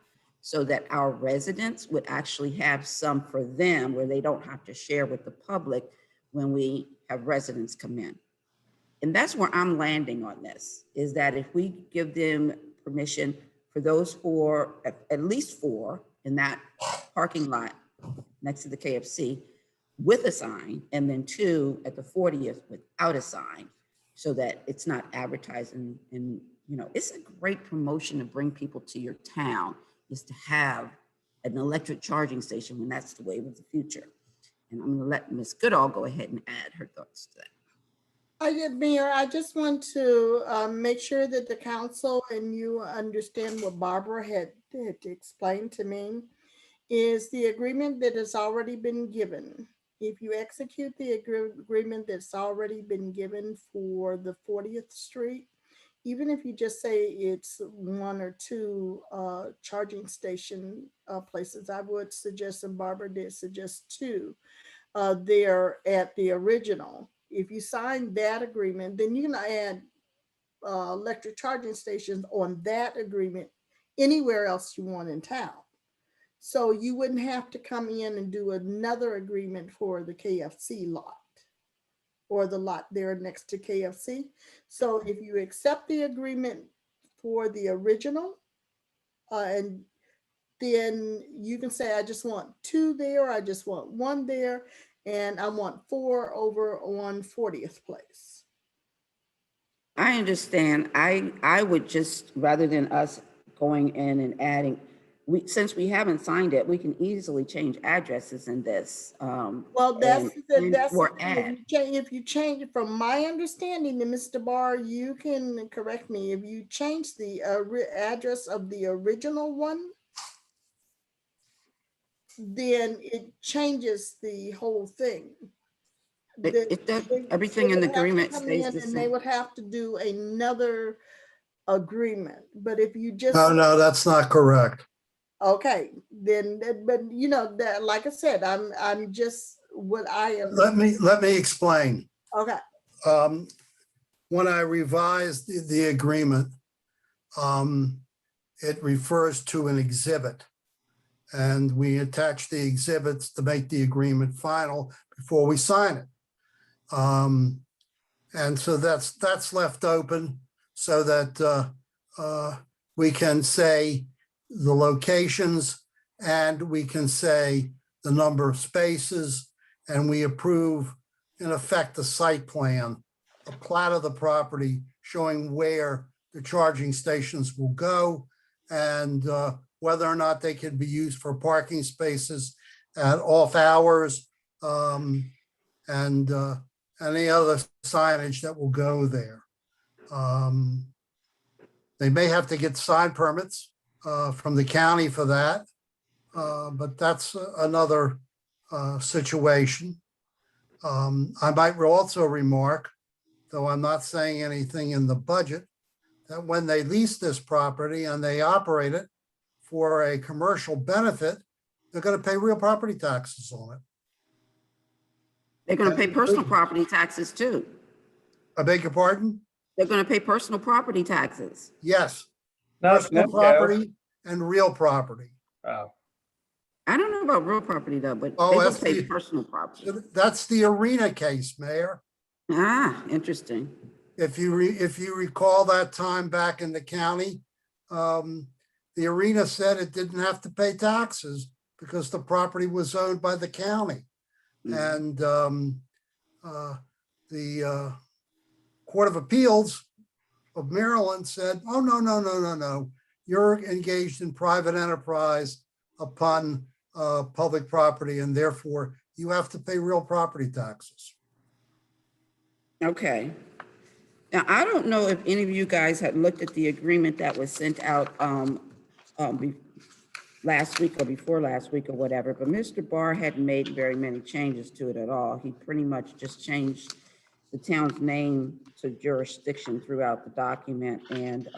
so that our residents would actually have some for them where they don't have to share with the public when we have residents come in. And that's where I'm landing on this, is that if we give them permission for those 4, at least 4 in that parking lot next to the KFC with a sign, and then 2 at the 40th without a sign, so that it's not advertising. And, it's a great promotion to bring people to your town, is to have an electric charging station when that's the wave of the future. And I'm gonna let Ms. Goodall go ahead and add her thoughts to that. Mayor, I just want to make sure that the council and you understand what Barbara had explained to me is the agreement that has already been given. If you execute the agreement that's already been given for the 40th Street, even if you just say it's 1 or 2 charging station places, I would suggest, and Barbara did suggest 2 there at the original. If you sign that agreement, then you can add electric charging stations on that agreement anywhere else you want in town. So you wouldn't have to come in and do another agreement for the KFC lot or the lot there next to KFC. So if you accept the agreement for the original, and then you can say, I just want 2 there, I just want 1 there, and I want 4 over on 40th Place. I understand. I would just, rather than us going in and adding, since we haven't signed it, we can easily change addresses in this. Well, that's or add. if you change it, from my understanding, and Mr. Barr, you can correct me, if you change the address of the original one, then it changes the whole thing. It does, everything in the agreement stays the And they same. would have to do another agreement. But if you just No, that's not correct. okay, then but that, like I said, I'm just what I am. Let me explain. Okay. when I revised the agreement, it refers to an exhibit. And we attach the exhibits to make the agreement final before we sign it. And so that's left open so that we can say the locations and we can say the number of spaces, and we approve, in effect, the site plan, a plat of the property showing where the charging stations will go and whether or not they can be used for parking spaces at off hours, and any other signage that will go there. They may have to get sign permits from the county for that, but that's another situation. I might also remark, though I'm not saying anything in the budget, that when they lease this property and they operate it for a commercial benefit, they're going to pay real property taxes on it. They're going to pay personal property taxes too. I beg your pardon? They're going to pay personal property taxes. Yes, Not personal Pimco. property and real property. Oh, I don't know about real property though, but Oh, they will that's pay the- personal property. That's the arena case, Mayor. Ah, interesting. If you recall that time back in the county, the arena said it didn't have to pay taxes because the property was owned by the county. And the Court of Appeals of Maryland said, oh, no. You're engaged in private enterprise upon public property, and therefore you have to pay real property taxes. Okay. Now, I don't know if any of you guys had looked at the agreement that was sent out last week or before last week or whatever, but Mr. Barr hadn't made very many changes to it at all. He pretty much just changed the town's name to jurisdiction throughout the document and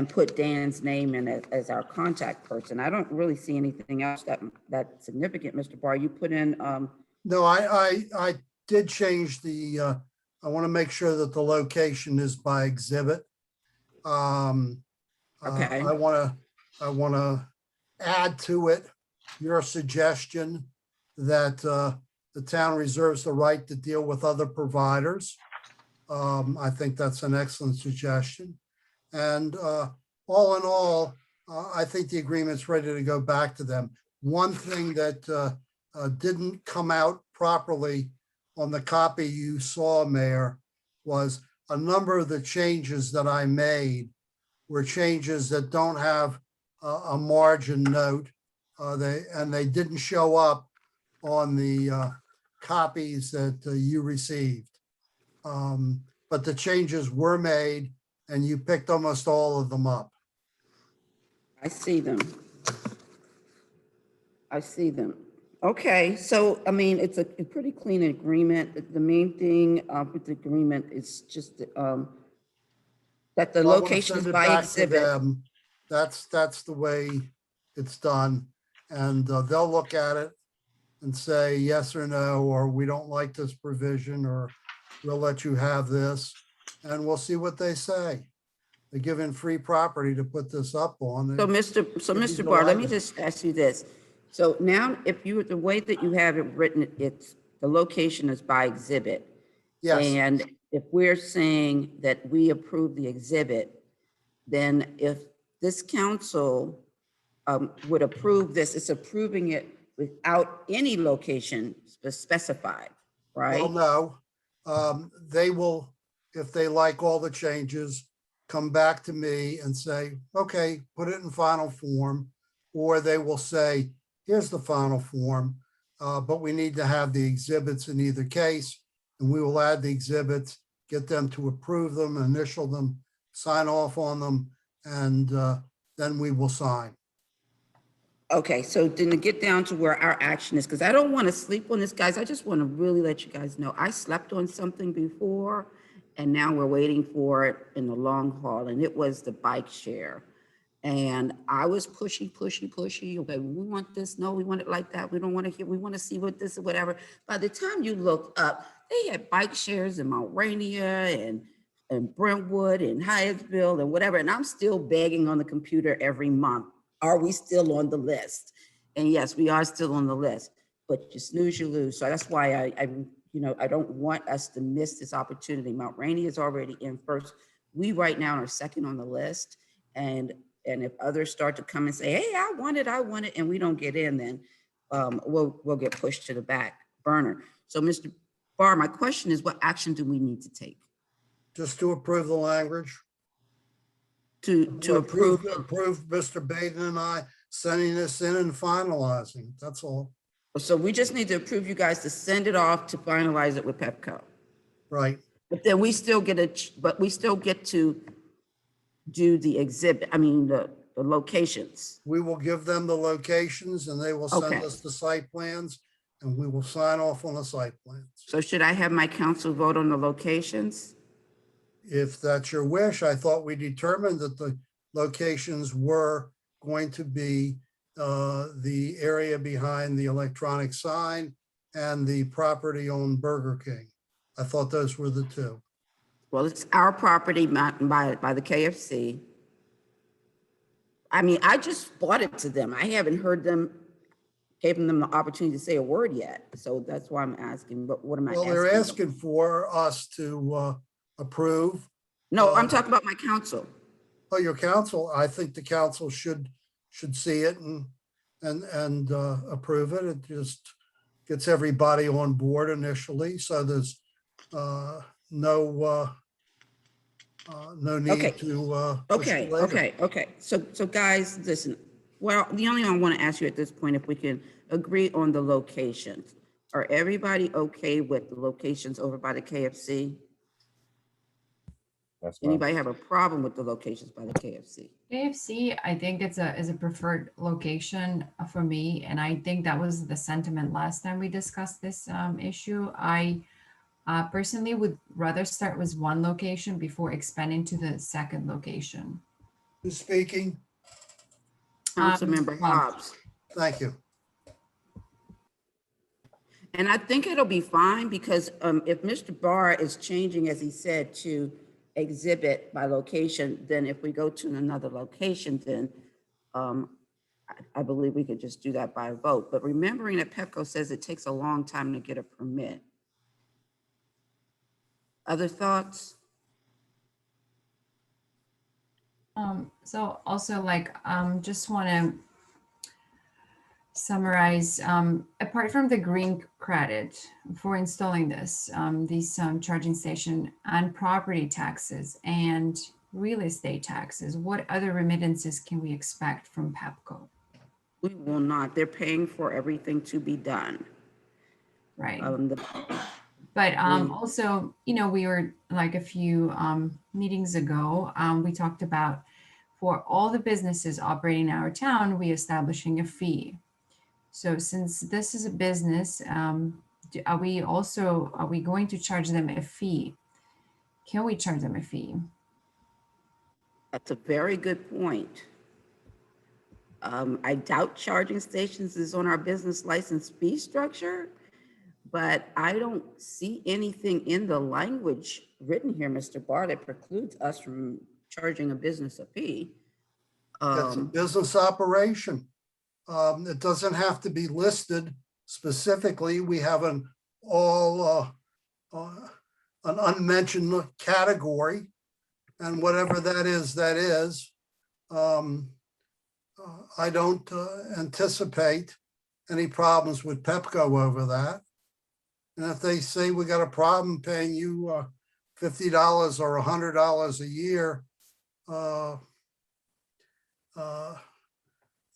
put Dan's name in as our contact person. I don't really see anything else that's significant, Mr. Barr. You put in No, I did change the, I want to make sure that the location is by exhibit. Okay. I want to add to it your suggestion that the town reserves the right to deal with other providers. I think that's an excellent suggestion. And all in all, I think the agreement's ready to go back to them. One thing that didn't come out properly on the copy you saw, Mayor, was a number of the changes that I made were changes that don't have a margin note. They didn't show up on the copies that you received. But the changes were made and you picked almost all of them up. I see them. Okay, so, I mean, it's a pretty clean agreement. The main thing with the agreement is just that the I wanna location is send it by back to exhibit. them. That's the way it's done. And they'll look at it and say yes or no, or we don't like this provision, or we'll let you have this. And we'll see what they say. They're given free property to put this up on. So, and Mr. Barr, let me just ask you this. So now, the way that you have it written, it's, the location is by exhibit. Yes, And if we're saying that we approve the exhibit, then if this council would approve this, it's approving it without any location specified, right? well, no. They will, if they like all the changes, come back to me and say, okay, put it in final form. Or they will say, here's the final form, but we need to have the exhibits in either case. And we will add the exhibits, get them to approve them, initial them, sign off on them, and then we will sign. Okay, so then to get down to where our action is, because I don't want to sleep on this, guys. I just want to really let you guys know, I slept on something before, and now we're waiting for it in the long haul, and it was the bike share. And I was pushy. Okay, we want this. No, we want it like that. We don't want to hear. We want to see what this or whatever. By the time you looked up, they had bike shares in Mount Rainier and Brentwood and Hyattsville and whatever. And I'm still begging on the computer every month. Are we still on the list? And yes, we are still on the list. But you snooze, you lose. So that's why I don't want us to miss this opportunity. Mount Rainier is already in first. We right now are second on the list, and if others start to come and say, hey, I want it, and we don't get in, then we'll get pushed to the back burner. So Mr. Barr, my question is, what action do we need to take Just to approve the language. to approve? Approve Mr. Baden and I sending this in and finalizing. That's all. So we just need to approve you guys to send it off to finalize it with Pepco. Right. But then we still get to do the exhibit, the locations. We will give them the locations and they will send Okay. us the site plans and we will sign off on the site plans. So should I have my council vote on the locations? If that's your wish, I thought we determined that the locations were going to be the area behind the electronic sign and the property on Burger King. I thought those were the two. Well, it's our property by the KFC. I just bought it to them. I haven't heard them, given them the opportunity to say a word yet. So that's why I'm asking, but what am I Well, asking? they're asking for us to approve. No, I'm talking about my council. Oh, your council, I think the council should see it and approve it. It just gets everybody on board initially. So there's no need Okay. to push it later. Okay. So guys, listen, well, the only thing I want to ask you at this point, if we can agree on the locations. Are everybody okay with the locations over by the KFC? That's fine. Anybody have a problem with the locations by the KFC? KFC, I think it's a preferred location for me, and I think that was the sentiment last time we discussed this issue. I personally would rather start with one location before expanding to the second location. Who's speaking? Councilmember Hobbs. Thank you. And I think it'll be fine because if Mr. Barr is changing, as he said, to exhibit by location, then if we go to another location, then I believe we could just do that by vote. But remembering that Pepco says it takes a long time to get a permit. Other thoughts? So also just want to summarize, apart from the green credit for installing these charging station and property taxes and real estate taxes, what other remittances can we expect from Pepco? We will not. They're paying for everything to be done. Right. But also, we were like a few meetings ago, we talked about for all the businesses operating in our town, we establishing a fee. So since this is a business, are we going to charge them a fee? Can we charge them a fee? That's a very good point. I doubt charging stations is on our business license fee structure, but I don't see anything in the language written here, Mr. Barr, that precludes us from charging a business a fee. It's a business operation. It doesn't have to be listed specifically. We have an unmentioned category, and whatever that is, that is. I don't anticipate any problems with Pepco over that. And if they say we got a problem paying you $50 or $100 a year,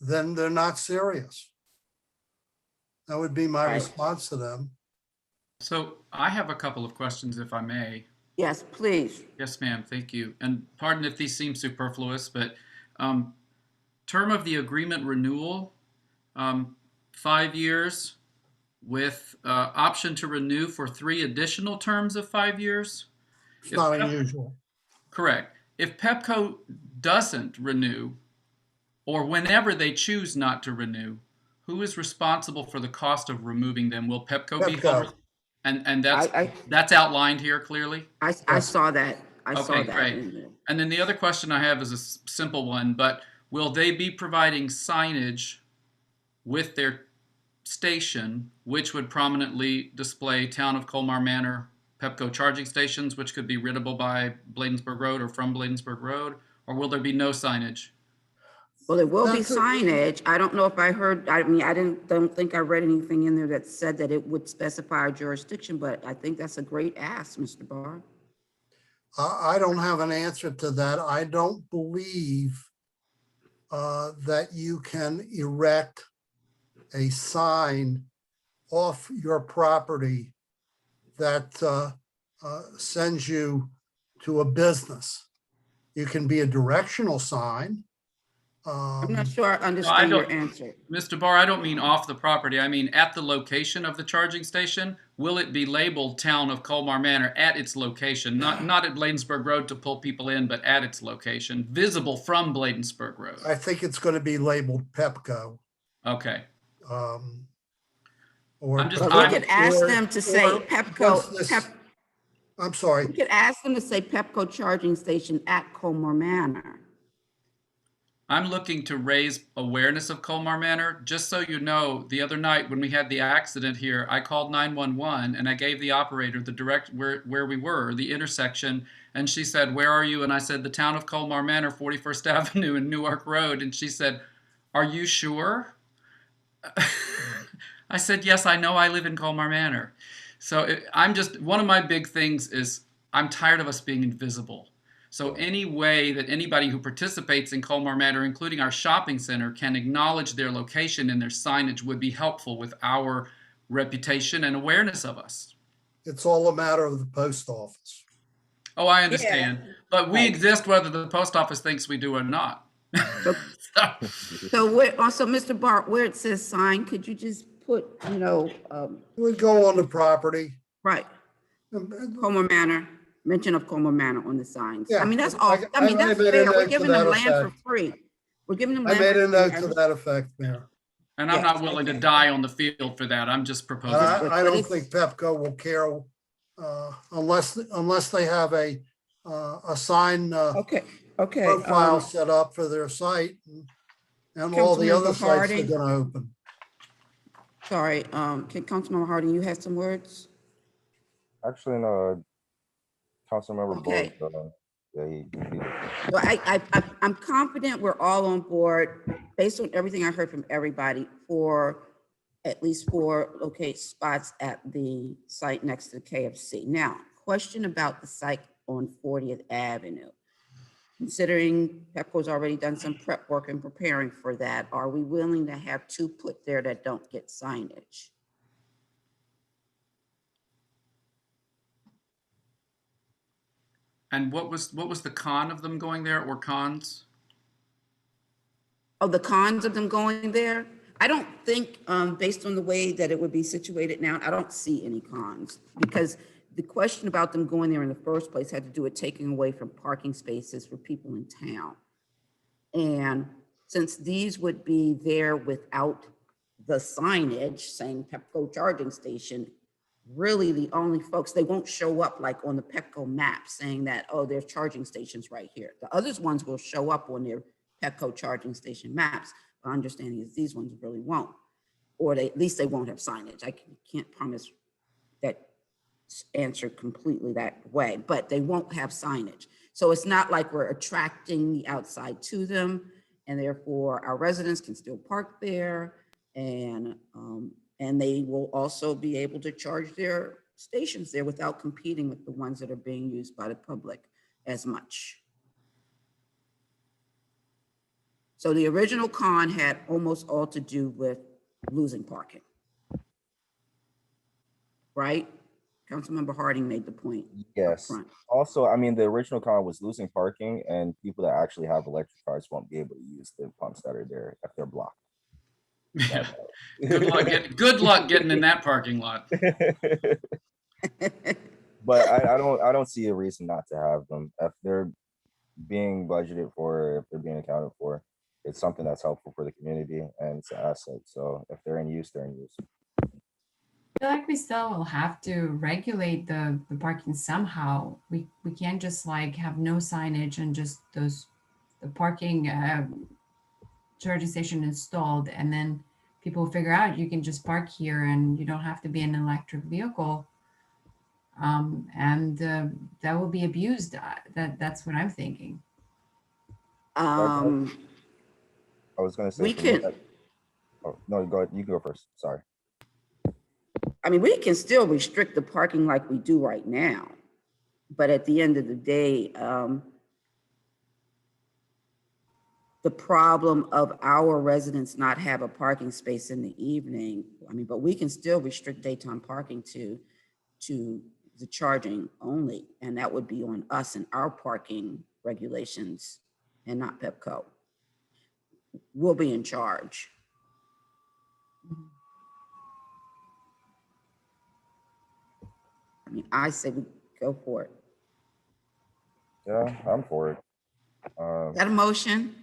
then they're not serious. That would be my response to them. So I have a couple of questions, if I may. Yes, please. Yes, ma'am. Thank you. And pardon if these seem superfluous, but term of the agreement renewal, 5 years with option to renew for 3 additional terms of 5 years. It's not unusual. Correct. If Pepco doesn't renew or whenever they choose not to renew, who is responsible for the cost of removing them? Will Pepco be held? Pepco. And I, that's outlined here clearly? I Yes. saw that. I saw Okay, that great. in there. And then the other question I have is a simple one, but will they be providing signage with their station, which would prominently display Town of Colmar Manor Pepco charging stations, which could be readable by Bladensburg Road or from Bladensburg Road, or will there be no signage? Well, there will be That's a- signage. I don't know if I heard, I mean, don't think I read anything in there that said that it would specify a jurisdiction, but I think that's a great ask, Mr. Barr. I don't have an answer to that. I don't believe that you can erect a sign off your property that sends you to a business. You can be a directional sign. I'm not sure I No, I understand your don't, answer. Mr. Barr, I don't mean off the property. I mean at the location of the charging station. Will it be labeled Town of Colmar Manor at its location? Not at Bladensburg Road to pull people in, but at its location, visible from Bladensburg Road. I think it's going to be labeled Pepco. Okay. Or I'm just- But I'm- we could ask them to say or Pepco, once this- I'm sorry. we could ask them to say Pepco charging station at Colmar Manor. I'm looking to raise awareness of Colmar Manor. Just so you know, the other night when we had the accident here, I called 911 and I gave the operator the direct where we were, the intersection, and she said, "Where are you?" And I said, "The Town of Colmar Manor, 41st Avenue and Newark Road." And she said, "Are you sure?" I said, "Yes, I know I live in Colmar Manor." So I'm just, one of my big things is I'm tired of us being invisible. So any way that anybody who participates in Colmar Manor, including our shopping center, can acknowledge their location and their signage would be helpful with our reputation and awareness of us. It's all a matter of the post office. Oh, I understand. But we Right. exist whether the post office thinks we do or not. So where, also, Mr. Barr, where it says sign, could you just put, It would go on the property. right, Colmar Manor, mention of Colmar Manor on the signs. Yeah, I mean, that's I- all, I mean, I that's made a fair. note We're to giving them that land for effect. free. We're giving them I land made a for note free. to that effect, Mayor. And I'm Yes, not willing to okay. die on the field for that. I'm just proposing. I but don't it's- think Pepco will care unless they have a sign Okay, okay. profile set up for their site and all the Councilmember other sites they're Harding. going to open. Sorry, can Councilmember Harding, you have some words? Actually, no, Councilmember Okay. Bullock, yeah, he So I'm confident we're all on board, based on everything I heard from everybody, for at least 4 locate spots at the site next to the KFC. Now, question about the site on 40th Avenue. Considering Pepco's already done some prep work and preparing for that, are we willing to have 2 put there that don't get signage? And what was the con of them going there, or cons? Oh, the cons of them going there? I don't think, based on the way that it would be situated now, I don't see any cons. Because the question about them going there in the first place had to do with taking away from parking spaces for people in town. And since these would be there without the signage saying Pepco charging station, really the only folks, they won't show up like on the Pepco map saying that, oh, there's charging stations right here. The others ones will show up on their Pepco charging station maps. My understanding is these ones really won't, or at least they won't have signage. I can't promise that answer completely that way, but they won't have signage. So it's not like we're attracting the outside to them, and therefore our residents can still park there, and they will also be able to charge their stations there without competing with the ones that are being used by the public as much. So the original con had almost all to do with losing parking. Right? Councilmember Harding made the point. Yes. upfront. Also, I mean, the original con was losing parking, and people that actually have electric cars won't be able to use the pumps that are there if they're blocked. Yeah. Good luck getting in that parking lot. But I don't see a reason not to have them if they're being budgeted for, if they're being accounted for. it's something that's helpful for the community and it's an asset. So if they're in use, they're in use. I feel like we still will have to regulate the parking somehow. We can't just like have no signage and just the parking charging station installed, and then people figure out you can just park here and you don't have to be an electric vehicle. And that will be abused. That's what I'm thinking. Um, I was going to say, we for me, can, oh, no, go ahead. You can go first. Sorry. I mean, we can still restrict the parking like we do right now. But at the end of the day, the problem of our residents not have a parking space in the evening, I mean, but we can still restrict daytime parking to the charging only. And that would be on us and our parking regulations and not Pepco. We'll be in charge. I mean, I say we go for it. Yeah, I'm for it. Is that a motion?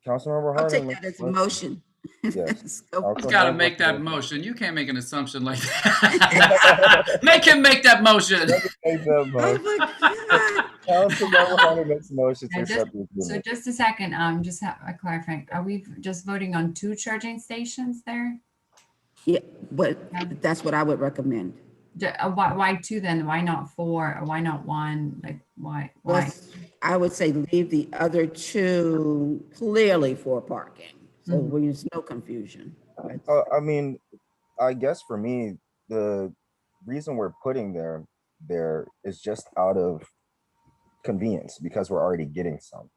Councilmember I'll take Harden. that as a motion. Yes. Let's go. I'll He's go got to ahead make with that the- motion. You can't make an assumption like that. Make him make that motion. Make that Oh motion. my God. Councilmember Harden makes a motion to And just, accept the so agreement. just a second, just have a clarifying. Are we just voting on 2 charging stations there? Yeah, but that's what I would recommend. Why 2 then? Why not 4? Or why not 1? Like why? I would say leave the other 2 clearly for parking. So Mhm. there's no confusion. I mean, I guess for me, the reason we're putting there is just out of convenience because we're already getting some.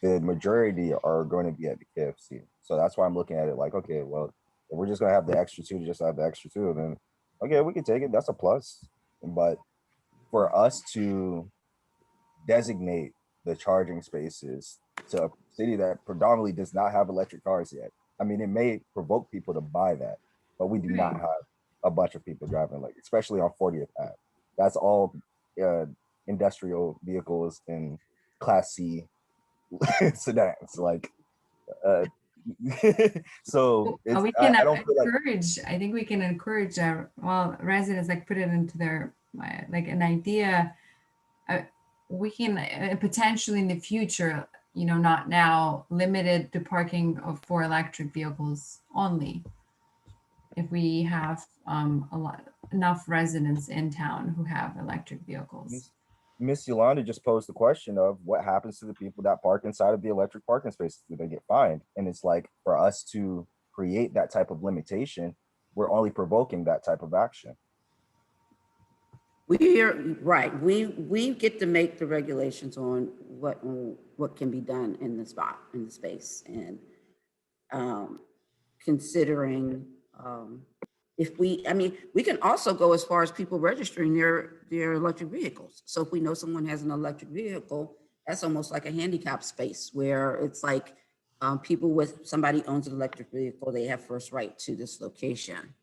The majority are going to be at the KFC. So that's why I'm looking at it like, okay, well, if we're just gonna have the extra 2 to just have the extra 2, then okay, we can take it. That's a plus. But for us to designate the charging spaces to a city that predominantly does not have electric cars yet, I mean, it may provoke people to buy that, but we do not have a bunch of people driving, like especially on 40th Ave. That's all industrial vehicles in Class C sedans. Like, so it's, we can I don't feel like encourage. I think we can encourage residents, like put it into their like an idea. We can potentially in the future, you know, not now, limited to parking for electric vehicles only. If we have enough residents in town who have electric vehicles. Miss Yolanda just posed the question of what happens to the people that park inside of the electric parking spaces. Do they get fined? And it's like, for us to create that type of limitation, we're only provoking that type of action. We're right. We get to make the regulations on what can be done in the spot, in the space, and considering if I mean, we can also go as far as people registering their electric vehicles. So if we know someone has an electric vehicle, that's almost like a handicap space where it's like people with, somebody owns an electric vehicle, they have first right to this location.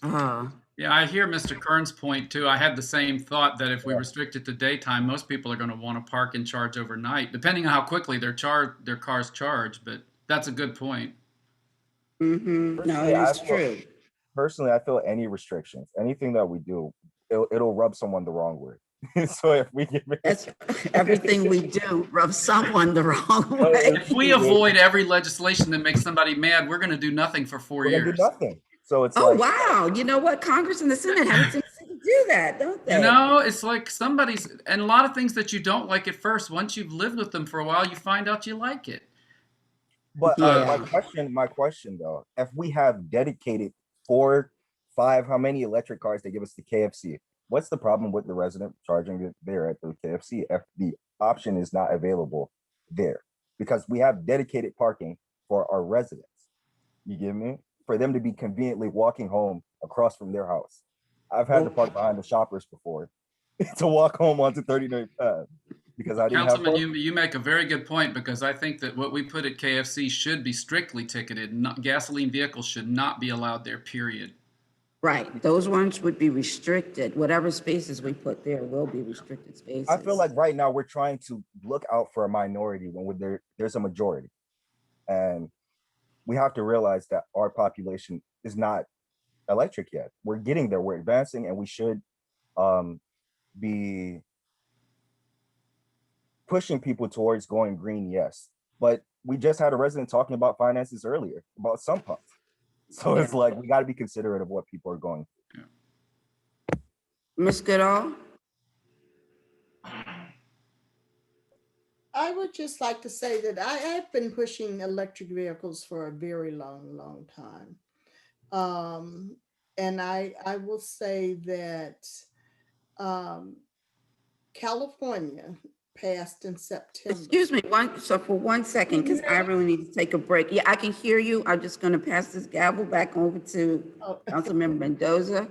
Yeah, I hear Mr. Kern's point too. I had the same thought that if we restrict it to daytime, most people are going to want to park and charge overnight, depending on how quickly their cars charge. But that's a good point. No, it's true. Personally, I feel any restrictions, anything that we do, it'll rub someone the wrong way. So if we give it, Everything we do rubs someone the wrong way. If we avoid every legislation that makes somebody mad, we're going to do nothing for 4 years. Do nothing. So it's Oh, like, wow. You know what? Congress and the Senate have a tendency to do that, don't they? You know, it's like somebody's, and a lot of things that you don't like at first, once you've lived with them for a while, you find out you like it. but Yeah. my question though, if we have dedicated 4, 5, how many electric cars they give us to KFC, what's the problem with the resident charging it there at the KFC if the option is not available there? Because we have dedicated parking for our residents. You get me? For them to be conveniently walking home across from their house. I've had to park behind the Shoppers before to walk home onto 39th Ave because I didn't Councilman, have. you make a very good point, because I think that what we put at KFC should be strictly ticketed. Gasoline vehicles should not be allowed there, period. Right, those ones would be restricted. Whatever spaces we put there will be restricted spaces. I feel like right now we're trying to look out for a minority when there's a majority. And we have to realize that our population is not electric yet. We're getting there, we're advancing, and we should be pushing people towards going green, yes. But we just had a resident talking about finances earlier, about sump pumps. So it's like, we got to be considerate of what people are going through. Ms. Goodall? I would just like to say that I've been pushing electric vehicles for a very long time. And I will say that California passed in September. Excuse me, for 1 second, because I really need to take a break. Yeah, I can hear you. I'm just going to pass this gavel back over to Oh. Councilmember Mendoza.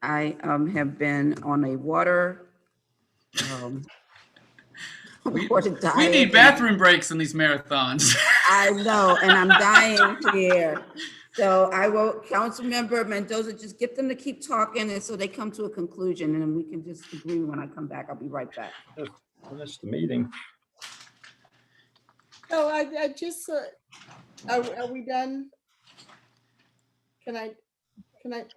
I have been on a water We diet. need bathroom breaks in these marathons. I know, and I'm dying here. So I will, Councilmember Mendoza, just get them to keep talking and so they come to a conclusion and then we can just agree when I come back. I'll be right back. Just finish the meeting. No, I just, are we done? Can I?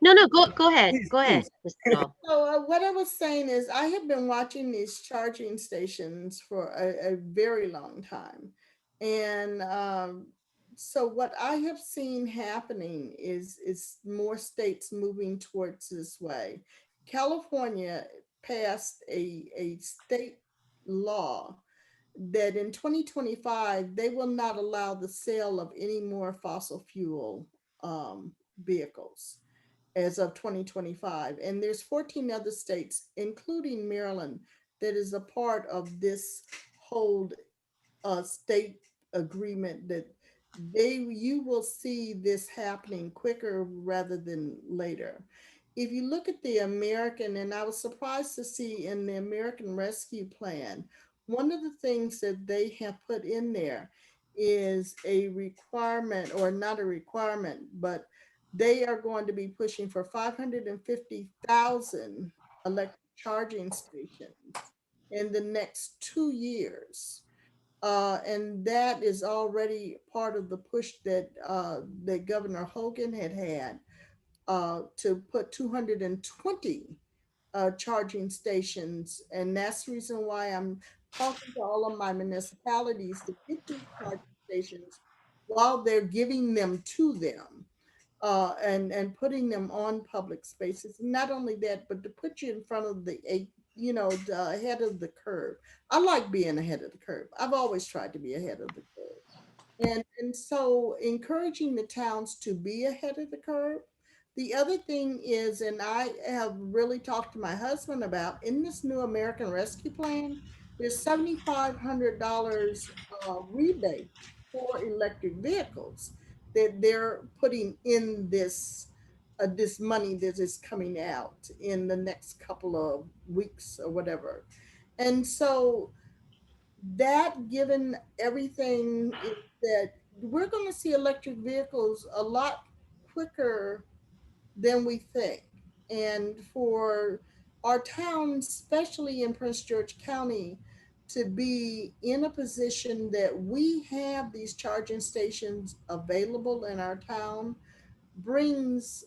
No, go ahead. Please, Go ahead. So what I was saying is I have been watching these charging stations for a very long time. And so what I have seen happening is more states moving towards this way. California passed a state law that in 2025, they will not allow the sale of any more fossil fuel vehicles as of 2025. And there's 14 other states, including Maryland, that is a part of this whole state agreement that you will see this happening quicker rather than later. If you look at the American, and I was surprised to see in the American Rescue Plan, one of the things that they have put in there is a requirement, or not a requirement, but they are going to be pushing for 550,000 electric charging stations in the next 2 years. And that is already part of the push that that Governor Hogan had to put 220 charging stations. And that's the reason why I'm talking to all of my municipalities to get these charging stations while they're giving them to them. And putting them on public spaces. Not only that, but to put you in front of the ahead of the curve. I like being ahead of the curve. I've always tried to be ahead of the curve. And so encouraging the towns to be ahead of the curve. The other thing is, and I have really talked to my husband about, in this new American Rescue Plan, there's $7,500 rebate for electric vehicles that they're putting in this money that is coming out in the next couple of weeks or whatever. And so that, given everything, is that we're going to see electric vehicles a lot quicker than we think. And for our town, especially in Prince George County, to be in a position that we have these charging stations available in our town brings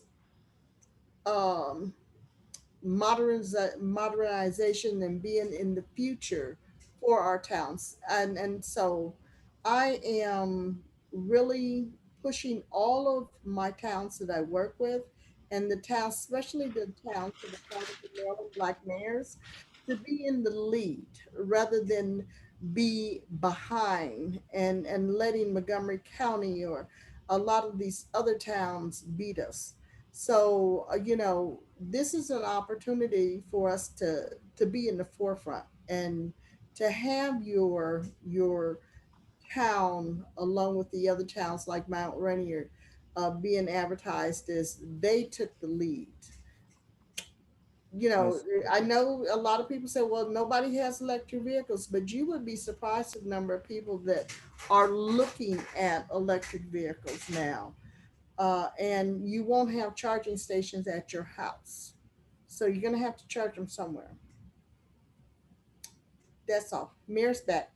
modernization and being in the future for our towns. And so I am really pushing all of my towns that I work with, and the towns, especially the towns that are part of the Maryland Black Mayors, to be in the lead rather than be behind and letting Montgomery County or a lot of these other towns beat us. So, this is an opportunity for us to be in the forefront and to have your town, along with the other towns like Mount Rainier, being advertised as they took the lead. Yes. I know a lot of people say, well, nobody has electric vehicles, but you would be surprised at the number of people that are looking at electric vehicles now. and you won't have charging stations at your house. So you're gonna have to charge them somewhere. That's all. Mayor's back.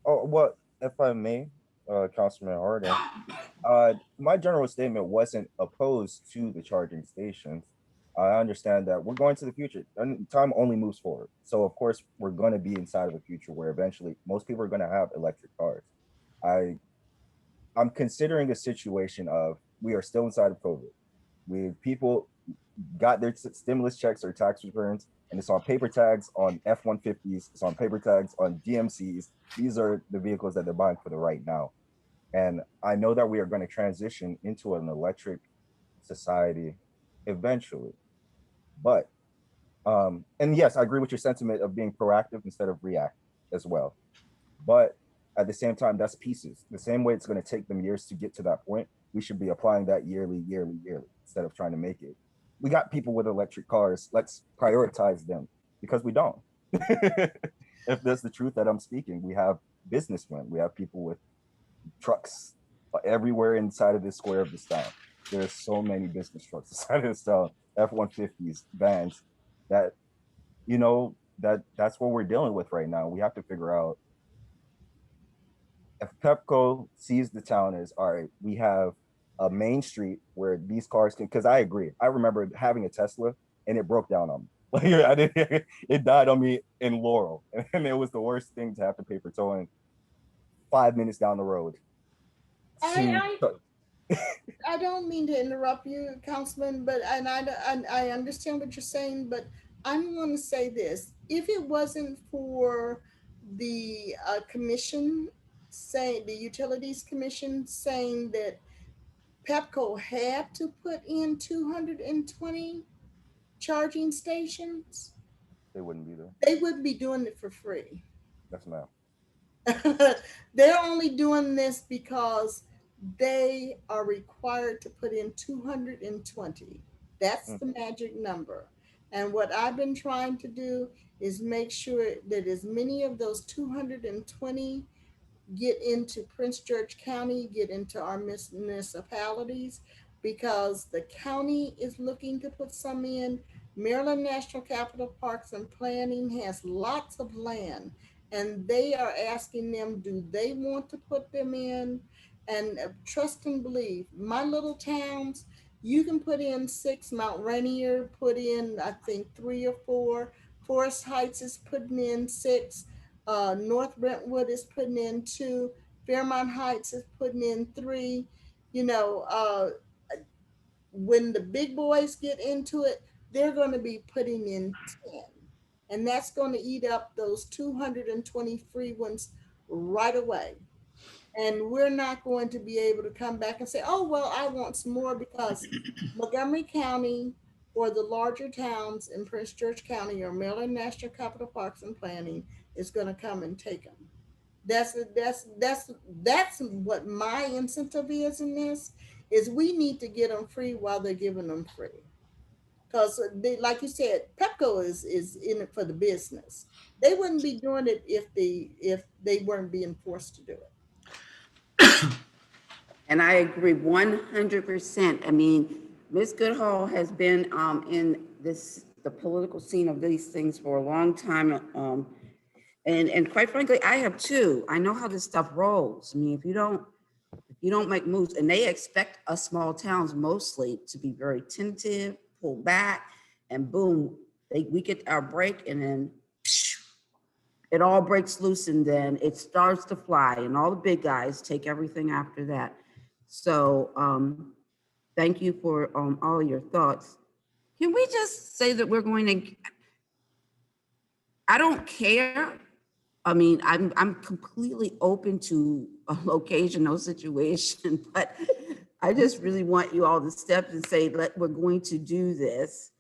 Oh, well, if I may, Councilman Harden, my general statement wasn't opposed to the charging stations. I understand that we're going to the future and time only moves forward. So of course we're going to be inside of a future where eventually most people are going to have electric cars. I'm considering a situation of we are still inside of COVID. People got their stimulus checks or tax returns, and it's on paper tags on F-150s, it's on paper tags on DMCs. These are the vehicles that they're buying for the right now. And I know that we are going to transition into an electric society eventually. But and yes, I agree with your sentiment of being proactive instead of reactive as well. But at the same time, that's pieces. The same way it's going to take them years to get to that point, we should be applying that yearly, instead of trying to make it. We got people with electric cars. Let's prioritize them because we don't. If that's the truth that I'm speaking, we have businessmen, we have people with trucks everywhere inside of this square of this town. There's so many business trucks inside of this town, F-150s, vans, that, you know, that's what we're dealing with right now. We have to figure out if Pepco sees the town as, all right, we have a main street where these cars can, because I agree. I remember having a Tesla and it broke down on me. Like it died on me in Laurel. And it was the worst thing to have to pay for towing 5 minutes down the road. I don't mean to interrupt you, Councilman, but I understand what you're saying, but I'm going to say this: if it wasn't for the commission saying, the Utilities Commission saying that Pepco had to put in 220 charging stations, They wouldn't be there. they wouldn't be doing it for free. That's ma'am. They're only doing this because they are required to put in 220. That's the magic number. And what I've been trying to do is make sure that as many of those 220 get into Prince George County, get into our municipalities, because the county is looking to put some in. Maryland National Capital Parks and Planning has lots of land, and they are asking them, do they want to put them in? And trust and believe, my little towns, you can put in 6. Mount Rainier put in, I think, 3 or 4. Forest Heights is putting in 6. North Brentwood is putting in 2. Fairmont Heights is putting in 3. You know, when the big boys get into it, they're going to be putting in 10. And that's going to eat up those 220 free ones right away. And we're not going to be able to come back and say, oh, well, I want some more, because Montgomery County or the larger towns in Prince George County or Maryland National Capital Parks and Planning is going to come and take them. That's what my incentive is in this, is we need to get them free while they're giving them free. Because they, like you said, Pepco is in it for the business. They wouldn't be doing it if they weren't being forced to do it. And I agree 100%. I mean, Ms. Goodhall has been in the political scene of these things for a long time. And quite frankly, I have too. I know how this stuff rolls. I mean, if you don't make moves, and they expect us small towns mostly to be very tentative, pull back, and boom, we get our break, and then it all breaks loose, and then it starts to fly, and all the big guys take everything after that. So thank you for all your thoughts. Can we just say that we're going to, I don't care. I mean, I'm completely open to a occasional situation, but I just really want you all to step and say, we're going to do this.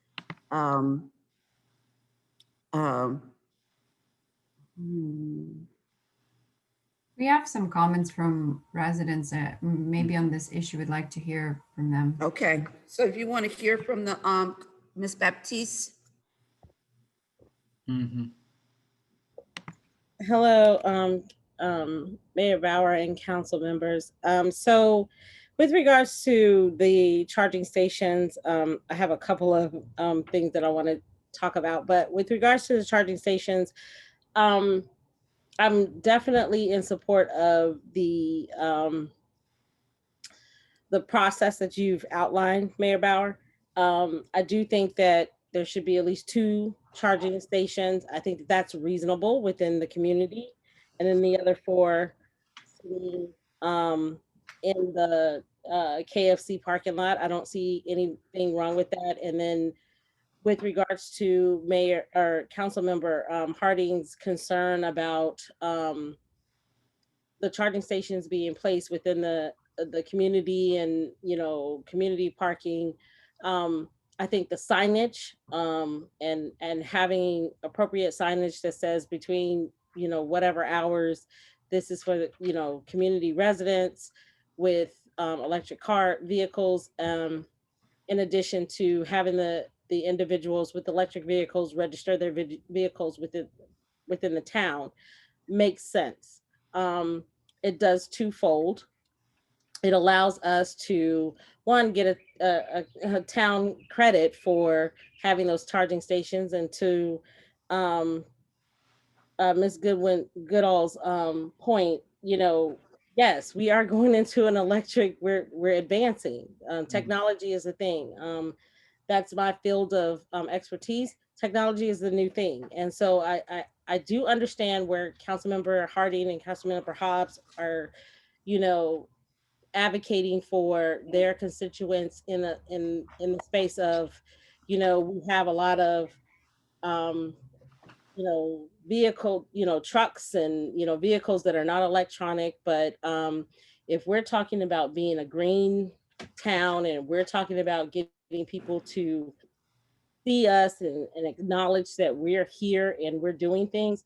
We have some comments from residents that maybe on this issue would like to hear from them. Okay, so if you want to hear from the Ms. Baptiste. Hello, Mayor Bauer and council members. So With regards to the charging stations, I have a couple of things that I want to talk about. But with regards to the charging stations, um, I'm definitely in support of the process that you've outlined, Mayor Bauer. I do think that there should be at least 2 charging stations. I think that that's reasonable within the community, and then the other 4 sitting in the KFC parking lot. I don't see anything wrong with that. And then with regards to Mayor or Council Member Harding's concern about the charging stations being placed within the community and community parking. um I think the signage and having appropriate signage that says between whatever hours this is for the community residents with electric car vehicles, in addition to having the individuals with electric vehicles register their vehicles within the town makes sense. Um, it does twofold. It allows us to, one, get a town credit for having those charging stations, and two, um, Ms. Goodall's point, yes, we are going into an electric. We're advancing. Technology is a thing. That's my field of expertise. Technology is the new thing, and so I do understand where Councilmember Harding and Councilmember Hobbs are, you know, advocating for their constituents in the space of, we have a lot of um, vehicle, trucks and vehicles that are not electronic, but if we're talking about being a green town and we're talking about getting people to see us and acknowledge that we're here and we're doing things,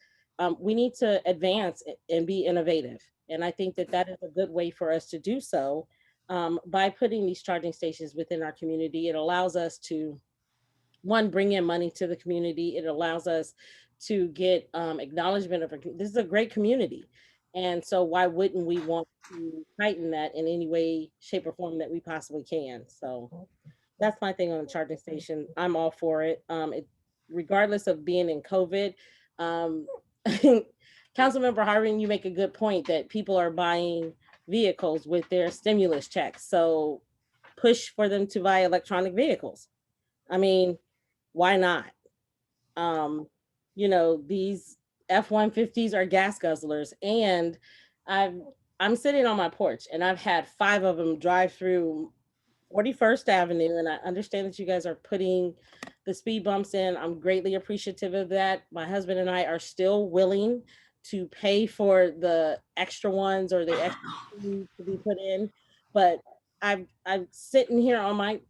we need to advance and be innovative. And I think that that is a good way for us to do so, by putting these charging stations within our community. It allows us to, one, bring in money to the community. It allows us to get acknowledgement of this is a great community. And so why wouldn't we want to heighten that in any way, shape, or form that we possibly can? So that's my thing on the charging station. I'm all for it. Regardless of being in COVID. Um, Councilmember Harvin, you make a good point that people are buying vehicles with their stimulus checks. So push for them to buy electronic vehicles. I mean, why not? Um, these F-150s are gas guzzlers, and I've I'm sitting on my porch and I've had 5 of them drive through 41st Avenue, and I understand that you guys are putting the speed bumps in. I'm greatly appreciative of that. My husband and I are still willing to pay for the extra ones or the extra to be put in, but I'm sitting here on my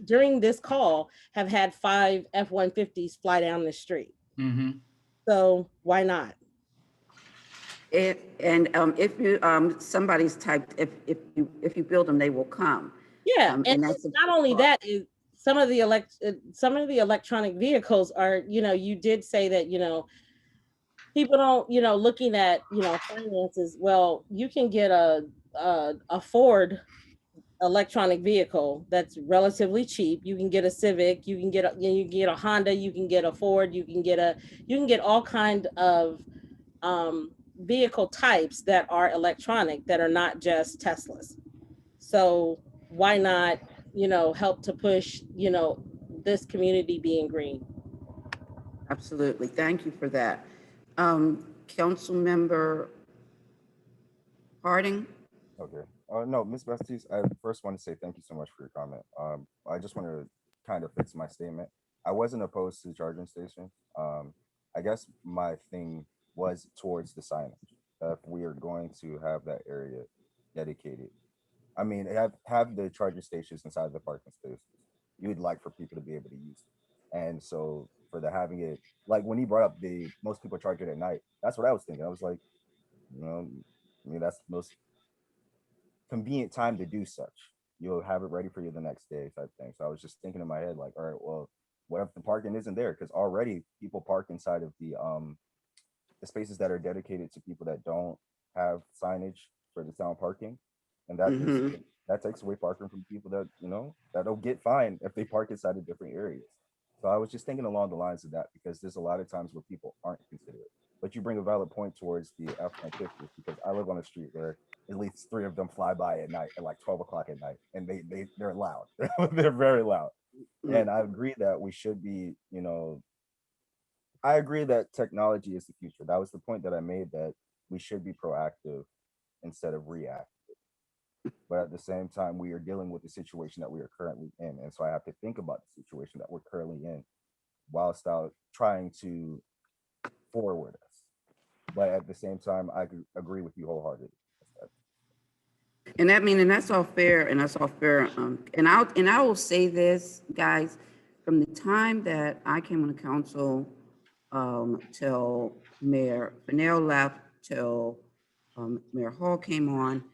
during this call have had 5 F-150s fly down the street. Mm-hmm. So why not? If you somebody's typed, if you build them, they will come. Yeah, and that's not only that is some of the electronic vehicles are, you did say that, people don't, looking at, finances. Well, you can get a Ford electronic vehicle that's relatively cheap. You can get a Civic, you can get a Honda, you can get a Ford, you can get all kind of vehicle types that are electronic, that are not just Teslas. So why not, help to push, this community being green? Absolutely. Thank you for that. Council Member Harding? Okay. No, Ms. Besties, I first want to say thank you so much for your comment. I just want to kind of fix my statement. I wasn't opposed to charging stations. I guess my thing was towards the signage. If we are going to have that area dedicated, I mean, have the charging stations inside the parking spaces. You would like for people to be able to use it. And so for the having it, like when he brought up the most people charge it at night, that's what I was thinking. I was like, I mean, that's the most convenient time to do such. You'll have it ready for you the next day type thing. So I was just thinking in my head, like, all right, well, what if the parking isn't there? Because already people park inside of the spaces that are dedicated to people that don't have signage for the town parking. And that Mhm. is, that takes away parking from people that, you know, that'll get fined if they park inside of different areas. So I was just thinking along the lines of that, because there's a lot of times where people aren't considerate. But you bring a valid point towards the F-150s, because I live on a street where at least 3 of them fly by at night at like 12 o'clock at night, and they're loud. They're very loud. And I agree that we should be, you know, I agree that technology is the future. That was the point that I made, that we should be proactive instead of reactive. But at the same time, we are dealing with the situation that we are currently in. And so I have to think about the situation that we're currently in whilst out trying to forward us. But at the same time, I agree with you wholeheartedly. And and that's all fair, and that's all fair. And I will say this, guys, from the time that I came on the council, till Mayor Fennell left, till Mayor Hall came on,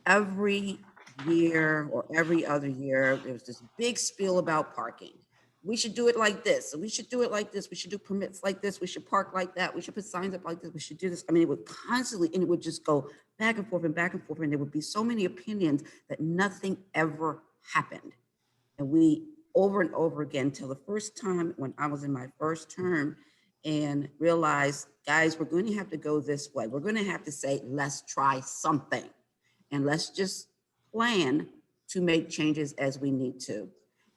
every year or every other year, there was this big spiel about parking. We should do it like this. We should do it like this. We should do permits like this. We should park like that. We should put signs up like this. We should do this. I mean, it would constantly, and it would just go back and forth and back and forth. And there would be so many opinions that nothing ever happened. And we over and over again, till the first time when I was in my first term and realized, guys, we're going to have to go this way. We're going to have to say, let's try something. And let's just plan to make changes as we need to.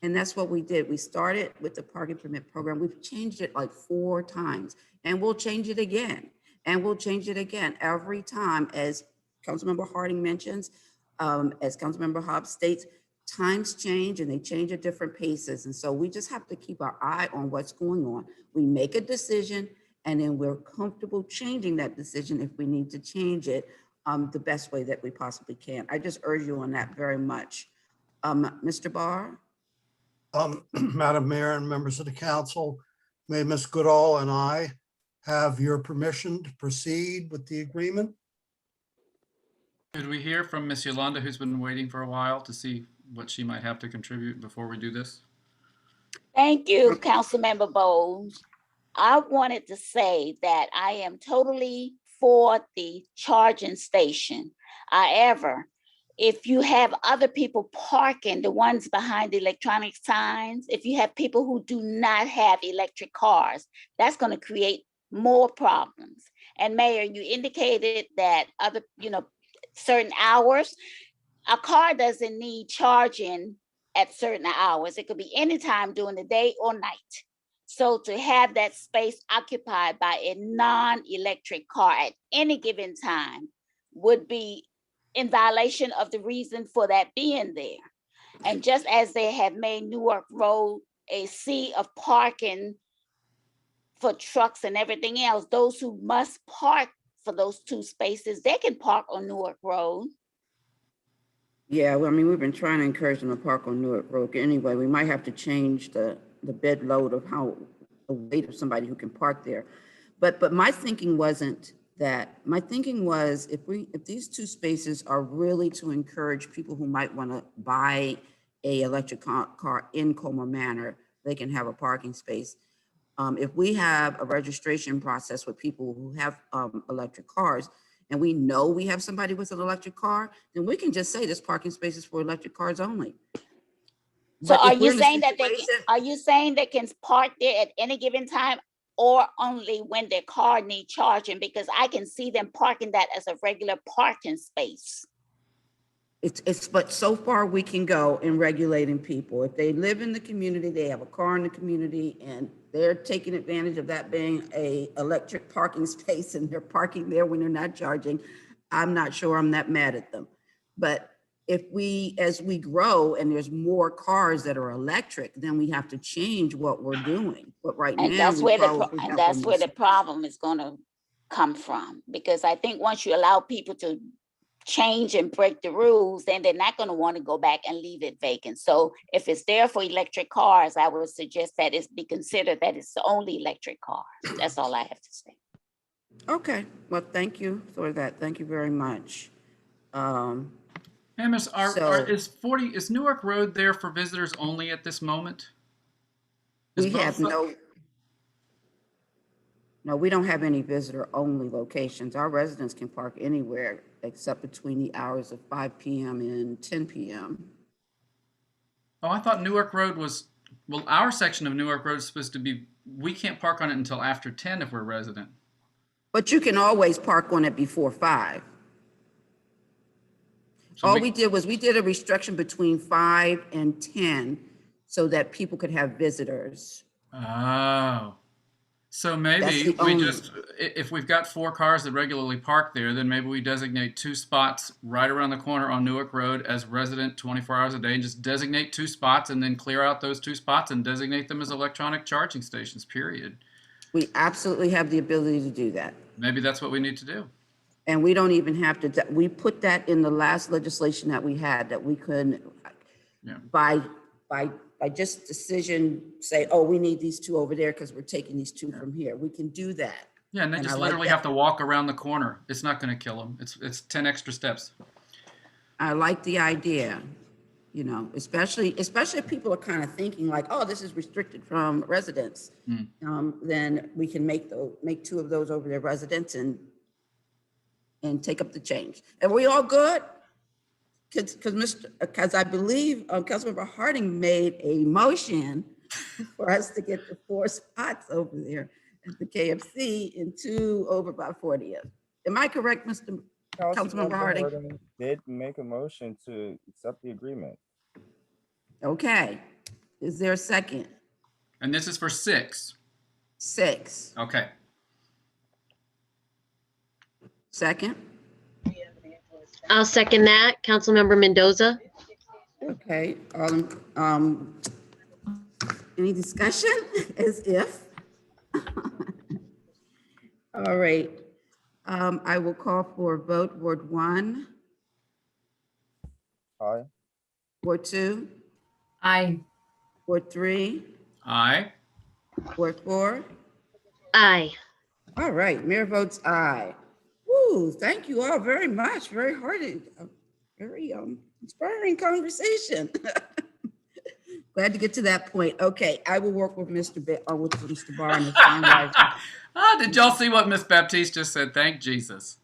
And that's what we did. We started with the parking permit program. We've changed it like 4 times, and we'll change it again. And we'll change it again every time, as Councilmember Harding mentions, as Councilmember Hobbs states, times change and they change at different paces. And so we just have to keep our eye on what's going on. We make a decision, and then we're comfortable changing that decision if we need to change it the best way that we possibly can. I just urge you on that very much. Mr. Barr? Madam Mayor and members of the council, may Ms. Goodall and I have your permission to proceed with the agreement? Could we hear from Miss Yolanda, who's been waiting for a while to see what she might have to contribute before we do this? Thank you, Councilmember Bowles. I wanted to say that I am totally for the charging station. However, if you have other people parking, the ones behind the electronic signs, if you have people who do not have electric cars, that's going to create more problems. And Mayor, you indicated that other, certain hours, a car doesn't need charging at certain hours. It could be any time during the day or night. So to have that space occupied by a non-electric car at any given time would be in violation of the reason for that being there. And just as they have made Newark Road a sea of parking for trucks and everything else, those who must park for those 2 spaces, they can park on Newark Road. Yeah, well, we've been trying to encourage them to park on Newark Road. Anyway, we might have to change the bed load of how the weight of somebody who can park there. But my thinking wasn't that. My thinking was if these 2 spaces are really to encourage people who might want to buy a electric car in Colmar Manor, they can have a parking space. If we have a registration process with people who have electric cars, and we know we have somebody with an electric car, then we can just say this parking space is for electric cars only. So But are if we're you in a saying that they can park there at any given time, or only when their car needs charging? Because I can see them parking that as a regular parking space. But so far we can go in regulating people. If they live in the community, they have a car in the community, and they're taking advantage of that being a electric parking space, and they're parking there when they're not charging, I'm not sure I'm that mad at them. But as we grow and there's more cars that are electric, then we have to change what we're doing. But right now, that's where the problem is going to come from. Because I think once you allow people to change and break the rules, then they're not going to want to go back and leave it vacant. So if it's there for electric cars, I would suggest that it be considered that it's only electric cars. That's all I have to say. Okay, well, thank you for that. Thank you very much. Hey, Miss, is Newark Road there for visitors only at this moment? We have no. No, we don't have any visitor-only locations. Our residents can park anywhere except between the hours of 5 p.m. and 10 p.m. Oh, I thought Newark Road was, well, our section of Newark Road is supposed to be, we can't park on it until after 10 if we're resident. But you can always park on it before 5. So All we did was we did a restriction between 5 and 10 so that people could have visitors. Oh. So maybe the we only- just, if we've got 4 cars that regularly park there, then maybe we designate 2 spots right around the corner on Newark Road as resident 24 hours a day, and just designate 2 spots and then clear out those 2 spots and designate them as electronic charging stations, period. We absolutely have the ability to do that. Maybe that's what we need to do. And we don't even have to, we put that in the last legislation that we had, that we couldn't, Yeah. by just decision, say, oh, we need these 2 over there because we're taking these 2 from here. We can do that. Yeah, and they And just I like literally that. have to walk around the corner. It's not going to kill them. It's 10 extra steps. I like the idea, you know, especially if people are kind of thinking like, oh, this is restricted from residents. Then we can make 2 of those over there residents and take up the change. Are we all good? Because I believe Councilmember Harding made a motion for us to get the 4 spots over there at the KFC and 2 over by 40th. Am I correct, Mr. Councilmember Harding? Did make a motion to accept the agreement. Okay. Is there a second? And this is for 6. 6. Okay. Second? I'll second that. Councilmember Mendoza. Okay. Any discussion? As if. All right. I will call for a vote. Ward 1. Aye. Ward 2. Aye. Ward 3. Aye. Ward 4. Aye. All right. Mayor votes aye. Woo, thank you all very much. Very hearty, very inspiring conversation. Glad to get to that point. Okay, I will work with Mr. Barnes. Oh, did y'all see what Miss Baptiste just said? Thank Jesus.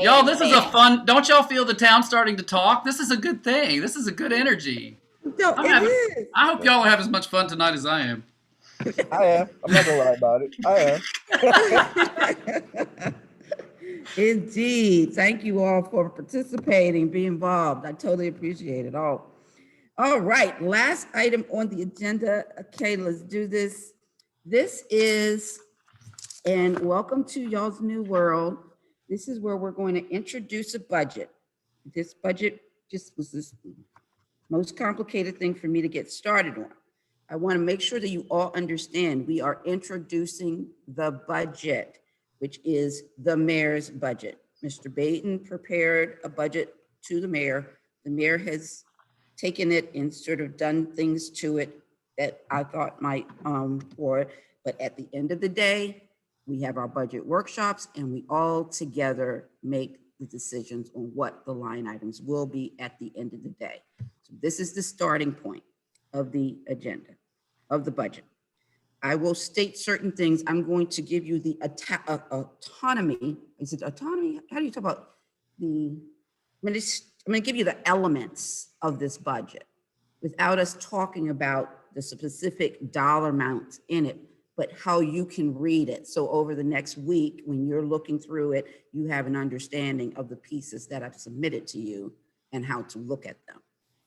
Y'all, this is a fun, don't y'all feel the town starting to talk? This is a good thing. This is a good energy. No, I hope y'all have as much fun tonight as I am. I am. I'm not gonna lie about it. I am. Indeed. Thank you all for participating, be involved. I totally appreciate it all. All right, last item on the agenda. Okay, let's do this. This is, and welcome to y'all's new world. This is where we're going to introduce a budget. This budget just was this most complicated thing for me to get started on. I want to make sure that you all understand we are introducing the budget, which is the mayor's budget. Mr. Baton prepared a budget to the mayor. The mayor has taken it and sort of done things to it that I thought might for it. But at the end of the day, we have our budget workshops and we all together make the decisions on what the line items will be at the end of the day. So this is the starting point of the agenda, of the budget. I will state certain things. I'm going to give you the autonomy. Is it autonomy? How do you talk about the, I'm going to give you the elements of this budget without us talking about the specific dollar amounts in it, but how you can read it. So over the next week, when you're looking through it, you have an understanding of the pieces that I've submitted to you and how to look at them.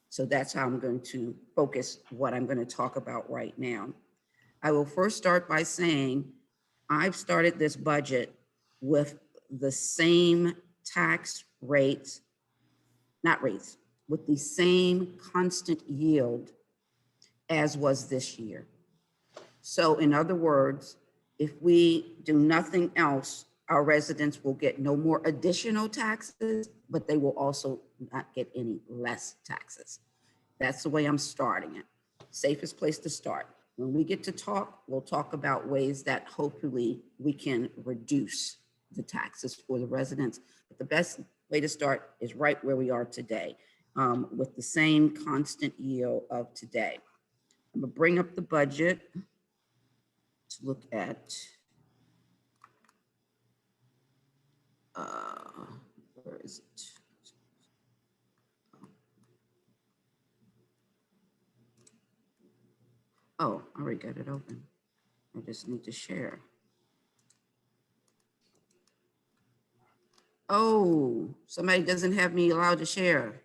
So that's how I'm going to focus what I'm going to talk about right now. I will first start by saying I've started this budget with the same tax rates, not rates, with the same constant yield as was this year. So in other words, if we do nothing else, our residents will get no more additional taxes, but they will also not get any less taxes. That's the way I'm starting it. Safest place to start. When we get to talk, we'll talk about ways that hopefully we can reduce the taxes for the residents. But the best way to start is right where we are today, with the same constant yield of today. I'm gonna bring up the budget. to look at, where is it? Oh, I already got it open. I just need to share. Oh, somebody doesn't have me allowed to share.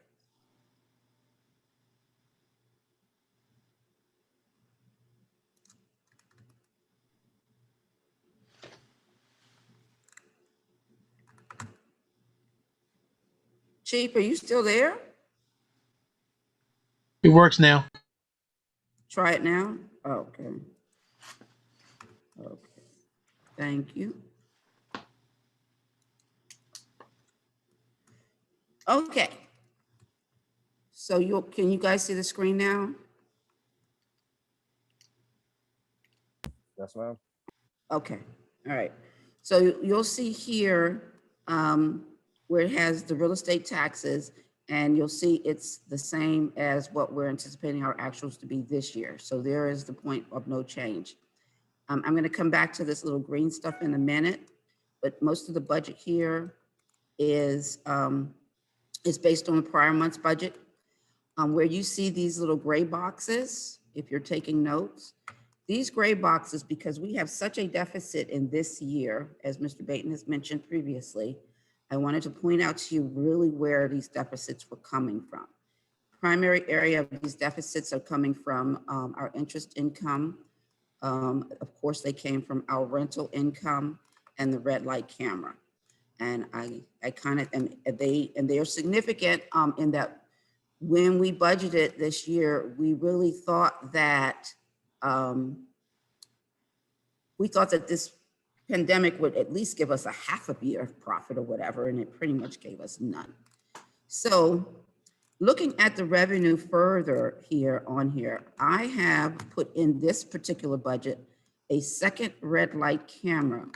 Chief, are you still there? It works now. Try it now. Okay. Okay. Thank you. Okay. So can you guys see the screen now? Yes, ma'am. Okay. All right. So you'll see here where it has the real estate taxes, and you'll see it's the same as what we're anticipating our actuals to be this year. So there is the point of no change. I'm going to come back to this little green stuff in a minute, but most of the budget here is based on the prior month's budget. Where you see these little gray boxes, if you're taking notes, these gray boxes, because we have such a deficit in this year, as Mr. Baton has mentioned previously, I wanted to point out to you really where these deficits were coming from. Primary area of these deficits are coming from our interest income. Of course, they came from our rental income and the red light camera. And I kind of, and they are significant in that when we budgeted this year, we really thought that this pandemic would at least give us a half a year of profit or whatever, and it pretty much gave us none. So looking at the revenue further here, I have put in this particular budget a second red light camera.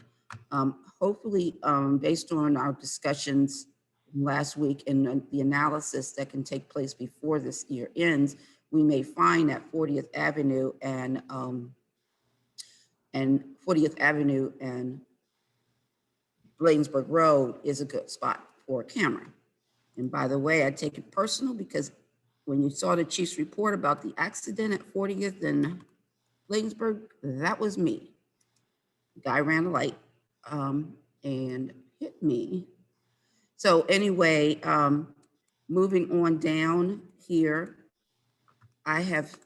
Hopefully, based on our discussions last week and the analysis that can take place before this year ends, we may find that 40th Avenue and 40th Avenue and Bladensburg Road is a good spot for a camera. And by the way, I take it personal because when you saw the chief's report about the accident at 40th and Bladensburg, that was me. The guy ran a light and hit me. So anyway, moving on down here, I have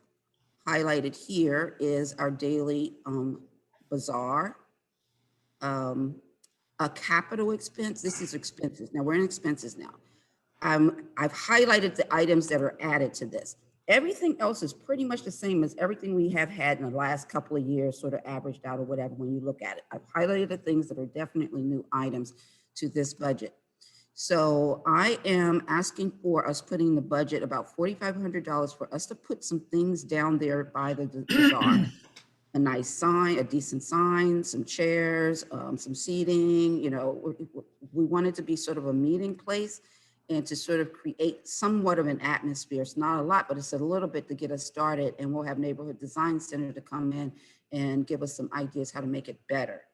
highlighted here is our daily bazaar. A capital expense, this is expenses. Now we're in expenses now. I've highlighted the items that are added to this. Everything else is pretty much the same as everything we have had in the last couple of years, sort of averaged out or whatever when you look at it. I've highlighted the things that are definitely new items to this budget. So I am asking for us putting the budget about $4,500 for us to put some things down there by the bazaar. A nice sign, a decent sign, some chairs, some seating, you know, we want it to be sort of a meeting place and to sort of create somewhat of an atmosphere. It's not a lot, but it's a little bit to get us started, and we'll have Neighborhood Design Center to come in and give us some ideas how to make it better.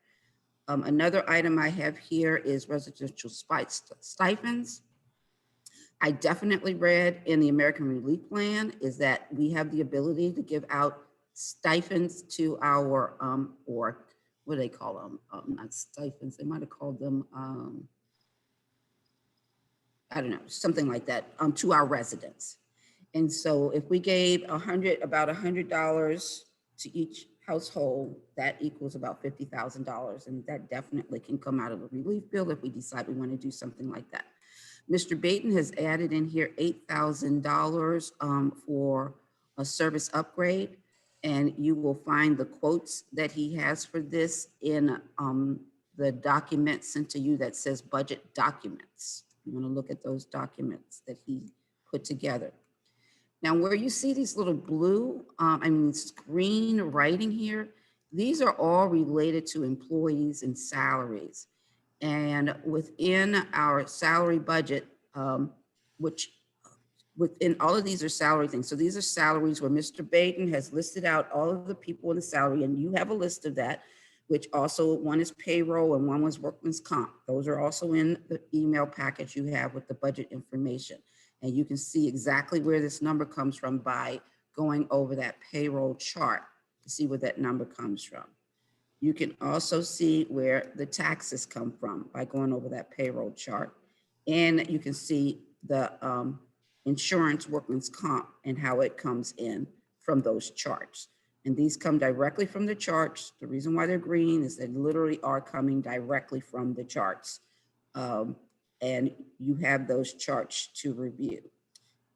Another item I have here is residential stipends. I definitely read in the American Relief Plan is that we have the ability to give out stipends to our, or what do they call them? Not stipends, they might've called them, I don't know, something like that, to our residents. And so if we gave about $100 to each household, that equals about $50,000. And that definitely can come out of the relief bill if we decide we want to do something like that. Mr. Baton has added in here $8,000 for a service upgrade. And you will find the quotes that he has for this in the document sent to you that says budget documents. You want to look at those documents that he put together. Now, where you see these little blue, green writing here, these are all related to employees and salaries. And within our salary budget, which within all of these are salary things. So these are salaries where Mr. Baden has listed out all of the people in the salary, and you have a list of that, which also one is payroll and one was workman's comp. Those are also in the email package you have with the budget information. And you can see exactly where this number comes from by going over that payroll chart to see where that number comes from. You can also see where the taxes come from by going over that payroll chart. And you can see the insurance, workman's comp, and how it comes in from those charts. And these come directly from the charts. The reason why they're green is they literally are coming directly from the charts. And you have those charts to review.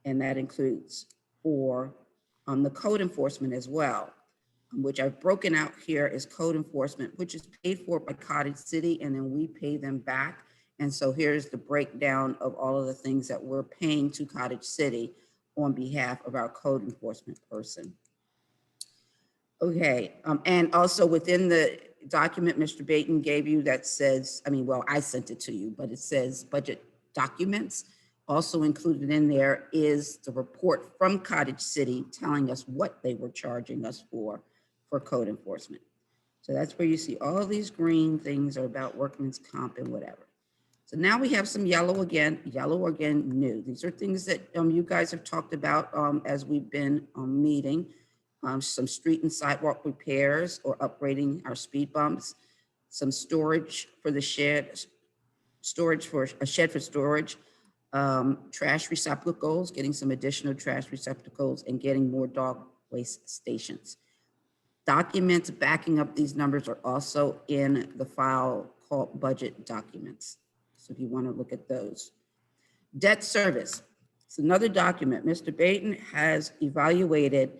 And that includes for the code enforcement as well, which I've broken out here is code enforcement, which is paid for by Cottage City, and then we pay them back. And so here's the breakdown of all of the things that we're paying to Cottage City on behalf of our code enforcement person. Okay, and also within the document Mr. Baten gave you that says, well, I sent it to you, but it says budget documents. Also included in there is the report from Cottage City telling us what they were charging us for code enforcement. So that's where you see all of these green things are about workman's comp and whatever. So now we have some yellow again new. These are things that you guys have talked about as we've been meeting. Some street and sidewalk repairs or upgrading our speed bumps, some storage for the shed, storage for a shed for storage, trash receptacles, getting some additional trash receptacles and getting more dog waste stations. Documents backing up these numbers are also in the file called budget documents. So if you want to look at those. Debt service, it's another document. Mr. Baten has evaluated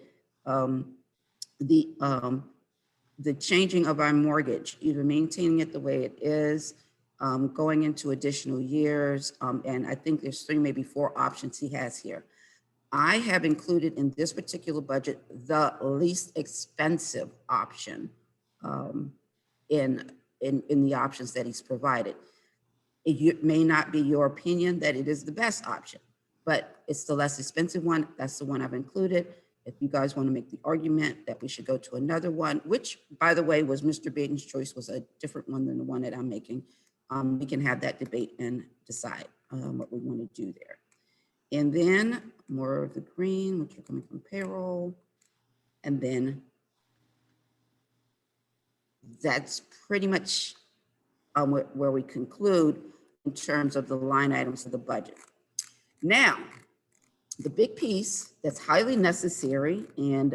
the changing of our mortgage, either maintaining it the way it is, going into additional years, and I think there's 3, maybe 4 options he has here. I have included in this particular budget the least expensive option in the options that he's provided. It may not be your opinion that it is the best option, but it's the less expensive one. That's the one I've included. If you guys want to make the argument that we should go to another one, which by the way, was Mr. Baten's choice, was a different one than the one that I'm making. We can have that debate and decide what we want to do there. And then more of the green, which are coming from payroll. And then that's pretty much where we conclude in terms of the line items of the budget. Now, the big piece that's highly necessary and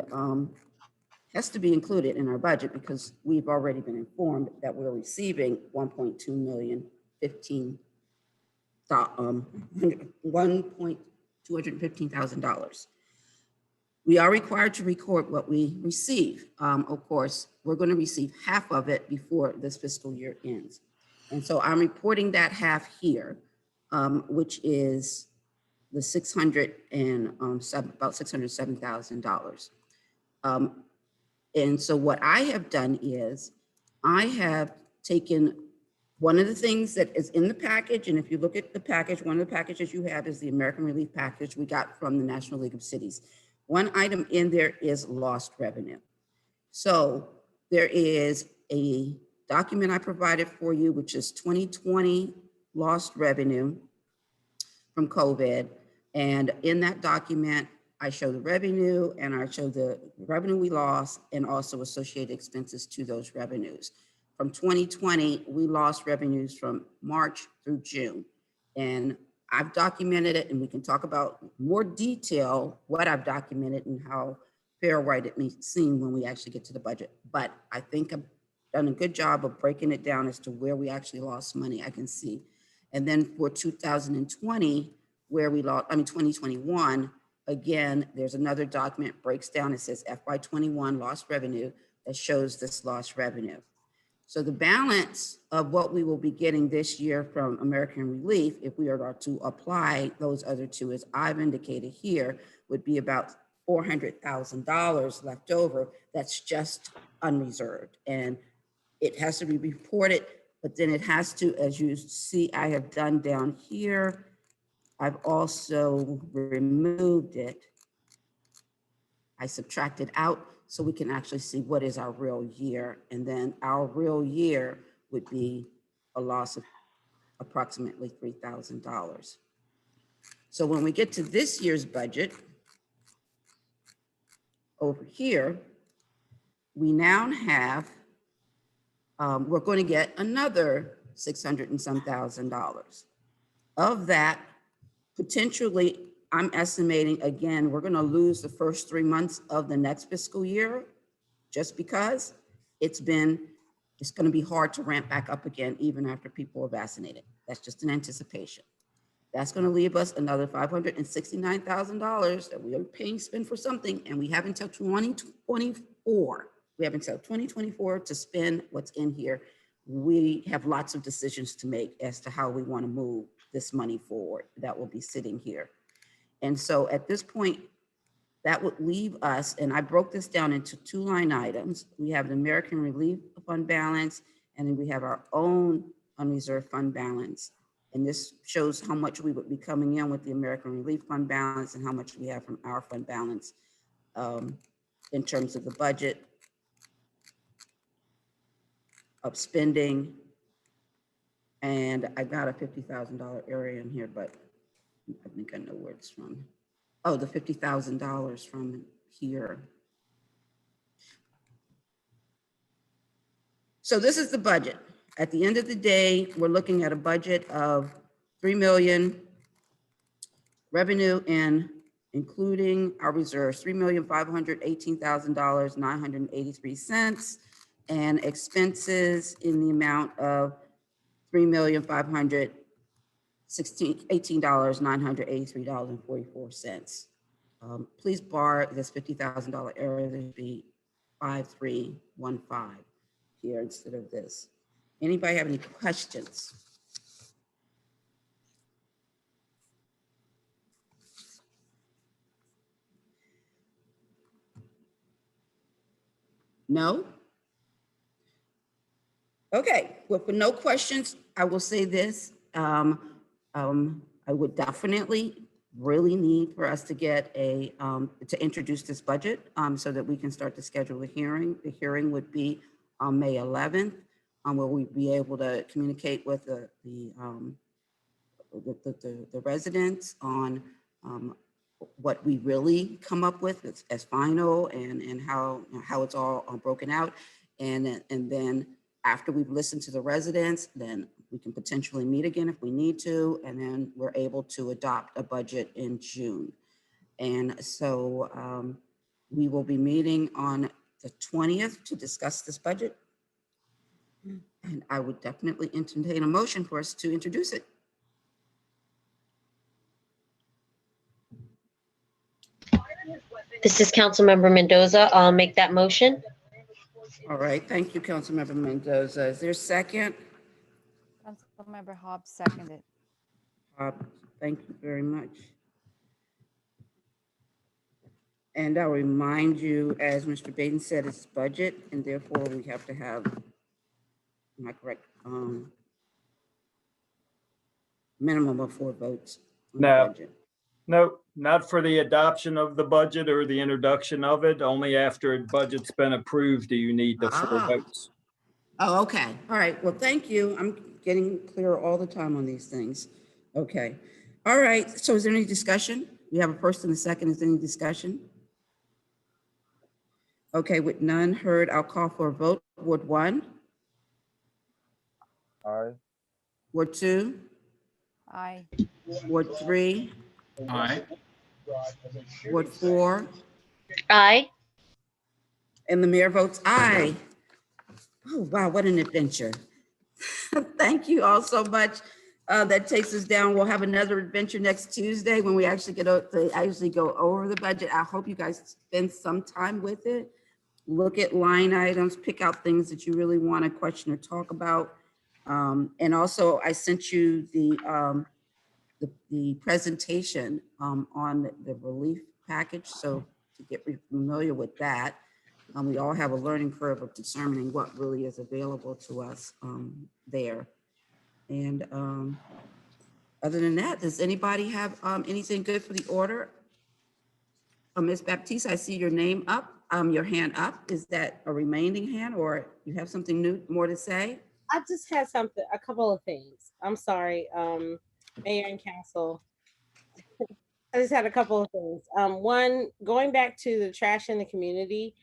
has to be included in our budget because we've already been informed that we're receiving $1.2 million, $1,215,000. We are required to record what we receive. Of course, we're going to receive half of it before this fiscal year ends. And so I'm reporting that half here, which is the about $607,000. And so what I have done is I have taken one of the things that is in the package, and if you look at the package, one of the packages you have is the American Relief Package we got from the National League of Cities. One item in there is lost revenue. So there is a document I provided for you, which is 2020 lost revenue from COVID. And in that document, I show the revenue and I show the revenue we lost and also associated expenses to those revenues. From 2020, we lost revenues from March through June. And I've documented it, and we can talk about more detail what I've documented and how fair or right it may seem when we actually get to the budget. But I think I've done a good job of breaking it down as to where we actually lost money, I can see. And then for 2020, where we lost, 2021, again, there's another document breaks down, it says FY21 lost revenue that shows this lost revenue. So the balance of what we will be getting this year from American Relief, if we are to apply those other two, as I've indicated here, would be about $400,000 left over. That's just unreserved. And it has to be reported, but then it has to, as you see, I have done down here, I've also removed it. I subtracted out so we can actually see what is our real year. And then our real year would be a loss of approximately $3,000. So when we get to this year's budget, over here, we now have, we're going to get another 600 and some $1,000. Of that, potentially, I'm estimating, again, we're going to lose the first 3 months of the next fiscal year just because it's going to be hard to ramp back up again, even after people are vaccinated. That's just an anticipation. That's going to leave us another $569,000 that we are paying spend for something, and we have until 2024. We have until 2024 to spend what's in here. We have lots of decisions to make as to how we want to move this money forward that will be sitting here. And so at this point, that would leave us, and I broke this down into 2 line items. We have the American Relief Fund balance, and then we have our own unreserved fund balance. And this shows how much we would be coming in with the American Relief Fund balance and how much we have from our fund balance in terms of the budget of spending. And I got a $50,000 area in here, but I think I know where it's from. Oh, the $50,000 from here. So this is the budget. At the end of the day, we're looking at a budget of 3 million revenue and including our reserves, $3,518,983, and expenses in the amount of $3,518,983.44. Please bar this $50,000 area to be 5315 here instead of this. Anybody have any questions? No? Okay, well, for no questions, I will say this. I would definitely really need for us to get to introduce this budget so that we can start to schedule a hearing. The hearing would be on May 11th, where we'd be able to communicate with the residents on what we really come up with as final and how it's all broken out. And then after we've listened to the residents, then we can potentially meet again if we need to, and then we're able to adopt a budget in June. And so we will be meeting on the 20th to discuss this budget. And I would definitely entertain a motion for us to introduce it. This is Councilmember Mendoza. I'll make that motion. All right, thank you, Councilmember Mendoza. Is there a second? Councilmember Hobbs seconded. Thank you very much. And I'll remind you, as Mr. Baden said, it's budget, and therefore we have to have, am I correct? Minimum of 4 votes. On the No. budget. No, not for the adoption of the budget or the introduction of it. Only after a budget's been approved do you need the 4 votes. Oh, okay. All right. Well, thank you. I'm getting clearer all the time on these things. Okay. All right. So is there any discussion? We have a first and a second. Is there any discussion? Okay, with none heard, I'll call for a vote. Ward 1? Aye. Ward 2? Aye. Ward 3? Aye. Ward 4? Aye. And the mayor votes aye. Oh, wow, what an adventure. Thank you all so much. That takes us down. We'll have another adventure next Tuesday when we actually get to actually go over the budget. I hope you guys spend some time with it. Look at line items, pick out things that you really want to question or talk about. And also I sent you the presentation on the relief package. So to get familiar with that, we all have a learning curve of determining what really is available to us there. And Other than that, does anybody have anything good for the order? Ms. Baptiste, I see your name up, your hand up. Is that a remaining hand or you have something new, more to say? I just had something, a couple of things. I'm sorry, Mayor and Council. I just had a couple of things. One, going back to the trash in the community.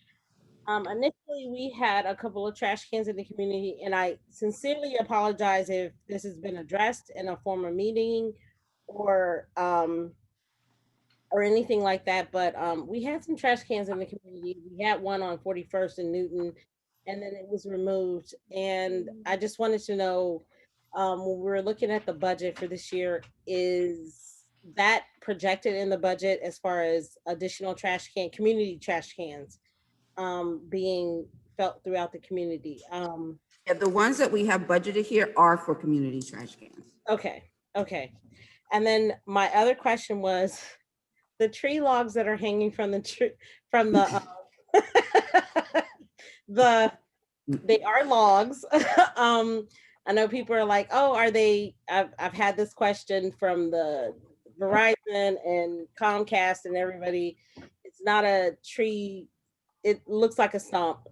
Initially, we had a couple of trash cans in the community, and I sincerely apologize if this has been addressed in a former meeting or anything like that. But we had some trash cans in the community. We had one on 41st and Newton, and then it was removed. And I just wanted to know, when we were looking at the budget for this year, is that projected in the budget as far as additional community trash cans being felt throughout the community? Yeah, the ones that we have budgeted here are for community trash cans. Okay, okay. And then my other question was the tree logs that are hanging from the tree, from the they are logs. I know people are like, oh, are they? I've had this question from the Verizon and Comcast and everybody. It's not a tree. It looks like a stump.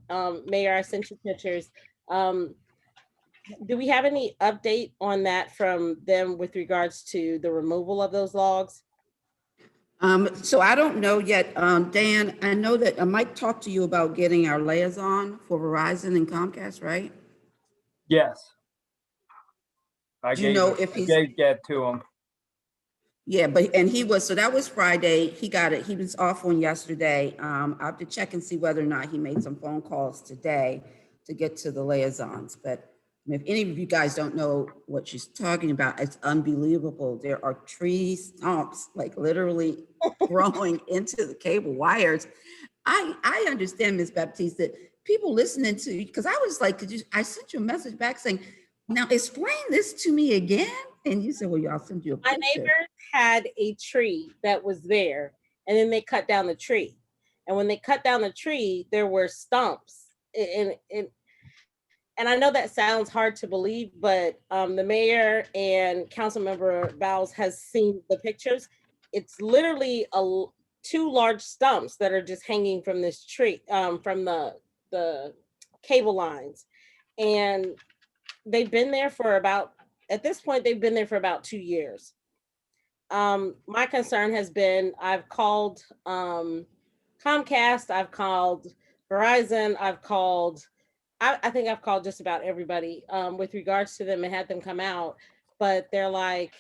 Mayor, I sent you pictures. Do we have any update on that from them with regards to the removal of those logs? So I don't know yet. Dan, I know that Mike talked to you about getting our liaison for Verizon and Comcast, right? Yes. I Do you know if I he's, gave that to him. yeah, and he was, so that was Friday. He got it. He was off on yesterday. I have to check and see whether or not he made some phone calls today to get to the liaisons. But if any of you guys don't know what she's talking about, it's unbelievable. There are tree stumps, like literally growing into the cable wires. I understand, Ms. Baptiste, that people listening to you, because I was like, I sent you a message back saying, now explain this to me again. And you said, well, y'all send you a My picture. neighbors had a tree that was there, and then they cut down the tree. And when they cut down the tree, there were stumps. And I know that sounds hard to believe, but the mayor and council member Bowles has seen the pictures. It's literally two large stumps that are just hanging from this tree, from the cable lines. And they've been there for about, at this point, they've been there for about 2 years. My concern has been, I've called Comcast, I've called Verizon, I think I've called just about everybody with regards to them and had them come out, but they're like,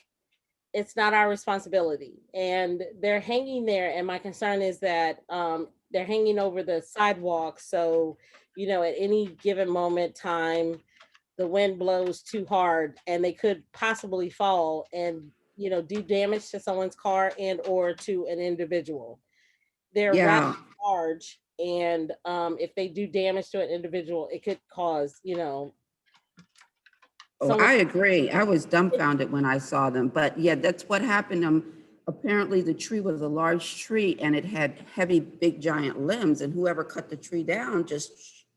it's not our responsibility. And they're hanging there. And my concern is that they're hanging over the sidewalk. So, at any given moment time, the wind blows too hard and they could possibly fall and, do damage to someone's car and or to an individual. They're rather large, and if they do damage to an individual, it could cause, Oh, I agree. I was dumbfounded when I saw them, but yeah, that's what happened. Apparently the tree was a large tree and it had heavy, big, giant limbs, and whoever cut the tree down just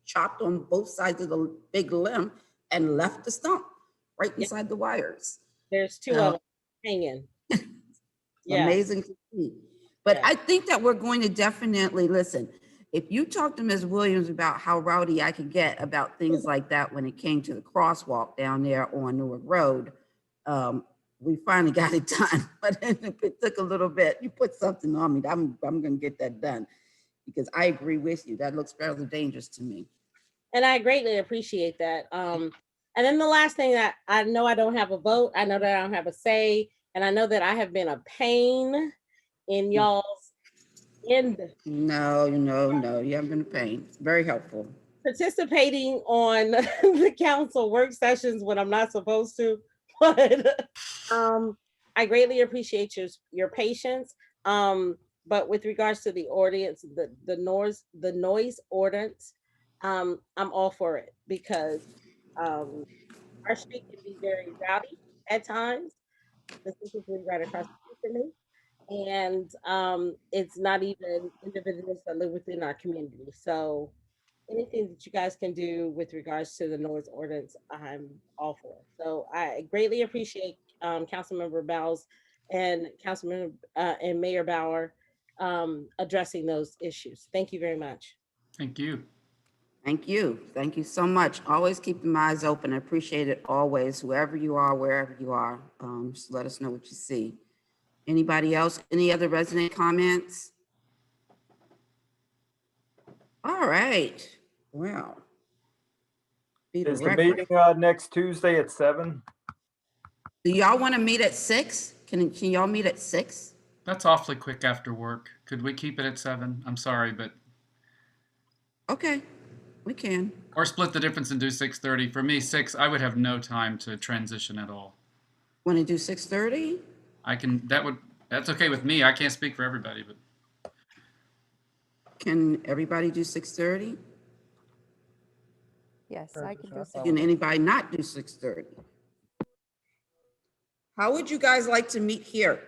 chopped on both sides of the big limb and left the stump right inside the wires. There's two of them hanging. Yeah. Amazing to see. But I think that we're going to definitely listen. If you talk to Ms. Williams about how rowdy I could get about things like that when it came to the crosswalk down there on Newark Road, we finally got it done. But it took a little bit. You put something on me. I'm going to get that done because I agree with you. That looks fairly dangerous to me. And I greatly appreciate that. And then the last thing, that I know I don't have a vote. I know that I don't have a say. And I know that I have been a pain in y'all's end. No, you haven't been a pain. Very helpful. Participating on the council work sessions when I'm not supposed to. But I greatly appreciate your patience. But with regards to the audience, the noise ordinance, I'm all for it because our street can be very rowdy at times, specifically right across the street from me. And it's not even individuals that live within our community. So anything that you guys can do with regards to the noise ordinance, I'm all for. So I greatly appreciate Councilmember Bowles and Councilmember and Mayor Bauer addressing those issues. Thank you very much. Thank you. Thank you. Thank you so much. Always keep my eyes open. I appreciate it always, whoever you are, wherever you are. Just let us know what you see. Anybody else? Any other resident comments? All right. Well. Beat a Is the record. meeting next Tuesday at 7? Do y'all want to meet at 6? Can y'all meet at 6? That's awfully quick after work. Could we keep it at 7? I'm sorry, but. Okay, we can. Or split the difference and do 6:30. For me, 6, I would have no time to transition at all. Want to do 6:30? I can, that's okay with me. I can't speak for everybody, but. Can everybody do 6:30? Yes, I can do Can anybody not do 6:30? How would you guys like to meet here?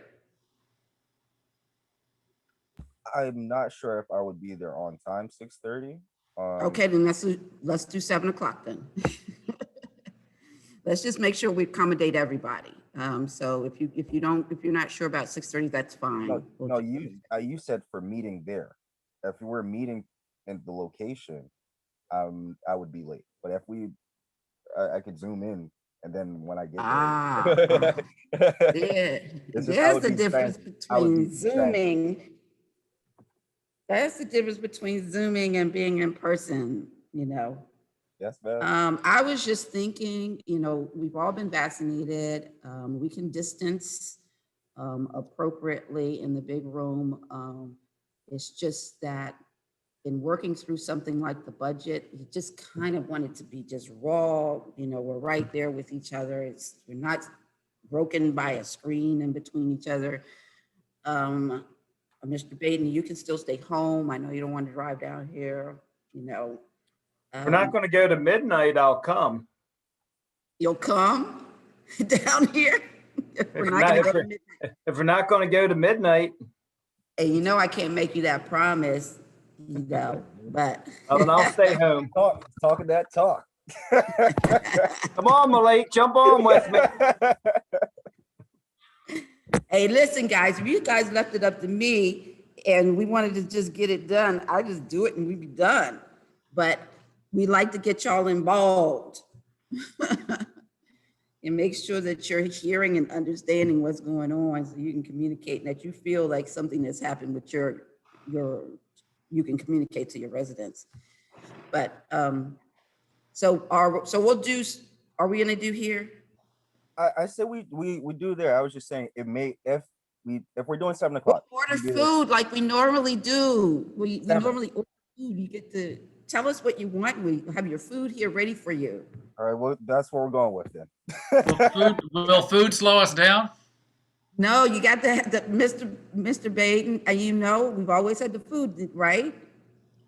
I'm not sure if I would be there on time, 6:30. Okay, then let's do 7 o'clock then. Let's just make sure we accommodate everybody. So if you're not sure about 6:30, that's fine. No, you said for meeting there. If we were meeting in the location, I would be late. But if I could zoom in, and then when I get there, there's the difference between zooming. That's the difference between zooming and being in person, you know. Yes, ma'am. I was just thinking, you know, we've all been vaccinated. We can distance appropriately in the big room. It's just that in working through something like the budget, you just kind of want it to be just raw. You know, we're right there with each other. We're not broken by a screen in between each other. Mr. Baden, you can still stay home. I know you don't want to drive down here, you know. We're not going to go to midnight. I'll come. You'll come down here? If we're not going to go to midnight. And you know, I can't make you that promise, you know, but. Well, I'll stay home. Talking that talk. Come on, Malik, jump on with me. Hey, listen, guys, if you guys left it up to me and we wanted to just get it done, I just do it and we'd be done. But we like to get y'all involved and make sure that you're hearing and understanding what's going on so you can communicate and that you feel like something has happened with you can communicate to your residents. But so we'll do, are we gonna do here? I said we do there. I was just saying it may if we're doing 7 o'clock. We'll order food like we normally do. We normally order food. You get to tell us what you want. We have your food here ready for you. All right, well, that's what we're going with then. Will food slow us down? No, you got the Mr. Baden, and you know we've always had the food, right?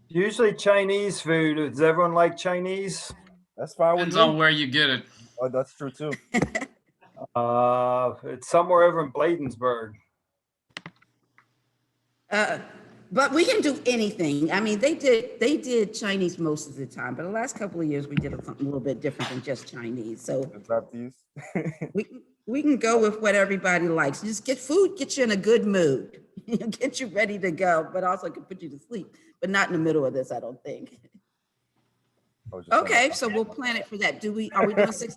Usually Chinese food. Does everyone like Chinese? That's fine. Depends on where you get it. Oh, that's true too. It's somewhere over in Bladensburg. But we can do anything. I mean, they did Chinese most of the time, but the last couple of years we did something a little bit different than just Chinese. So we can go with what everybody likes. Just get food, get you in a good mood, get you ready to go, but also can put you to sleep, but not in the middle of this, I don't think. Okay, so we'll plan it for that. Are we doing 6:30?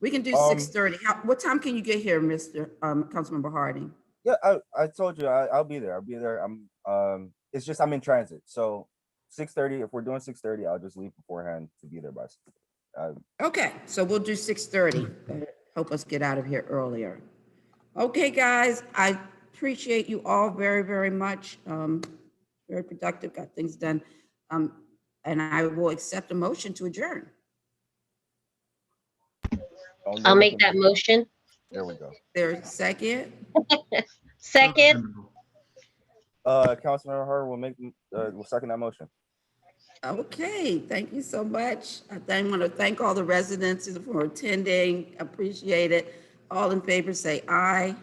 We can do 6:30. What time can you get here, Mr. Councilmember Harding? Yeah, I told you I'll be there. I'll be there. It's just I'm in transit. So 6:30. If we're doing 6:30, I'll just leave beforehand to be there by. Okay, so we'll do 6:30. Help us get out of here earlier. Okay, guys, I appreciate you all very, very much. Very productive, got things done. And I will accept a motion to adjourn. I'll make that motion. There we go. There's a second. Second. Councilmember Hart will second that motion. Okay, thank you so much. I want to thank all the residents for attending. Appreciate it. All in favor, say aye.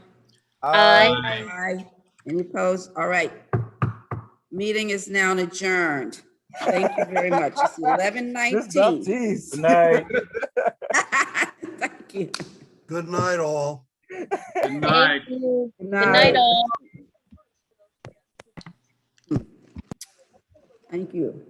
Aye. Aye. Any opposed? All right. Meeting is now adjourned. Thank you very much. It's 11:19. Good night. Thank you. Good night, all. Good Thank night. you. Good Good night, all. Thank you.